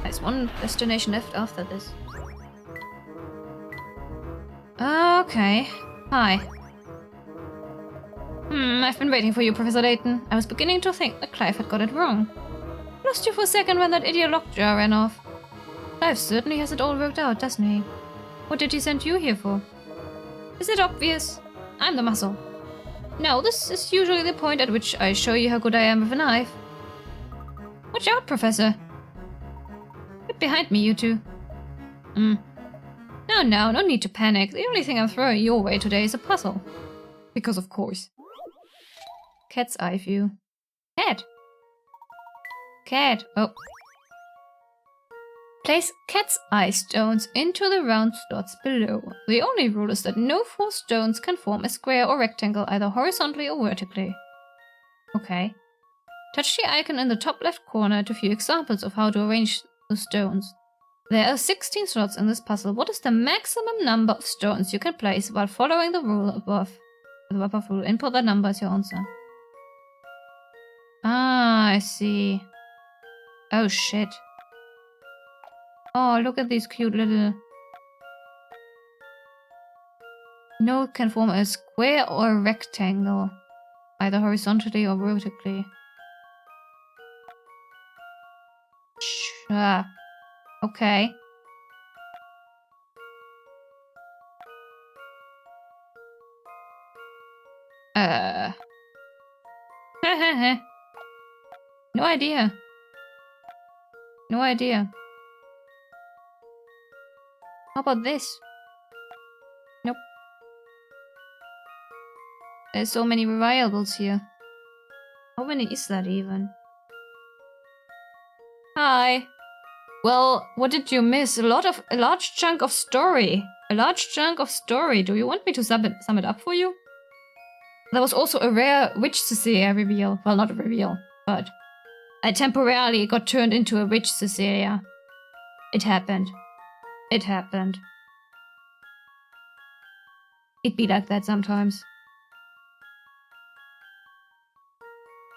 There's one destination left after this. Okay. Hi. I've been waiting for you, Professor Layton. I was beginning to think that Clive had got it wrong. Lost you for a second when that idiot lockjaw ran off. Clive certainly has it all worked out, doesn't he? What did he send you here for? Is it obvious? I'm the muscle. No, this is usually the point at which I show you how good I am with a knife. Watch out, Professor. Get behind me, you two. No need to panic. The only thing I'm throwing your way today is a puzzle. Because of course. Cat's eye view. Cat. Cat. Oh. Place cat's eye stones into the round slots below. The only rule is that no 4 stones can form a square or rectangle either horizontally or vertically. Okay. Touch the icon in the top left corner to view examples of how to arrange the stones. There are 16 slots in this puzzle. What is the maximum number of stones you can place while following the rule above? The above rule. Input that number as your answer. Ah, I see. Oh shit. Oh, look at these cute little... No, it can form a square or a rectangle. Either horizontally or vertically. Sure. Okay. No idea. No idea. How about this? Nope. There's so many variables here. How many is that even? Hi. Well, what did you miss? A large chunk of story. A large chunk of story. Do you want me to sum it up for you? There was also a rare witch Cecilia reveal. Well, not a reveal, but I temporarily got turned into a witch Cecilia. It happened. It happened. It'd be like that sometimes.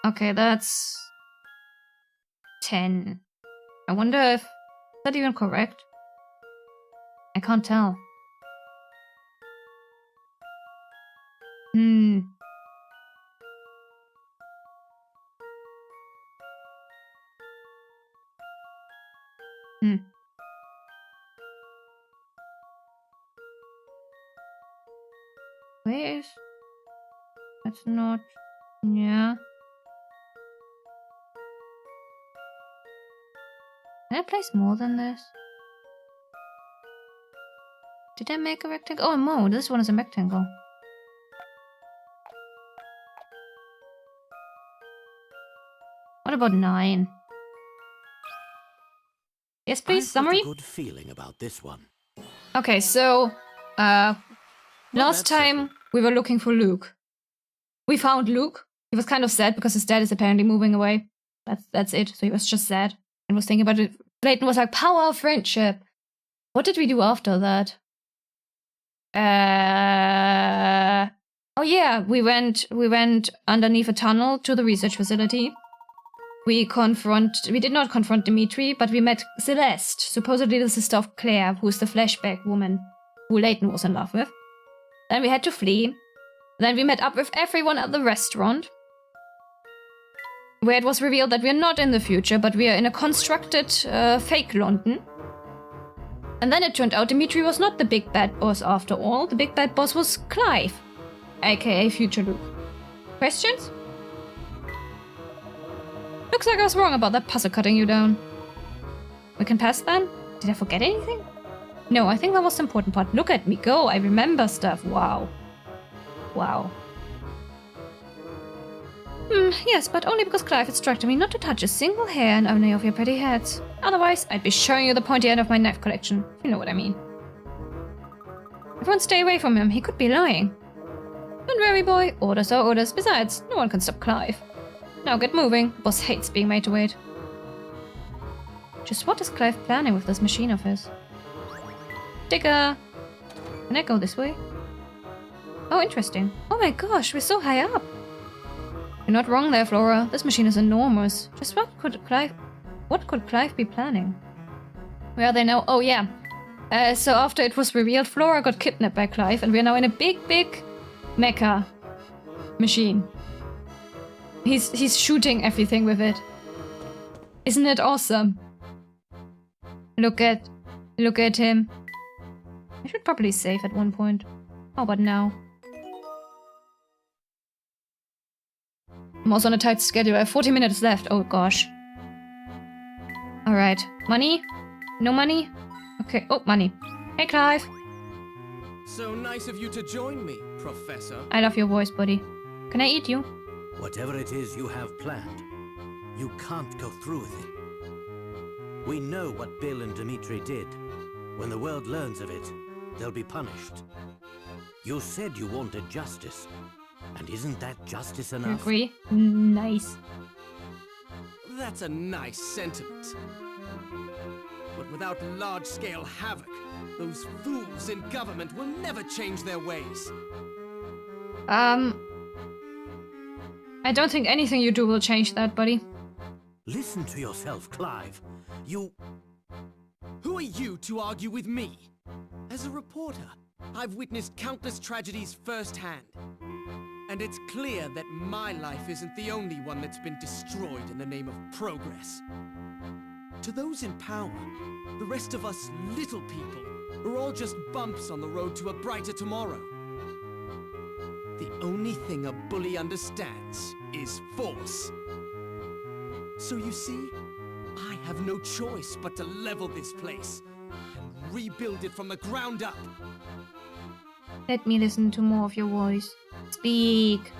Okay, that's 10. I wonder if... Is that even correct? I can't tell. Where is... That's not... Yeah. Can I place more than this? Did I make a rectangle? Oh no, this one is a rectangle. What about 9? Yes, please, I've summary? got a good feeling about this one. Okay, so... last time we were looking for Luke. We found Luke. He was kind of sad because his dad is apparently moving away. That's it. So he was just sad and was thinking about it. Layton was like, power of friendship. What did we do after that? Oh yeah, we went underneath a tunnel to the research facility. We did not confront Dimitri, but we met Celeste, supposedly the sister of Claire, who's the flashback woman who Layton was in love with. Then we had to flee. Then we met up with everyone at the restaurant, where it was revealed that we are not in the future, but we are in a constructed fake London. And then it turned out Dimitri was not the big bad boss after all. The big bad boss was Clive, aka Future Luke. Questions? Looks like I was wrong about that puzzle cutting you down. We can pass then? Did I forget anything? No, I think that was the important part. Look at me go, I remember stuff. Wow. Wow. Yes, but only because Clive instructed me not to touch a single hair in any of your pretty heads. Otherwise, I'd be showing you the pointy end of my knife collection. You know what I mean. Everyone stay away from him. He could be lying. Don't worry, boy. Orders are orders. Besides, no one can stop Clive. Now get moving. The boss hates being made to wait. Just what is Clive planning with this machine of his? Digger! Can I go this way? Oh, interesting. Oh my gosh, we're so high up. You're not wrong there, Flora. This machine is enormous. Just what could Clive be planning? Where are they now? Oh, yeah. So after it was revealed, Flora got kidnapped by Clive, and we're now in a big mecha machine. He's shooting everything with it. Isn't it awesome? Look at him. I should probably save at one point. How about now? I'm also on a tight schedule. I have 40 minutes left. Oh gosh. Alright. Money? No money? Okay. Oh, money. Hey, Clive. So nice of you to join me, Professor. I love your voice, buddy. Can I eat you? Whatever it is you have planned, you can't go through with it. We know what Bill and Dimitri did. When the world learns of it, they'll be punished. You said you wanted justice. And isn't that justice enough? You agree? Nice. That's a nice sentiment. But without large-scale havoc, those fools in government will never change their ways. I don't think anything you do will change that, buddy. Listen to yourself, Clive. Who are you to argue with me? As a reporter, I've witnessed countless tragedies firsthand. And it's clear that my life isn't the only one that's been destroyed in the name of progress. To those in power, the rest of us little people are all just bumps on the road to a brighter tomorrow. The only thing a bully understands is force. So you see, I have no choice but to level this place and rebuild it from the ground up. Let me listen to more of your voice. Speak.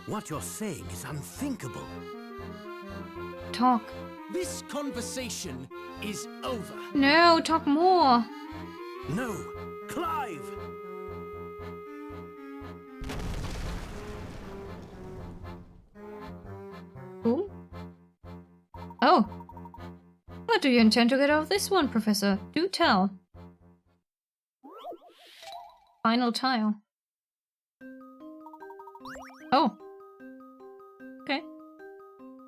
What you're saying is unthinkable. Talk. This conversation is over. No, talk more. No, Clive! Who? Oh. What do you intend to get out of this one, Professor? Do tell. Final tile. Oh. Okay.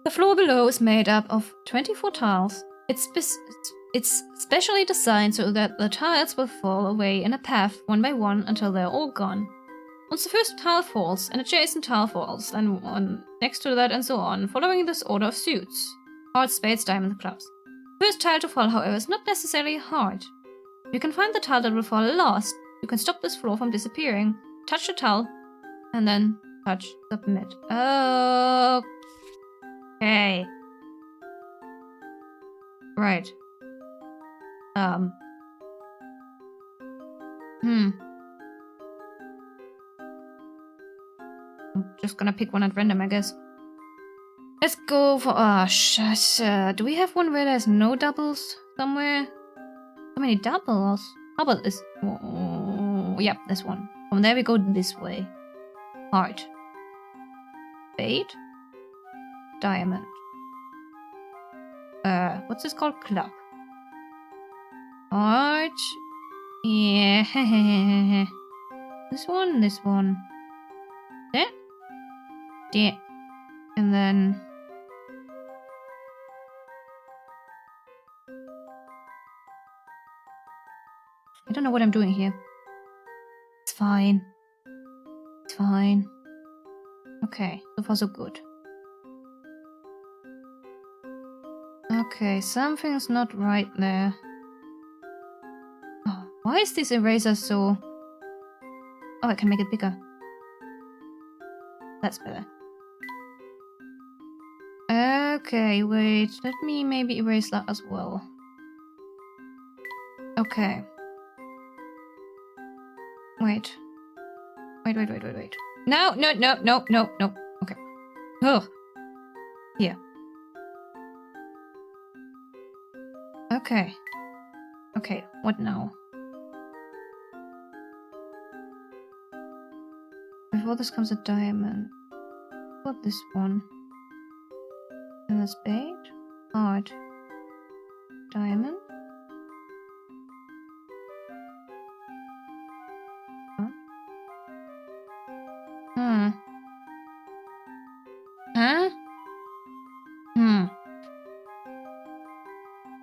The floor below is made up of 24 tiles. It's specially designed so that the tiles will fall away in a path one by one until they're all gone. Once the first tile falls, an adjacent tile falls, then one next to that, and so on, following this order of suits. Hearts, spades, diamonds, clubs. The first tile to fall, however, is not necessarily hard. If you can find the tile that will fall last, you can stop this floor from disappearing. Touch the tile, and then touch submit. Okay. Right. I'm just gonna pick one at random, I guess. Let's go for... do we have one where there's no doubles somewhere? So many doubles. How about this? Oh, yeah, this one. From there we go this way. Heart. Spade. Diamond. What's this called? Club. Heart. Yeah. This one. There. There. And then... I don't know what I'm doing here. It's fine. It's fine. Okay, so far so good. Okay, something's not right there. Oh, why is this eraser so... Oh, I can make it bigger. That's better. Okay, wait. Let me maybe erase that as well. Okay. Wait. Wait. No. Okay. Oh. Here. Okay. Okay, what now? Before this comes a diamond. What this one? And a spade? Heart. Diamond? Huh?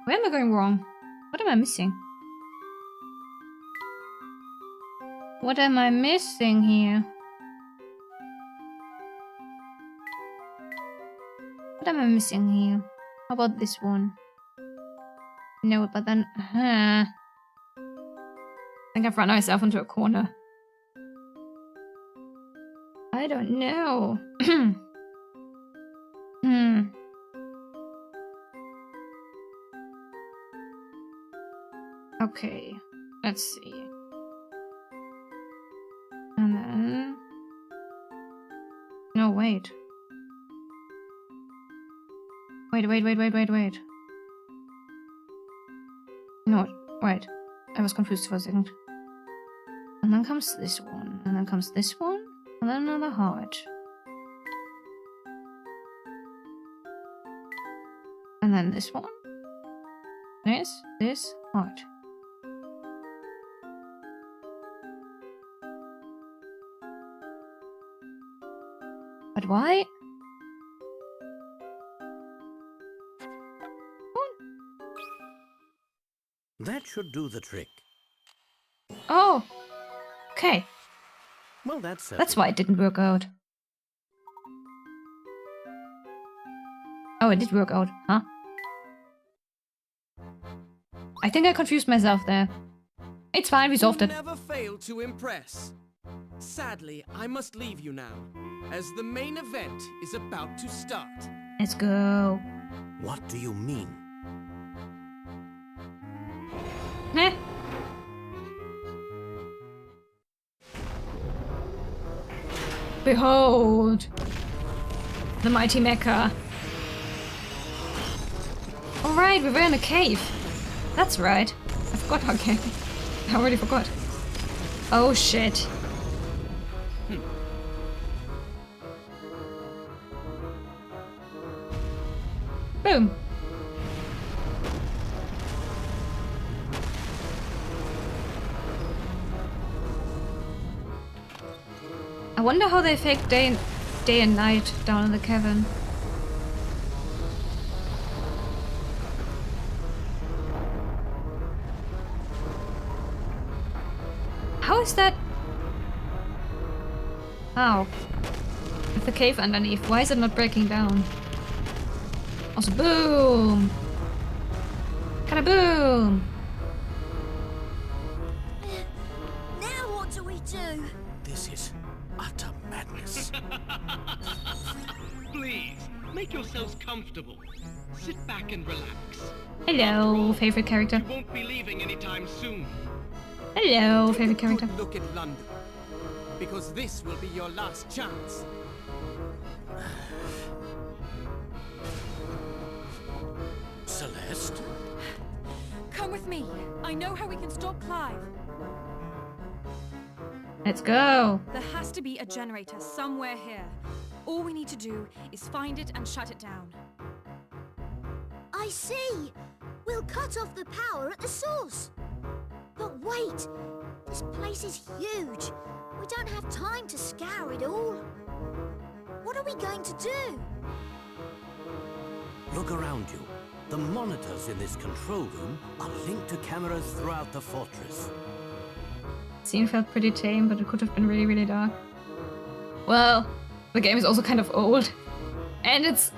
Where am I going wrong? What am I missing? What am I missing here? What am I missing here? How about this one? No, but then... I think I've run myself into a corner. I don't know. Okay, let's see. And then... No, wait. Wait. No, wait. I was confused for a second. And then comes this one, and then comes this one, and then another heart. And then this one. This, heart. But why? That should do the trick. Oh, okay. Well, that's why it didn't work out. Oh, it did work out, huh? I think I confused myself there. It's fine, we solved it. Never failed to impress. Sadly, I must leave you now, as the main event is about to start. Let's go. What do you mean? Behold! The mighty mecha. Alright, we were in a cave. That's right. I forgot our cave. I already forgot. Oh shit. Boom. I wonder how they fake day and night down in the cavern. How is that? How? With the cave underneath, why is it not breaking down? Also, boom! Kada-boom! Now what do we do? This is utter madness. Please, make yourselves comfortable. Sit back and relax. Hello, favorite character. You won't be leaving anytime soon. Hello, Take a favorite character. good look at London, because this will be your last chance. Celeste? Come with me. I know how we can stop Clive. Let's go. There has to be a generator somewhere here. All we need to do is find it and shut it down. I see. We'll cut off the power at the source. But wait, this place is huge. We don't have time to scour it all. What are we going to do? Look around you. The monitors in this control room are linked to cameras throughout the fortress. Scene felt pretty tame, but it could have been really, really dark. Well, the game is also kind of old. And it's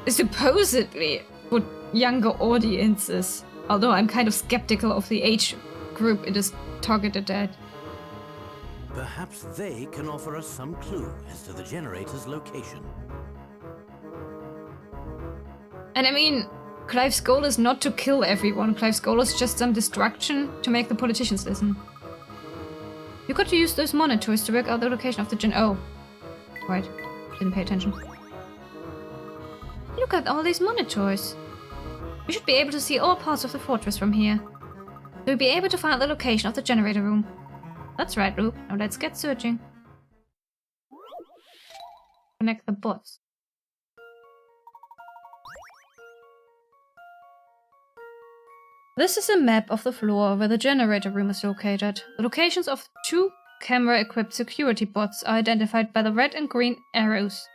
supposedly for younger audiences. Although I'm kind of skeptical of the age group it is targeted at. Perhaps they can offer us some clue as to the generator's location. And I mean, Clive's goal is not to kill everyone. Clive's goal is just some distraction to make the politicians listen. You got to use those monitors to work out the location of the Oh. Right. Didn't pay attention. Look at all these monitors. We should be able to see all parts of the fortress from here. We'll be able to find the location of the generator room. That's right, Luke. Now let's get searching. Connect the bots. This is a map of the floor where the generator room is located. The locations of 2 camera-equipped security bots are identified by the red and green arrows.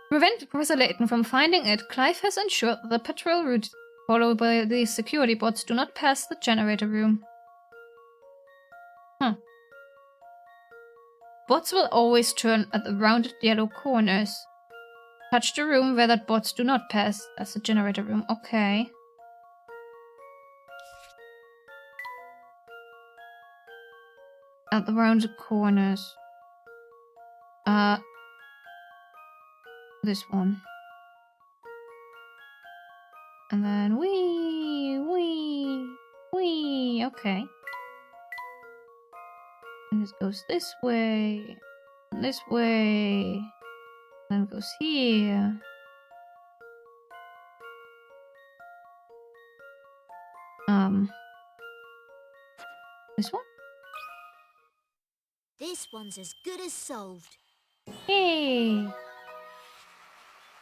To prevent Professor Layton from finding it, Clive has ensured that the patrol route followed by the security bots do not pass the generator room. Bots will always turn at the rounded yellow corners. Touch the room where that bots do not pass. That's the generator room. Okay. At the rounded corners. This one. And then wee. Okay. And it goes this way. And this way. Then it goes here. This one? This one's as good as solved. Hey!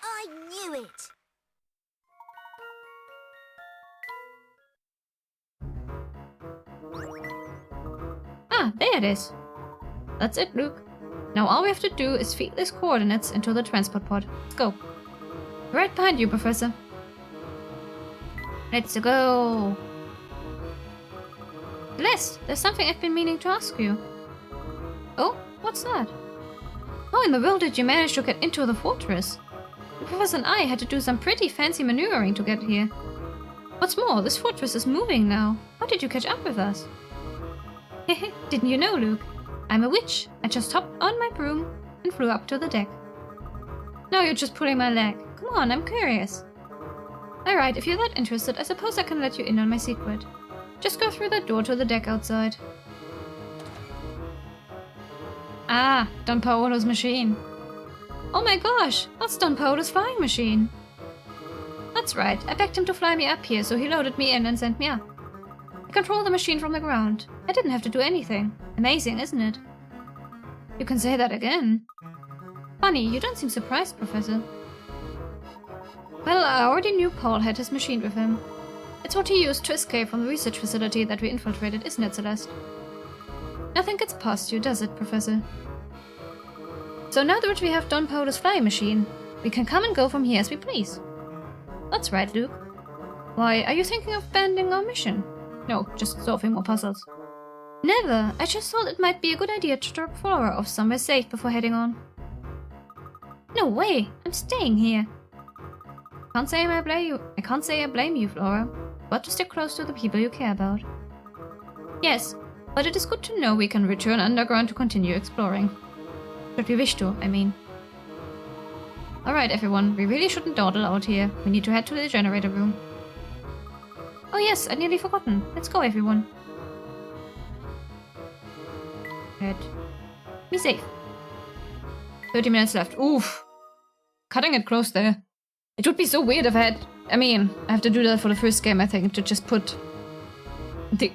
I knew it! Ah, there it is. That's it, Luke. Now all we have to do is feed these coordinates into the transport pod. Let's go. Right behind you, Professor. Let's go. Celeste, there's something I've been meaning to ask you. Oh, what's that? How in the world did you manage to get into the fortress? The Professor and I had to do some pretty fancy maneuvering to get here. What's more, this fortress is moving now. How did you catch up with us? Hehe, didn't you know, Luke? I'm a witch. I just hopped on my broom and flew up to the deck. Now you're just pulling my leg. Come on, I'm curious. Alright, if you're that interested, I suppose I can let you in on my secret. Just go through that door to the deck outside. Ah, Don Paolo's machine. Oh my gosh, that's Don Paolo's flying machine. That's right, I begged him to fly me up here, so he loaded me in and sent me up. I control the machine from the ground. I didn't have to do anything. Amazing, isn't it? You can say that again. Funny, you don't seem surprised, Professor. Well, I already knew Paul had his machine with him. It's what he used to escape from the research facility that we infiltrated, isn't it, Celeste? Nothing gets past you, does it, Professor? So now that we have Don Paolo's flying machine, we can come and go from here as we please. That's right, Luke. Why, are you thinking of abandoning our mission? No, just solving more puzzles. Never! I just thought it might be a good idea to drop Flora off somewhere safe before heading on. No way! I'm staying here. I can't say I blame you, Flora, but to stick close to the people you care about. Yes, but it is good to know we can return underground to continue exploring. Should we wish to, I mean. Alright everyone, we really shouldn't dawdle out here. We need to head to the generator room. Oh yes, I'd nearly forgotten. Let's go everyone. Head. Be safe. 30 minutes left. Oof. Cutting it close there. It would be so weird if I have to do that for the first game, I think, to just put the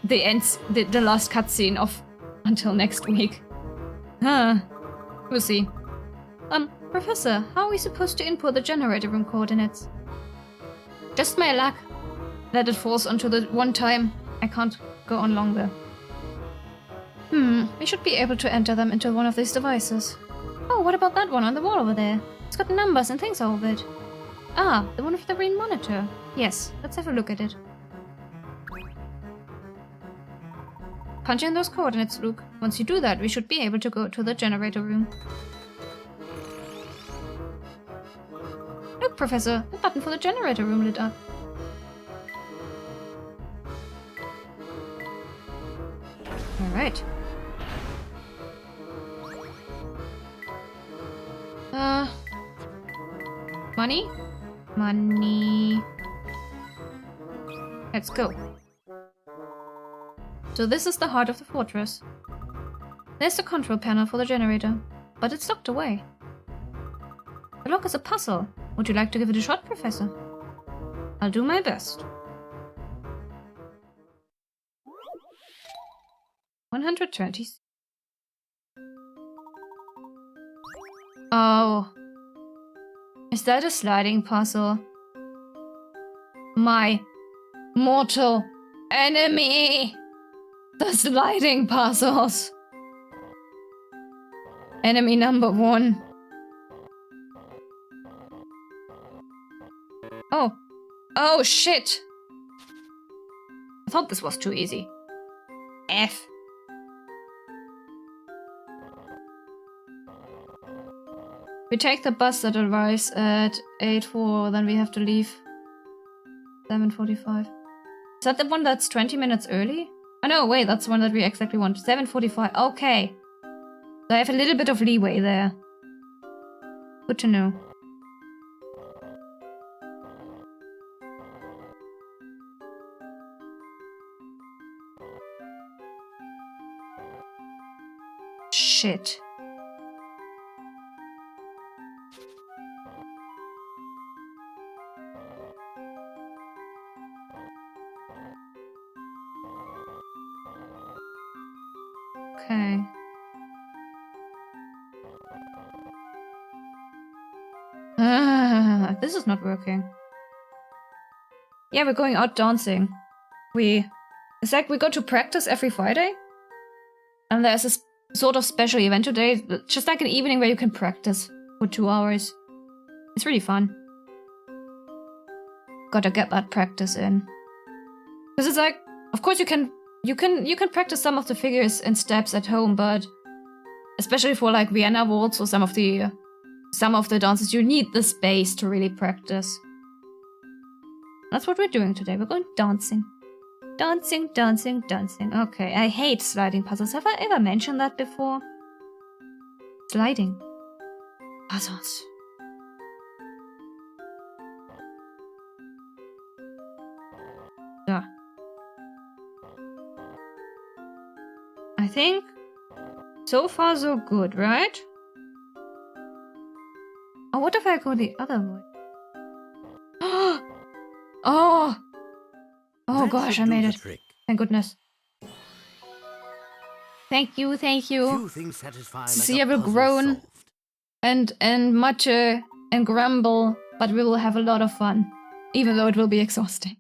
last cutscene off until next week. We'll see. Professor, how are we supposed to input the generator room coordinates? Just my luck that it falls onto the one time I can't go on longer. We should be able to enter them into one of these devices. Oh, what about that one on the wall over there? It's got numbers and things all over it. Ah, the one with the green monitor. Yes, let's have a look at it. Punch in those coordinates, Luke. Once you do that, we should be able to go to the generator room. Look, Professor, the button for the generator room lit up. Alright. Money? Money. Let's go. So this is the heart of the fortress. There's the control panel for the generator, but it's locked away. The lock is a puzzle. Would you like to give it a shot, Professor? I'll do my best. 120. Oh. Is that a sliding puzzle? My mortal enemy! The sliding puzzles! Enemy number 1. Oh. Oh, shit! I thought this was too easy. F. We take the bus that arrives at 8:04, then we have to leave 7:45. Is that the one that's 20 minutes early? Oh no, wait, that's the one that we exactly want. 7:45, okay. So I have a little bit of leeway there. Good to know. Shit. Okay. This is not working. Yeah, we're going out dancing. It's like we go to practice every Friday. And there's a sort of special event today. Just like an evening where you can practice for 2 hours. It's really fun. Gotta get that practice in. Because it's like, of course you can practice some of the figures and steps at home, but especially for like Vienna waltz or some of the dances, you need the space to really practice. That's what we're doing today. We're going dancing. Dancing, dancing, dancing. Okay, I hate sliding puzzles. Have I ever mentioned that before? Sliding puzzles. Yeah. I think So far, so good, right? Oh, what if I go the other way? Oh! Oh That gosh, should I do made the it. trick. Thank goodness. Thank you, thank you. Few things satisfy like See, a I will puzzle groan solved. and mutter and grumble, but we will have a lot of fun. Even though it will be exhausting.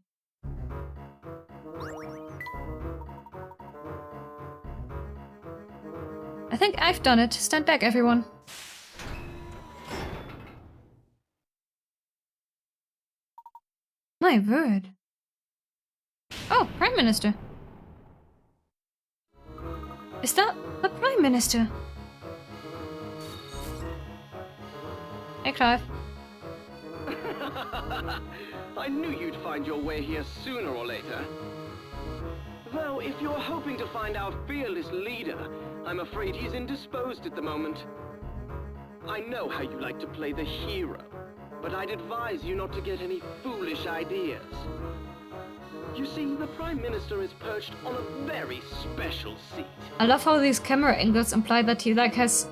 I think I've done it. Stand back, everyone. My word. Oh, Prime Minister. Is that the Prime Minister? Hey, Clive. I knew you'd find your way here sooner or later. Though, if you're hoping to find our fearless leader, I'm afraid he's indisposed at the moment. I know how you like to play the hero, but I'd advise you not to get any foolish ideas. You see, the Prime Minister is perched on a very special seat. I love how these camera angles imply that he has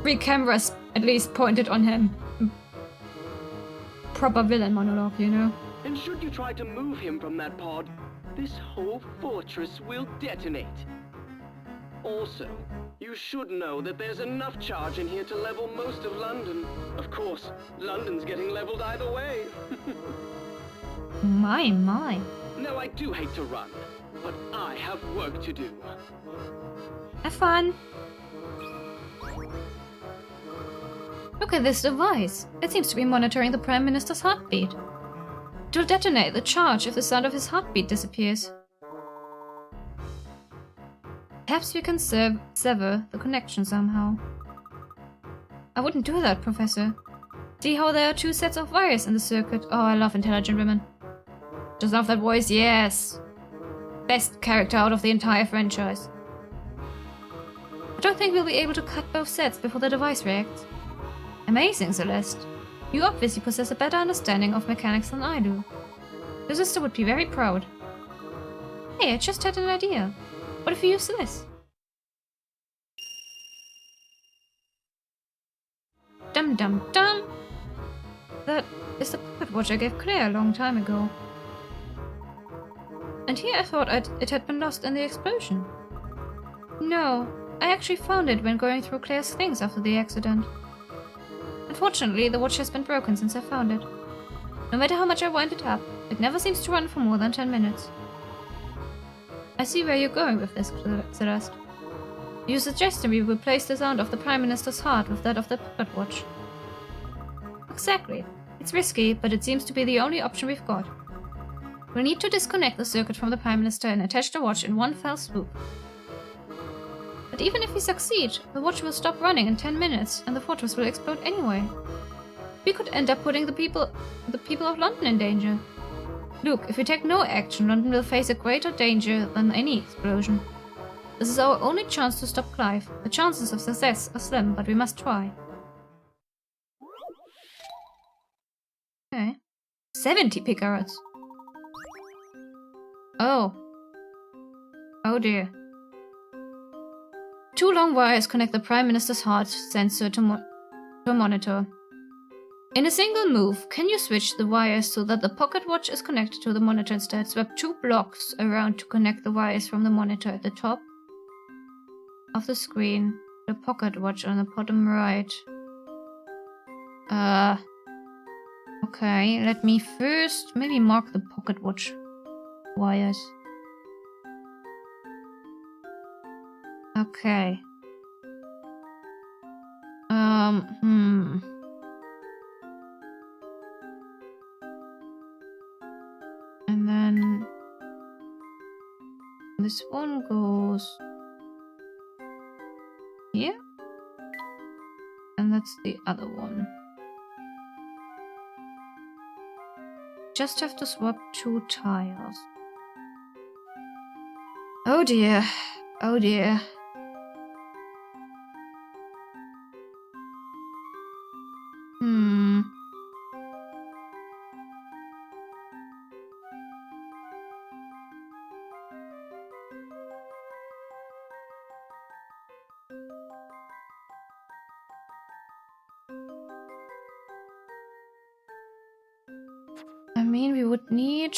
3 cameras at least pointed on him. Proper villain monologue, you know? And should you try to move him from that pod, this whole fortress will detonate. Also, you should know that there's enough charge in here to level most of London. Of course, London's getting leveled either way. My. No, I do hate to run, but I have work to do. Have fun. Look at this device. It seems to be monitoring the Prime Minister's heartbeat. It will detonate the charge if the sound of his heartbeat disappears. Perhaps we can sever the connection somehow. I wouldn't do that, Professor. See how there are 2 sets of wires in the circuit? Oh, I love intelligent women. Just love that voice, yes! Best character out of the entire franchise. I don't think we'll be able to cut both sets before the device reacts. Amazing, Celeste. You obviously possess a better understanding of mechanics than I do. Your sister would be very proud. Hey, I just had an idea. What if we use this? Dum dum dum! That is the pocket watch I gave Claire a long time ago. And here I thought it had been lost in the explosion. No, I actually found it when going through Claire's things after the accident. Unfortunately, the watch has been broken since I found it. No matter how much I wind it up, it never seems to run for more than 10 minutes. I see where you're going with this, Celeste. You suggested we replace the sound of the Prime Minister's heart with that of the pocket watch. Exactly. It's risky, but it seems to be the only option we've got. We'll need to disconnect the circuit from the Prime Minister and attach the watch in one fell swoop. But even if we succeed, the watch will stop running in 10 minutes and the fortress will explode anyway. We could end up putting the people of London in danger. Look, if we take no action, London will face a greater danger than any explosion. This is our only chance to stop Clive. The chances of success are slim, but we must try. Okay. 70 picarats. Oh. Oh dear. 2 long wires connect the Prime Minister's heart sensor to a monitor. In a single move, can you switch the wires so that the pocket watch is connected to the monitor instead? Swap 2 blocks around to connect the wires from the monitor at the top of the screen, the pocket watch on the bottom right. Okay, let me first maybe mark the pocket watch wires. Okay. And then this one goes here. And that's the other one. Just have to swap 2 tiles. Oh dear. Oh dear. mean, we would need...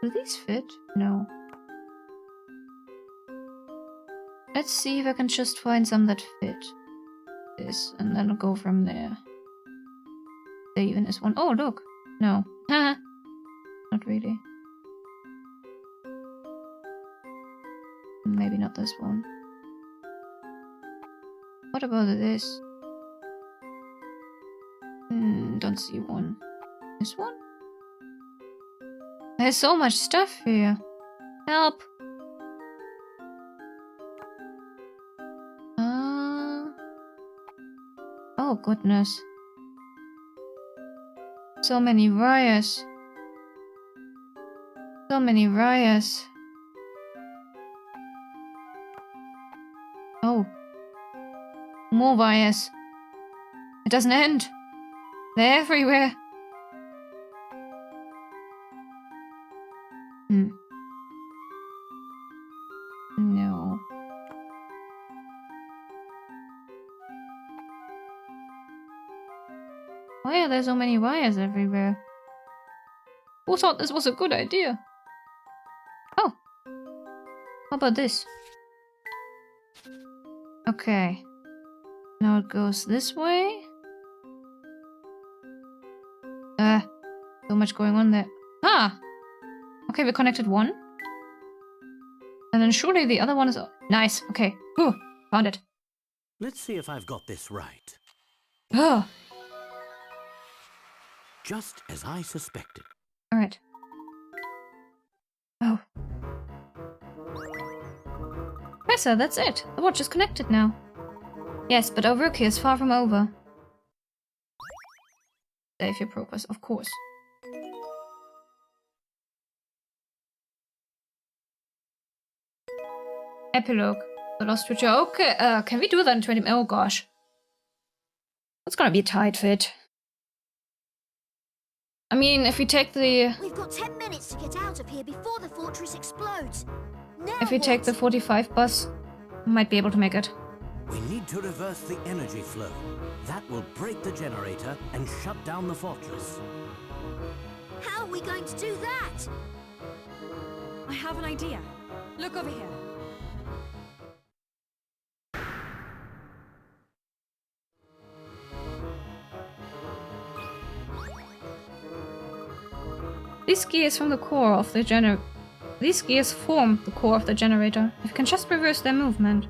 Do these fit? No. Let's see if I can just find some that fit this, and then go from there. There even is one. Oh, look! No. Not really. Maybe not this one. What about this? Don't see one. This one? There's so much stuff here. Help! Oh goodness. So many wires. So many wires. Oh. More wires. It doesn't end. They're everywhere. No. Why are there so many wires everywhere? Who thought this was a good idea? Oh. How about this? Okay. Now it goes this way. So much going on there. Ah! Okay, we connected one. And then surely the other one is... Nice, okay. Ooh, found it. Let's see if I've got this right. Oh! Just as I suspected. Alright. Oh. Professor, that's it. The watch is connected now. Yes, but our work here is far from over. Save your progress, of course. Epilogue. The Lost Future. Okay, can we do that in 20 minutes? Oh gosh. That's gonna be a tight fit. I mean, if we take the... We've got 10 minutes to get out of here before the fortress explodes. Now if we take the 45 bus, we might be able to make it. We need to reverse the energy flow. That will break the generator and shut down the fortress. How are we going to do that? I have an idea. Look over here. These gears from the core of the generator. These gears form the core of the generator. If we can just reverse their movement,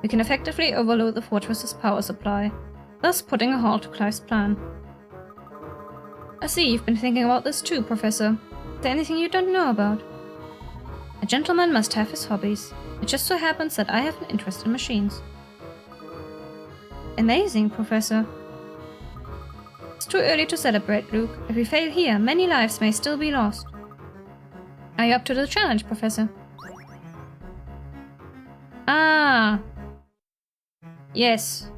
we can effectively overload the fortress's power supply, thus putting a halt to Clive's plan. I see you've been thinking about this too, Professor. Is there anything you don't know about? A gentleman must have his hobbies. It just so happens that I have an interest in machines. Amazing, Professor. It's too early to celebrate, Luke. If we fail here, many lives may still be lost. Are you up to the challenge, Professor? Ah. Yes.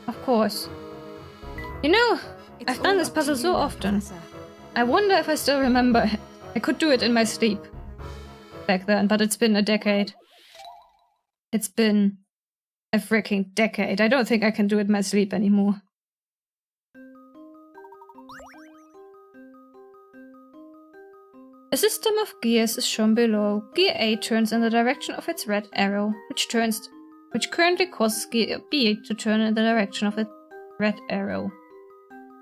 Of course. You know, I've done this puzzle so often. I wonder if I still remember it. I could do it in my sleep back then, but it's been a decade. It's been a freaking decade. I don't think I can do it in my sleep anymore. A system of gears is shown below. Gear A turns in the direction of its red arrow, which currently causes gear B to turn in the direction of its red arrow.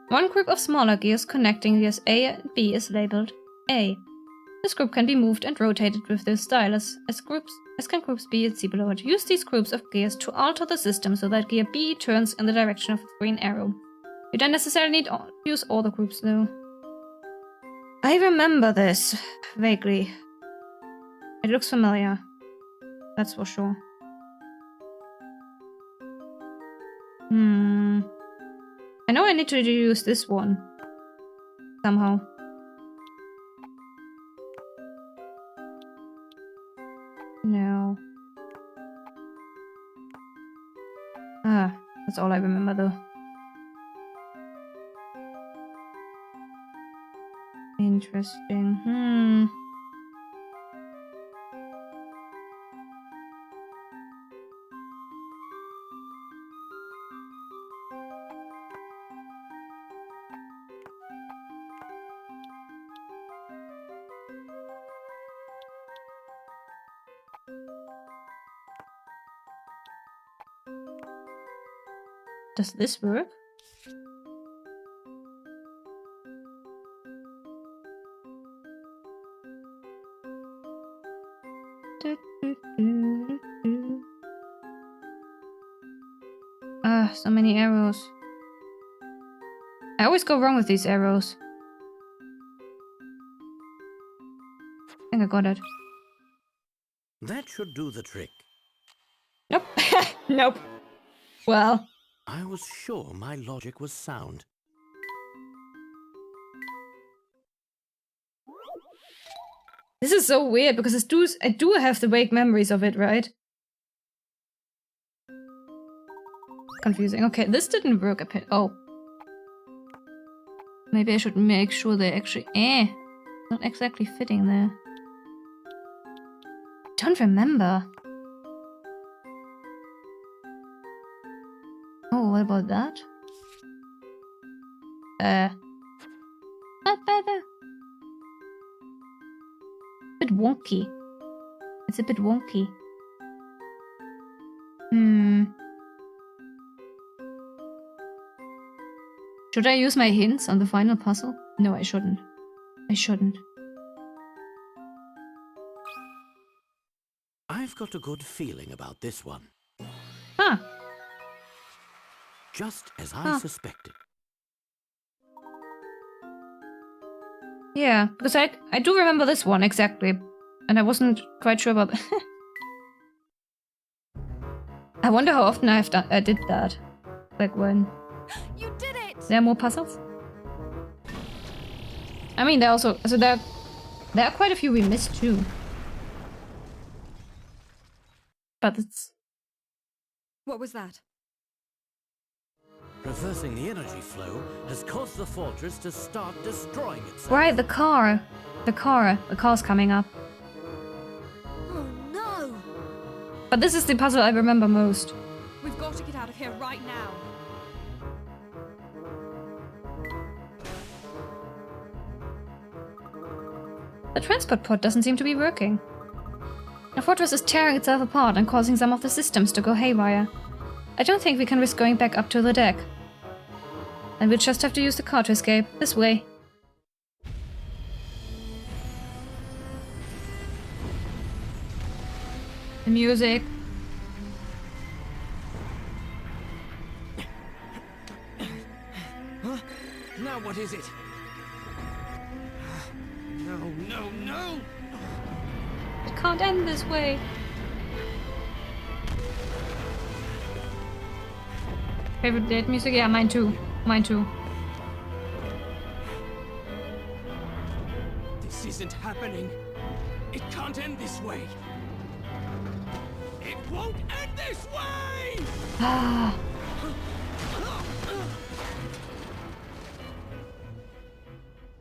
One group of smaller gears connecting gears A and B is labeled A. This group can be moved and rotated with the stylus, as can groups B and C below it. Use these groups of gears to alter the system so that gear B turns in the direction of its green arrow. You don't necessarily need to use all the groups though. I remember this, vaguely. It looks familiar. That's for sure. I know I need to use this one. Somehow. No. Ah, that's all I remember though. Interesting. Does this work? Ah, so many arrows. I always go wrong with these arrows. I think I got it. That should do the trick. Nope. Nope. Well. I was sure my logic was sound. This is so weird because I do have the vague memories of it, right? Confusing. Okay, this didn't work a bit. Oh. Maybe I should make sure they actually... not exactly fitting there. Don't remember. Oh, what about that? Not bad. Bit wonky. It's a bit wonky. Should I use my hints on the final puzzle? No, I shouldn't. I shouldn't. I've got a good feeling about this one. Huh. Just as I suspected. Yeah, because I do remember this one exactly. And I wasn't quite sure about... I wonder how often I did that. Like when... You did it! There are more puzzles? I mean, there also... So there are quite a few we missed too. But it's... What was that? Reversing the energy flow has caused the fortress to start destroying itself. Right, the car. The car's coming up. Oh no! But this is the puzzle I remember most. We've got to get out of here right now. The transport pod doesn't seem to be working. The fortress is tearing itself apart and causing some of the systems to go haywire. I don't think we can risk going back up to the deck. Then we'll just have to use the car to escape. This way. The music. Huh? Now what is it? No! It can't end this way. Favorite date music? Yeah, mine too. Mine too. This isn't happening. It can't end this way. It won't end this way! Ah.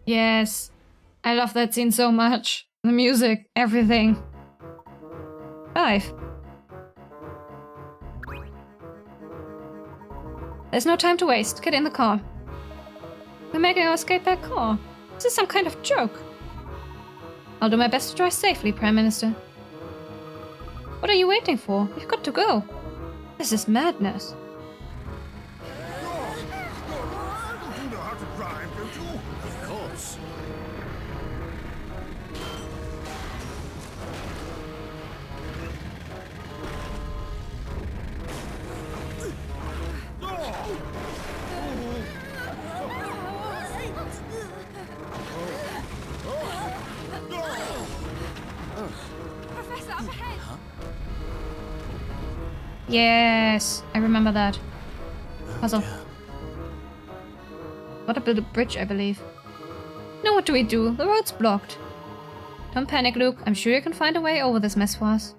Yes. I love that scene so much. The music, everything. 5. There's no time to waste. Get in the car. We're making our escape by car. This is some kind of joke. I'll do my best to drive safely, Prime Minister. What are you waiting for? We've got to go. This is madness. You know how to drive, don't you? Of course. Professor, up ahead! Yes, I remember that. Puzzle. Yeah. What about the bridge, I believe. Now what do we do? The road's blocked. Don't panic, Luke. I'm sure you can find a way over this mess for us.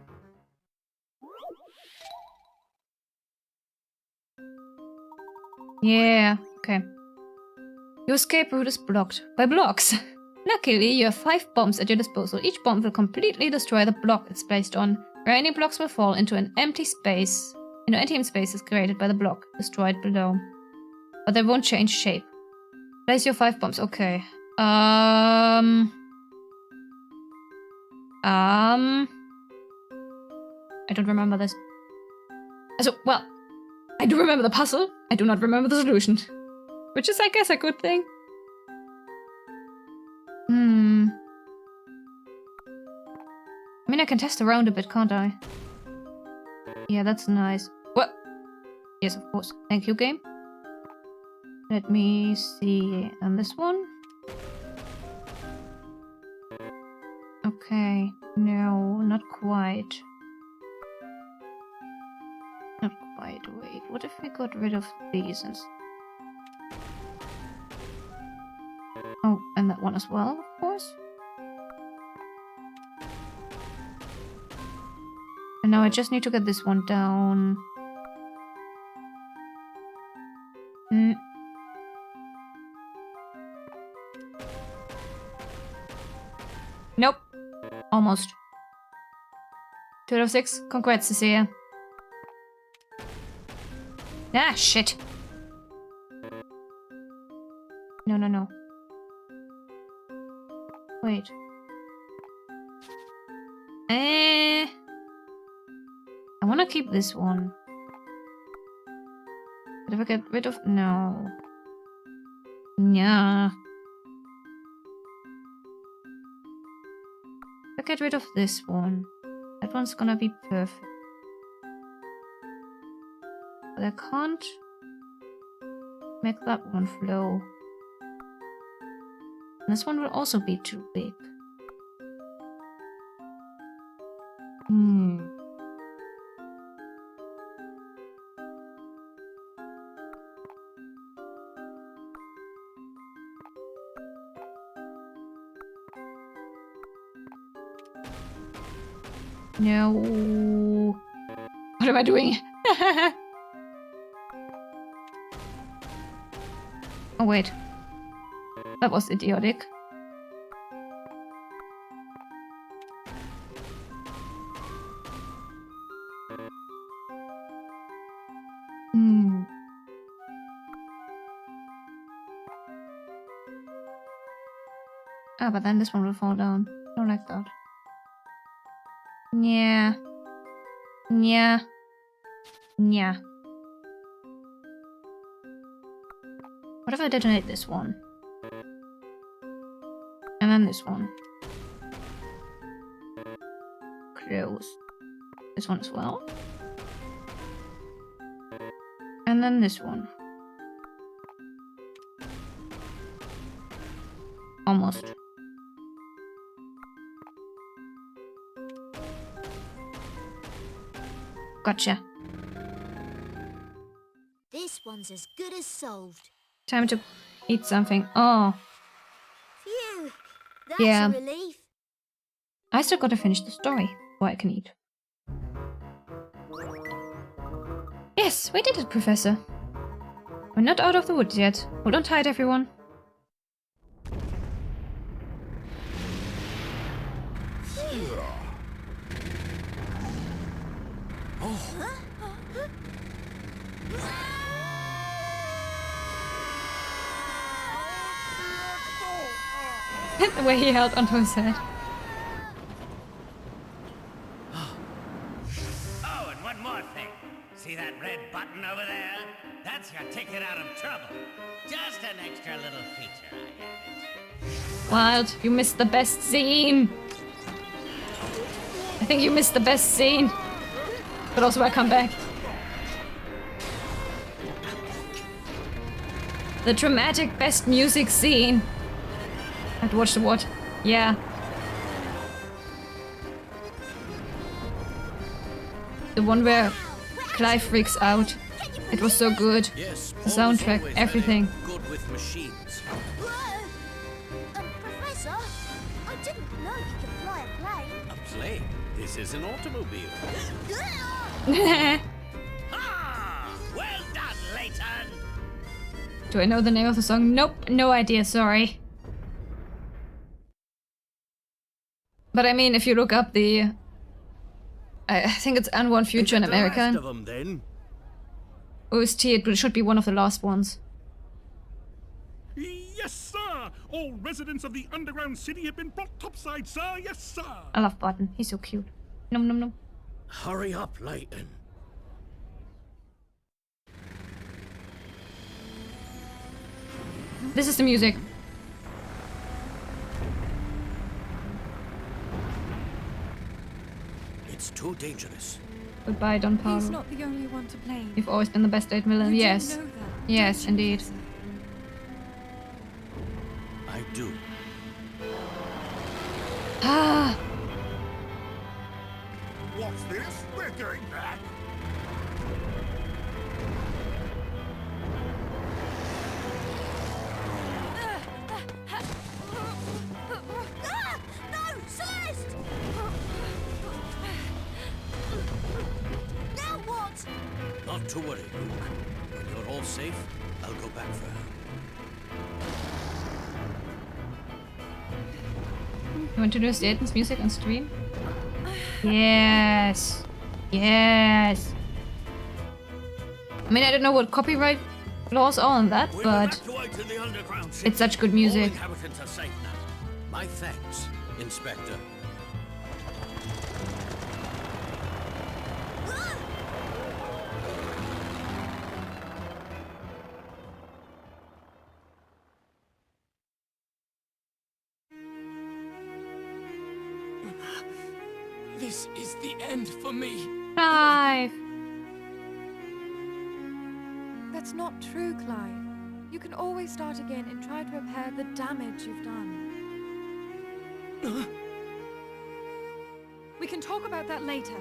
Yeah, okay. Your escape route is blocked by blocks. Luckily, you have 5 bombs at your disposal. Each bomb will completely destroy the block it's placed on. Remaining blocks will fall into an empty space. Empty spaces created by the block destroyed below. But they won't change shape. Place your 5 bombs. Okay. I don't remember this. So, well, I do remember the puzzle. I do not remember the solution. Which is, I guess, a good thing. I mean, I can test around a bit, can't I? Yeah, that's nice. What? Yes, of course. Thank you, game. Let me see. And this one? Okay. No, not quite. Not quite. Wait, what if we got rid of these and... Oh, and that one as well, of course. And now I just need to get this one down. Nope. Almost. 2 out of 6. Congrats, Cecilia. Ah, shit. No, no, no. Wait. I want to keep this one. But if I get rid of... No. Yeah. If I get rid of this one, that one's gonna be perfect. But I can't make that one flow. And this one will also be too big. No. What am I doing? Oh wait. That was idiotic. Ah, but then this one will fall down. Don't like that. Yeah. Yeah. Yeah. What if I detonate this one? And then this one. Close. This one as well. And then this one. Almost. Gotcha. This one's as good as solved. Time to eat something. Oh. Phew. That's Yeah. a relief. I still gotta finish the story before I can eat. Yes, we did it, Professor. We're not out of the woods yet. Hold on tight, everyone. The way he held onto his head. Oh, and one more thing. See that red button over there? That's your ticket out of trouble. Just an extra little feature I added. Wild, you missed the best scene. I think you missed the best scene. But also welcome back. The dramatic best music scene. I had to watch the what? Yeah. The one where Clive freaks out. It was so good. Yes, The soundtrack, everything. Good with machines. Whoa! Professor, I didn't know you could fly a plane. A plane? This is an automobile. Ah! Well done, Layton! Do I know the name of the song? Nope, no idea, sorry. But I mean, if you look up the... I think it's Unborn Future in America. The last of them, then. OST, it should be one of the last ones. Yes, sir! All residents of the underground city have been brought topside, sir! Yes, sir! I love Button, he's so cute. Nom nom nom. Hurry up, Layton. This is the music. It's too dangerous. Goodbye, Don Paulo. He's not the only one to blame. You've always been the best Layton villain. You do Yes. know that, Yes, don't you, indeed. Professor? I do. Ah! What's this? We're going back. Ah! No! Celeste! Now what? Not to worry, Luke. When you're all safe, I'll go back for her. You want to do Layton's music on stream? Yes. Yes. I mean, I don't know what copyright laws are on that, We've but evacuated the underground city. it's such good All music. inhabitants are safe now. My thanks, Inspector. This is the end for me. Clive. That's not true, Clive. You can always start again and try to repair the damage you've done. We can talk about that later.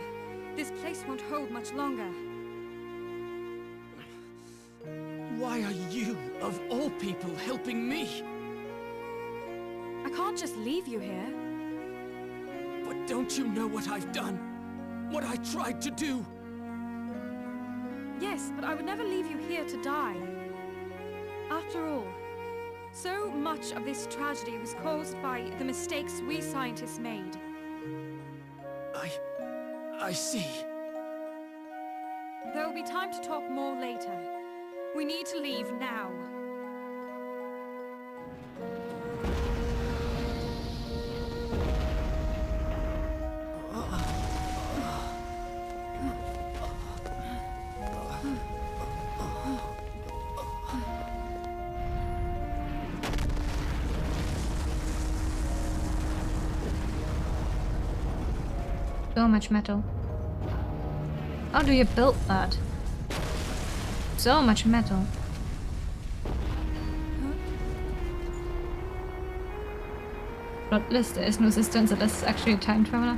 This place won't hold much longer. Why are you, of all people, helping me? I can't just leave you here. But don't you know what I've done? What I tried to do? Yes, but I would never leave you here to die. After all, so much of this tragedy was caused by the mistakes we scientists made. I see. There will be time to talk more later. We need to leave now. So much metal. How do you build that? So much metal. Plot list, there is no resistance, so this is actually a time traveler.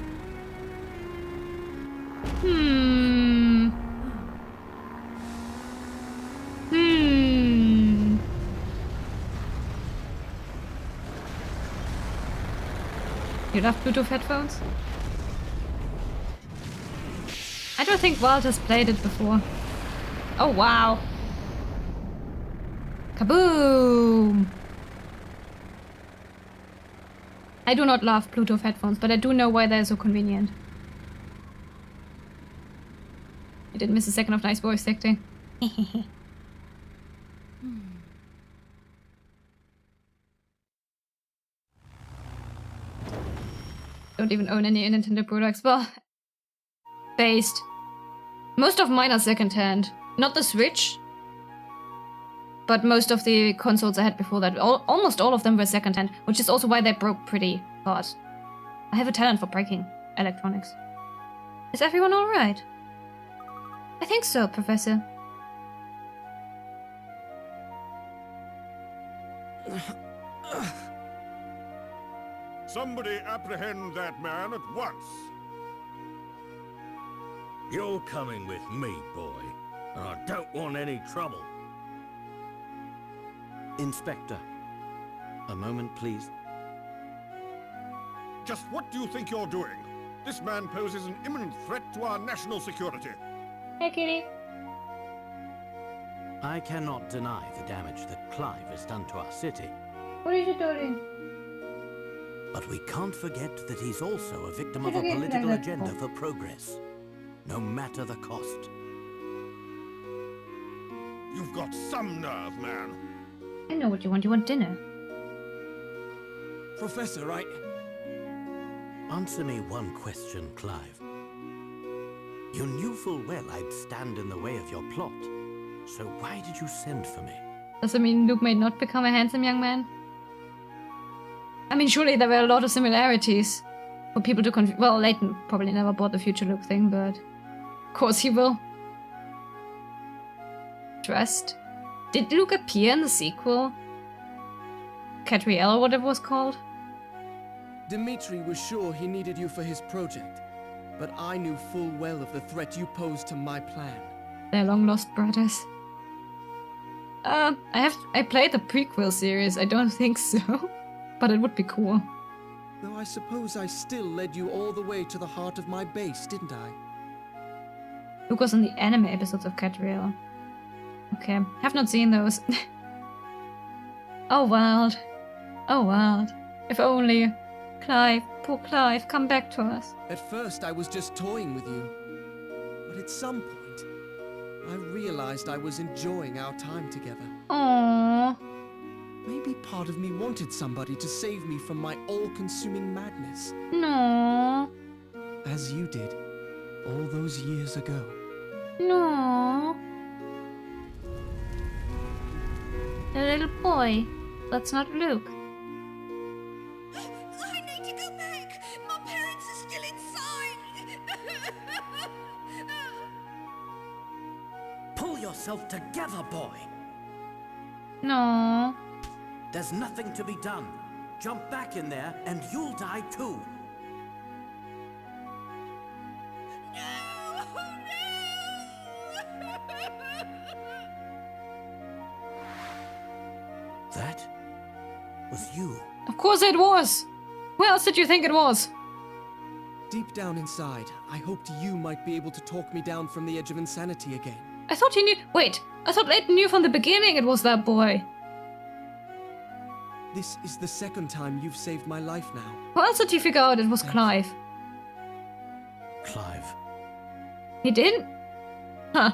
You love Bluetooth headphones? I don't think Walt has played it before. Oh wow. Kaboom! I do not love Bluetooth headphones, but I do know why they're so convenient. I didn't miss a second of nice voice acting. Don't even own any Nintendo products. Well, based. Most of mine are secondhand. Not the Switch, but most of the consoles I had before that, almost all of them were secondhand, which is also why they broke pretty fast. I have a talent for breaking electronics. Is everyone alright? I think so, Professor. Somebody apprehend that man at once. You're coming with me, boy. And I don't want any trouble. Inspector, a moment, please. Just what do you think you're doing? This man poses an imminent threat to our national security. Hey, kitty. I cannot deny the damage that Clive has done to our city. What are you doing? But we can't forget that he's also a victim of a political agenda for progress, no matter the cost. You've got some nerve, man. I know what you want. You want dinner. Professor, Answer me one question, Clive. You knew full well I'd stand in the way of your plot, so why did you send for me? Does it mean Luke may not become a handsome young man? I mean, surely there were a lot of similarities for people to confuse. Well, Layton probably never bought the future Luke thing, but of course he will. Dressed. Did Luke appear in the sequel? Catriel, or whatever it was called? Dimitri was sure he needed you for his project, but I knew full well of the threat you posed to my plan. They're long lost brothers. I played the prequel series. I don't think so, but it would be cool. Though I suppose I still led you all the way to the heart of my base, didn't I? Luke was in the anime episodes of Catriel. Okay, have not seen those. Oh, world. Oh, world. If only. Clive, poor Clive, come back to us. At first, I was just toying with you. But at some point, I realized I was enjoying our time together. Aww. Maybe part of me wanted somebody to save me from my all-consuming madness. No. As you did, all those years ago. No. The little boy. That's not Luke. I need to go back. My parents are still inside. Pull yourself together, boy. No. There's nothing to be done. Jump back in there and you'll die too. That was you. Of course it was. Who else did you think it was? Deep down inside, I hoped you might be able to talk me down from the edge of insanity again. I thought he knew. Wait, I thought Layton knew from the beginning it was that boy. This is the second time you've saved my life now. How else did he figure out it was Clive? Clive. He didn't? Huh.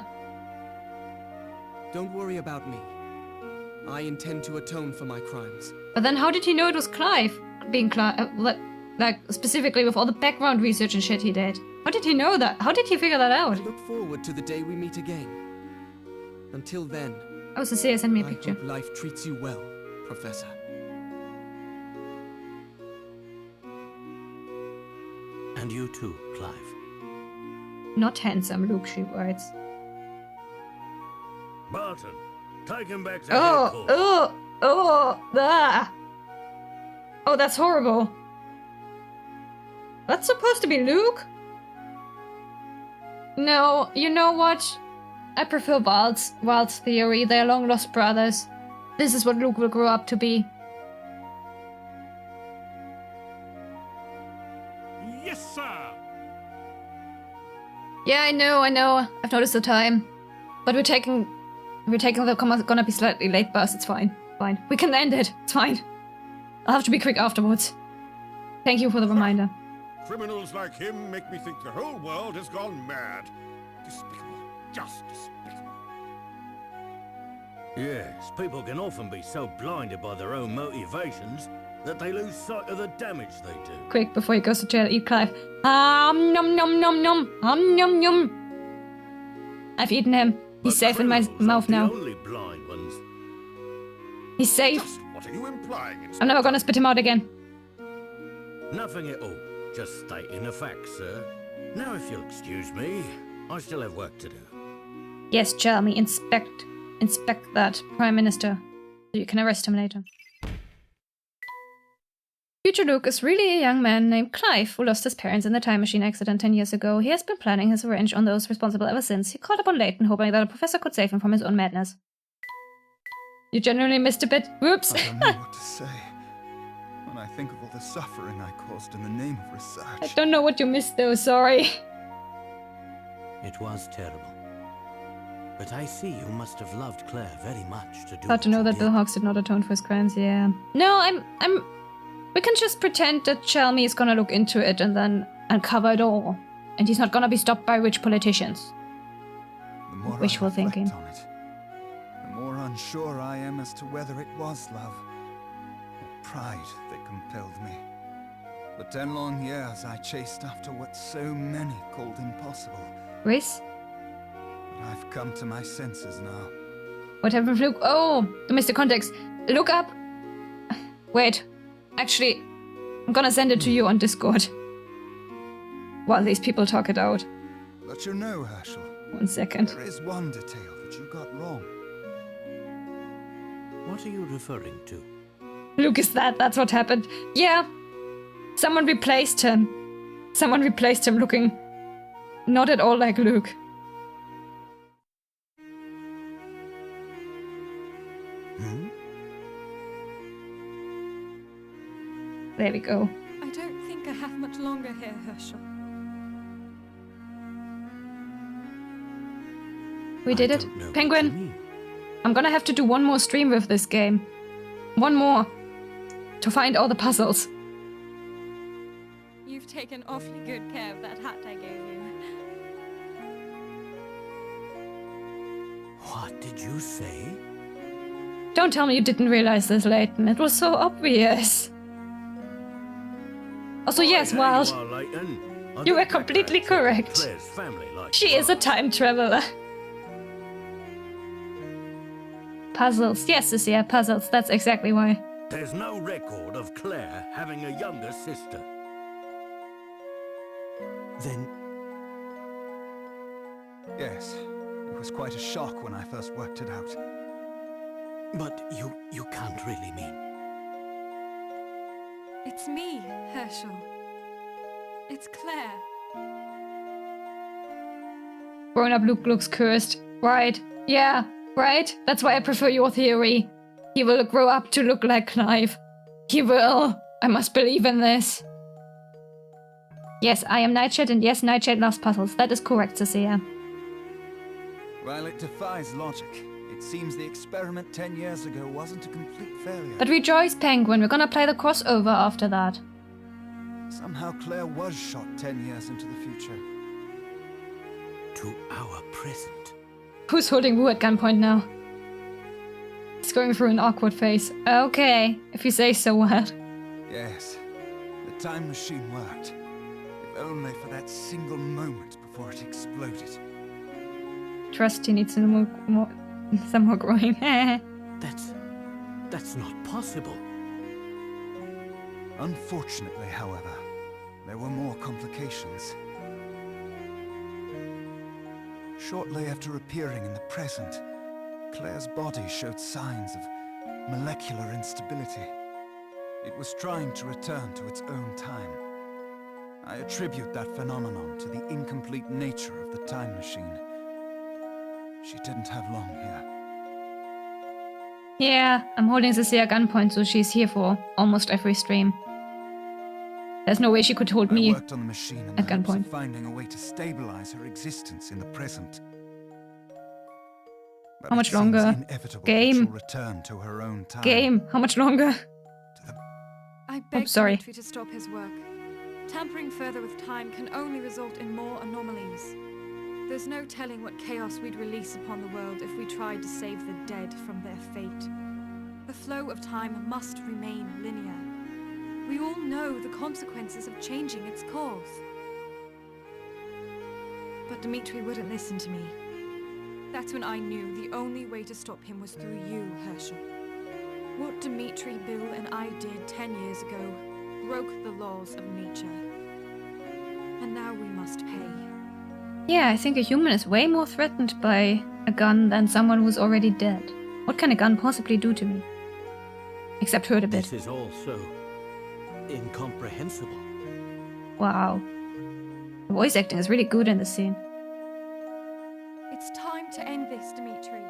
Don't worry about me. I intend to atone for my crimes. But then how did he know it was Clive? Being Clive, like specifically with all the background research and shit he did. How did he know that? How did he figure that out? I look forward to the day we meet again. Until then, Oh, Cecilia sent me a I picture. hope life treats you well, Professor. And you too, Clive. Not handsome, Luke, she writes. Barton, take him back to Oh, ah. Oh, that's horrible. That's supposed to be Luke? No, you know what? I prefer Wild's theory. They're long lost brothers. This is what Luke will grow up to be. Yes, sir. Yeah, I know. I've noticed the time. But we're taking the gonna be slightly late bus. It's fine. Fine. We can end it. It's fine. I'll have to be quick afterwards. Thank you for the reminder. Criminals like him make me think the whole world has gone mad. Despicable. Just despicable. Yes, people can often be so blinded by their own motivations that they lose sight of the damage they do. Quick, before he goes to jail, eat Clive. Nom nom nom nom. Nom nom. I've eaten him. He's safe in my mouth now. The only blind ones. He's safe. Just what are you implying? I'm never gonna spit him out again. Nothing at all. Just stating the facts, sir. Now, if you'll excuse me, I still have work to do. Yes, Jeremy, inspect that, Prime Minister. So you can arrest him later. Future Luke is really a young man named Clive who lost his parents in the time machine accident 10 years ago. He has been planning his revenge on those responsible ever since. He called upon Layton, hoping that a professor could save him from his own madness. You genuinely missed a bit. Whoops. I don't know what to say. When I think of all the suffering I caused in the name of research. I don't know what you missed though, sorry. It was terrible. But I see you must have loved Claire very much to do Hard to know that Bill Hawks did not atone for his crimes, yeah. No, we can just pretend that Chalmy is gonna look into it and then uncover it all. And he's not gonna be stopped by rich politicians. The more Wishful I reflect thinking. on it, the more unsure I am as to whether it was love or pride that compelled me. For 10 long years I chased after what so many called impossible. Grace? But I've come to my senses now. What happened with Luke? Oh, you missed the context. Look up. Wait. Actually, I'm gonna send it to you on Discord. While these people talk it out. But you know, Herschel. 1 second. There is one detail that you got wrong. What are you referring to? Luke is that. That's what happened. Yeah. Someone replaced him. Someone replaced him looking not at all like Luke. Hmm? There we go. I don't think I have much longer here, Herschel. We did it. don't know what you Penguin, mean. I'm gonna have to do one more stream with this game. One more. To find all the puzzles. You've taken awfully good care of that hat I gave you. What did you say? Don't tell me you didn't realize this, Layton. It was so obvious. Also, yes, There Wild. You are, Layton. I You were bet completely that's correct. Claire's family like She is a time traveler. Puzzles. Yes, Cecilia, puzzles. That's exactly why. There's no record of Claire having a younger sister. Then Yes, it was quite a shock when I first worked it out. but you can't really mean. It's me, Herschel. It's Claire. Grown-up Luke looks cursed. Right. Yeah. Right? That's why I prefer your theory. He will grow up to look like Clive. He will. I must believe in this. Yes, I am Neitshayd, and yes, Neitshayd loves puzzles. That is correct, Cecilia. While it defies logic, it seems the experiment 10 years ago wasn't a complete failure. But rejoice, Penguin. We're gonna play the crossover after that. Somehow Claire was shot 10 years into the future. To our present. Who's holding Wu at gunpoint now? He's going through an awkward phase. Okay, if you say so, what? Yes, the time machine worked. If only for that single moment before it exploded. Trust he needs some more growing. That's not possible. Unfortunately, however, there were more complications. Shortly after appearing in the present, Claire's body showed signs of molecular instability. It was trying to return to its own time. I attribute that phenomenon to the incomplete nature of the time machine. She didn't have long here. Yeah, I'm holding Cecilia at gunpoint, so she's here for almost every stream. There's no way she could hold me I worked on the machine in at the hopes of gunpoint. finding a way to stabilize her existence in the present. But How it much seems longer? inevitable Game. that she'll return to her own time. Game, how much longer? To the I beg sorry. Dimitri to stop his work. Tampering further with time can only result in more anomalies. There's no telling what chaos we'd release upon the world if we tried to save the dead from their fate. The flow of time must remain linear. We all know the consequences of changing its course. But Dimitri wouldn't listen to me. That's when I knew the only way to stop him was through you, Herschel. What Dimitri, Bill, and I did 10 years ago broke the laws of nature. And now we must pay. Yeah, I think a human is way more threatened by a gun than someone who's already dead. What can a gun possibly do to me? Except hurt a bit. This is all so incomprehensible. Wow. The voice acting is really good in this scene. It's time to end this, Dimitri.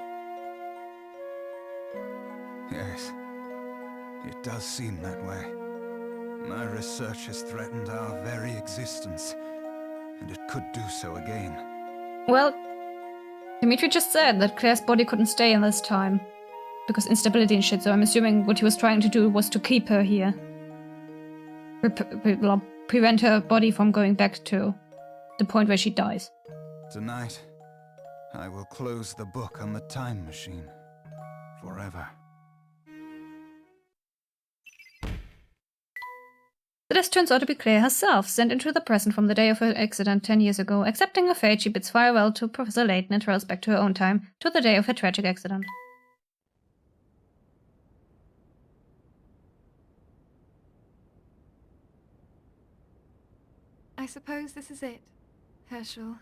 Yes, it does seem that way. My research has threatened our very existence, and it could do so again. Well, Dimitri just said that Claire's body couldn't stay in this time. Because instability and shit, so I'm assuming what he was trying to do was to keep her here. Prevent her body from going back to the point where she dies. Tonight, I will close the book on the time machine. Forever. This turns out to be Claire herself, sent into the present from the day of her accident 10 years ago. Accepting her fate, she bids farewell to Professor Layton and travels back to her own time, to the day of her tragic accident. I suppose this is it, Herschel.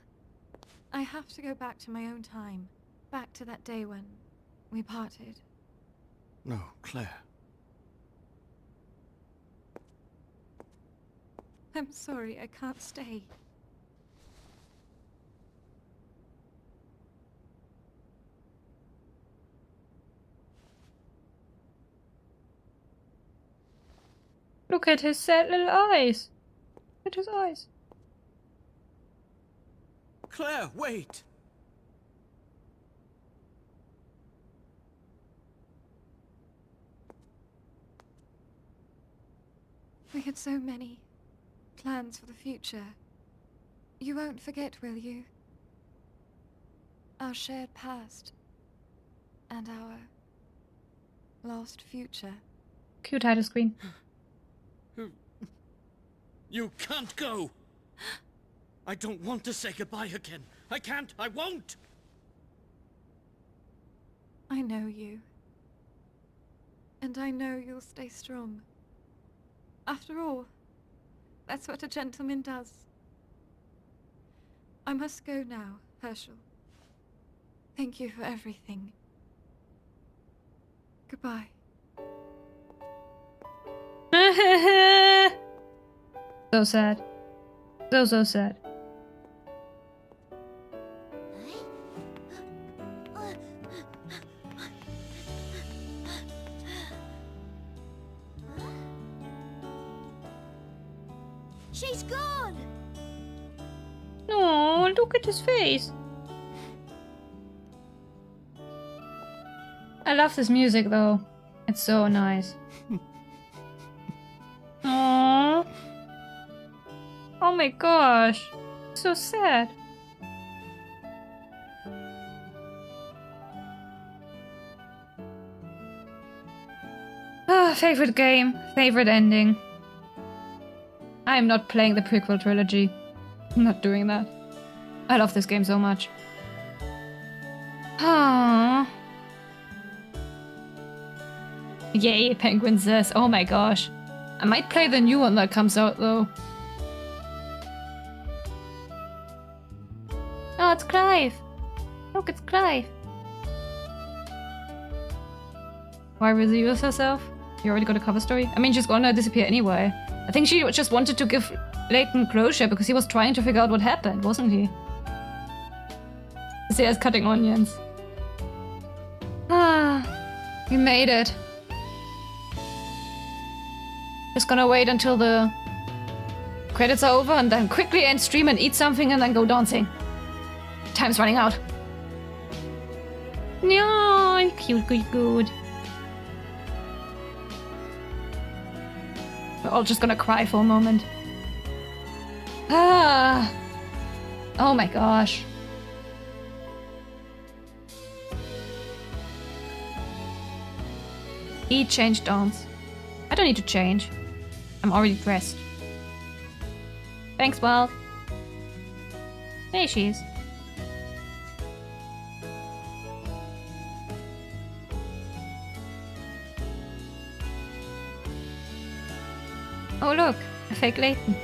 I have to go back to my own time. Back to that day when we parted. No, Claire. I'm sorry, I can't stay. Look at his sad little eyes. Look at his eyes. Claire, wait! We had so many plans for the future. You won't forget, will you? Our shared past. And our lost future. Cue title screen. You can't go! I don't want to say goodbye again. I can't, I won't! I know you. And I know you'll stay strong. After all, that's what a gentleman does. I must go now, Herschel. Thank you for everything. Goodbye. So sad. So sad. She's gone! Oh, look at his face. I love this music though. It's so nice. Aww. Oh my gosh. So sad. Ah, favorite game. Favorite ending. I'm not playing the prequel trilogy. I'm not doing that. I love this game so much. Ah. Yay, Penguin says. Oh my gosh. I might play the new one that comes out though. Oh, it's Clive. Look, it's Clive. Why reveals herself? You already got a cover story? I mean, she's gonna disappear anyway. I think she just wanted to give Layton closure because he was trying to figure out what happened, wasn't he? See us cutting onions. Ah, we made it. Just gonna wait until the credits are over and then quickly end stream and eat something and then go dancing. Time's running out. No, cute, good. We're all just gonna cry for a moment. Ah! Oh my gosh. Eat, change, dance. I don't need to change. I'm already dressed. Thanks, Wild. There she is. Oh look, a fake Layton.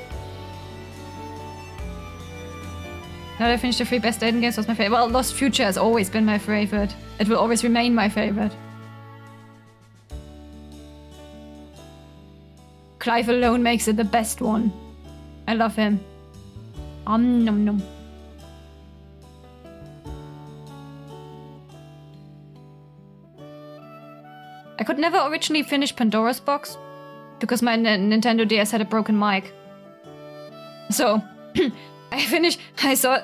Now that I finished the 3 best Layton games, was my favorite. Well, Lost Future has always been my favorite. It will always remain my favorite. Clive alone makes it the best one. I love him. Nom nom. I could never originally finish Pandora's Box because my Nintendo DS had a broken mic. So I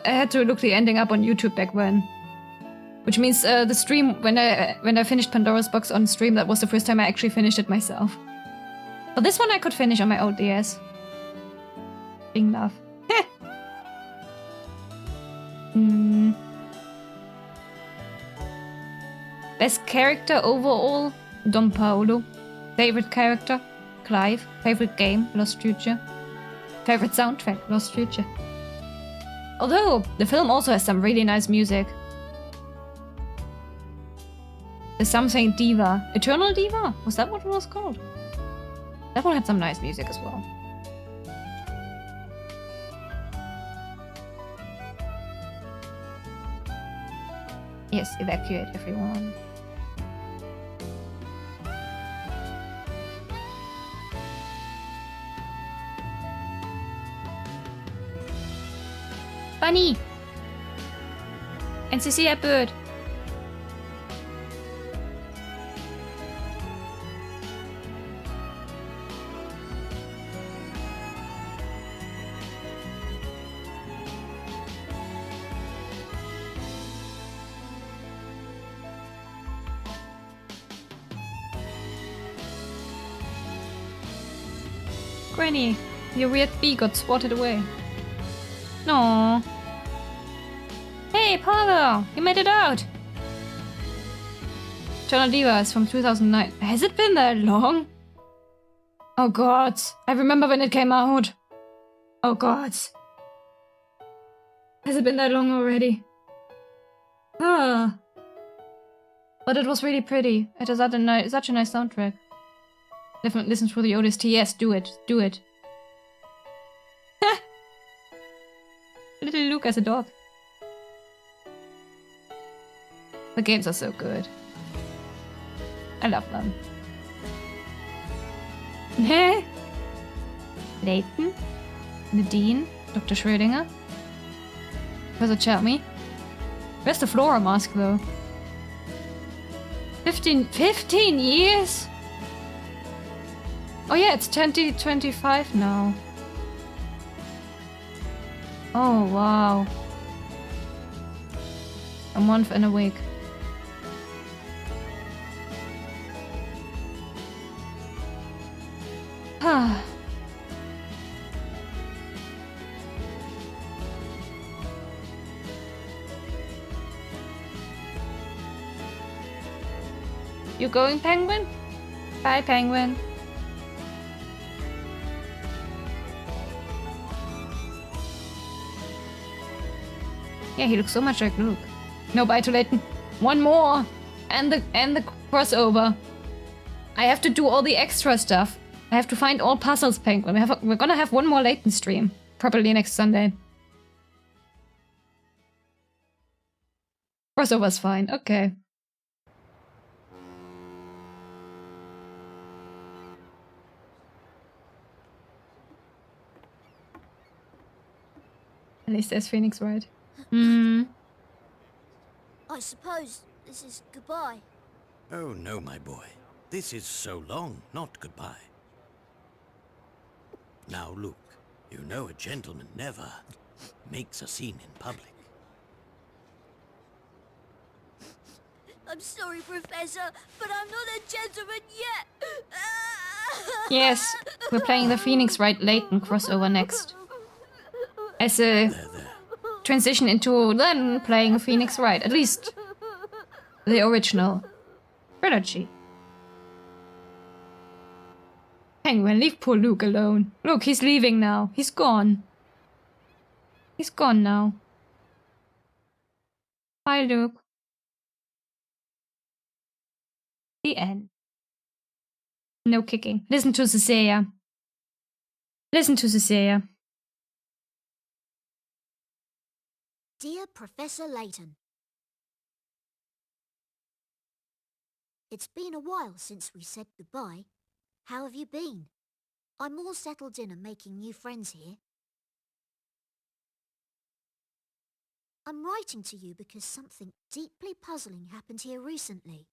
had to look the ending up on YouTube back when. Which means the stream, when I finished Pandora's Box on stream, that was the first time I actually finished it myself. But this one I could finish on my old DS. Bing love. Best character overall, Don Paolo. Favorite character, Clive. Favorite game, Lost Future. Favorite soundtrack, Lost Future. Although, the film also has some really nice music. There's something Diva. Eternal Diva? Was that what it was called? That one had some nice music as well. Yes, evacuate everyone. Bunny! NCC a bird. Granny, your weird bee got swatted away. No. Hey, Paolo, you made it out. Eternal Diva is from 2009. Has it been that long? Oh god, I remember when it came out. Oh god. Has it been that long already? Ah. But it was really pretty. It is such a nice soundtrack. Definitely listen through the OST. Yes, do it. Do it. Little Luke as a dog. The games are so good. I love them. Layton, Nadine, Dr. Schrödinger, Professor Chelmy. Where's the Flora mask though? 15 years? Oh yeah, it's 2025 now. Oh wow. A month and a week. Ah. You going, Penguin? Bye, Penguin. Yeah, he looks so much like Luke. No, bye to Layton. One more, and the crossover. I have to do all the extra stuff. I have to find all puzzles, Penguin. We're gonna have one more Layton stream, probably next Sunday. Crossover's fine. Okay. At least there's Phoenix, right? Hmm. I suppose this is goodbye. Oh no, my boy. This is so long, not goodbye. Now look, you know a gentleman never makes a scene in public. I'm sorry, Professor, but I'm not a gentleman yet. Yes, we're playing the Phoenix Wright Layton crossover next. As a transition into then playing Phoenix Wright, at least the original trilogy. Penguin, leave poor Luke alone. Look, he's leaving now. He's gone. He's gone now. Bye, Luke. The end. No kicking. Listen to Cecilia. Listen to Cecilia. Dear Professor Layton, it's been a while since we said goodbye. How have you been? I'm all settled in and making new friends here. I'm writing to you because something deeply puzzling happened here recently.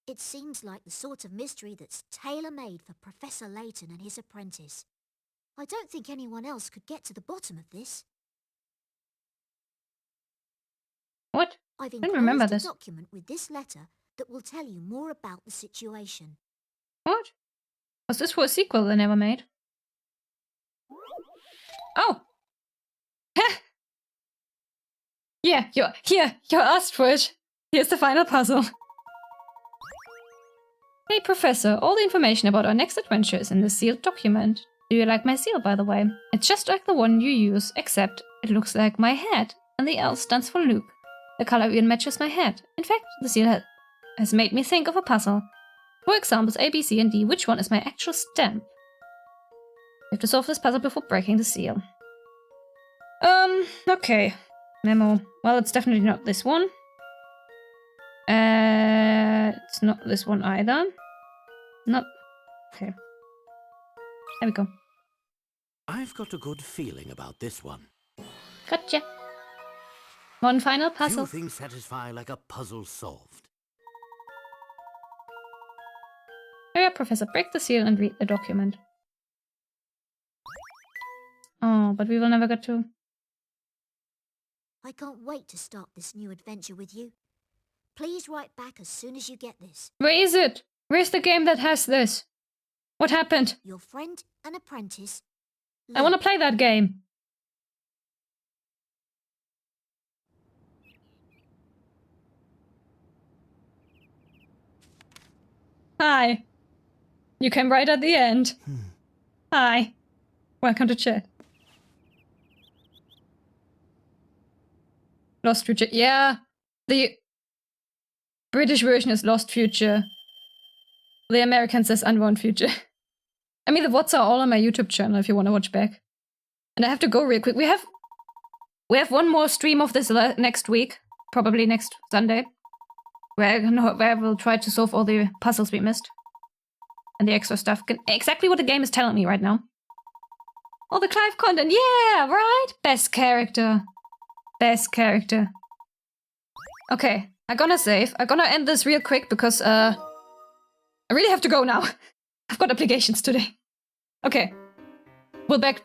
It seems like the sort of mystery that's tailor-made for Professor Layton and his apprentice. I don't think anyone else could get to the bottom of this. What? I've I didn't remember enclosed this. a document with this letter that will tell you more about the situation. What? Was this for a sequel they never made? Oh! Yeah, you asked for it. Here's the final puzzle. Hey, Professor, all the information about our next adventure is in this sealed document. Do you like my seal, by the way? It's just like the one you use, except it looks like my head, and the L stands for Luke. The color even matches my head. In fact, the seal has made me think of a puzzle. For examples A, B, C, and D, which one is my actual stamp? We have to solve this puzzle before breaking the seal. Okay. Memo. Well, it's definitely not this one. It's not this one either. Not... Okay. There we go. I've got a good feeling about this one. Gotcha. One final puzzle. Few things satisfy like a puzzle solved. Hurry up, Professor. Break the seal and read the document. Oh, but we will never get to... I can't wait to start this new adventure with you. Please write back as soon as you get this. Where is it? Where's the game that has this? What happened? Your friend and apprentice. I want to play that game. Hi. You came right at the end. Hi. Welcome to chat. Lost Future. Yeah. The British version is Lost Future. The American says Unborn Future. I mean, the VODs are all on my YouTube channel if you want to watch back. And I have to go real quick. We have one more stream of this next week. Probably next Sunday. Where I will try to solve all the puzzles we missed. And the extra stuff. Exactly what the game is telling me right now. All the Clive content. Yeah, right? Best character. Best character. Okay, I'm gonna save. I'm gonna end this real quick because I really have to go now. I've got obligations today. Okay. We'll back.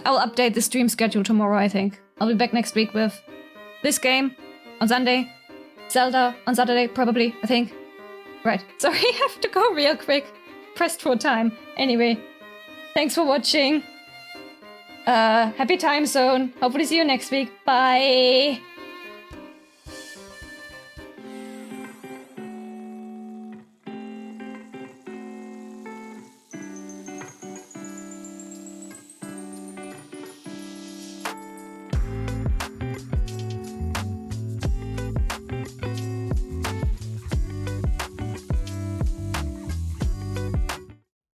I'll update the stream schedule tomorrow, I think. I'll be back next week with this game on Sunday. Zelda on Saturday, probably, I think. Right. Sorry, I have to go real quick. Pressed for time. Anyway, thanks for watching. Happy time zone. Hopefully see you next week. Bye.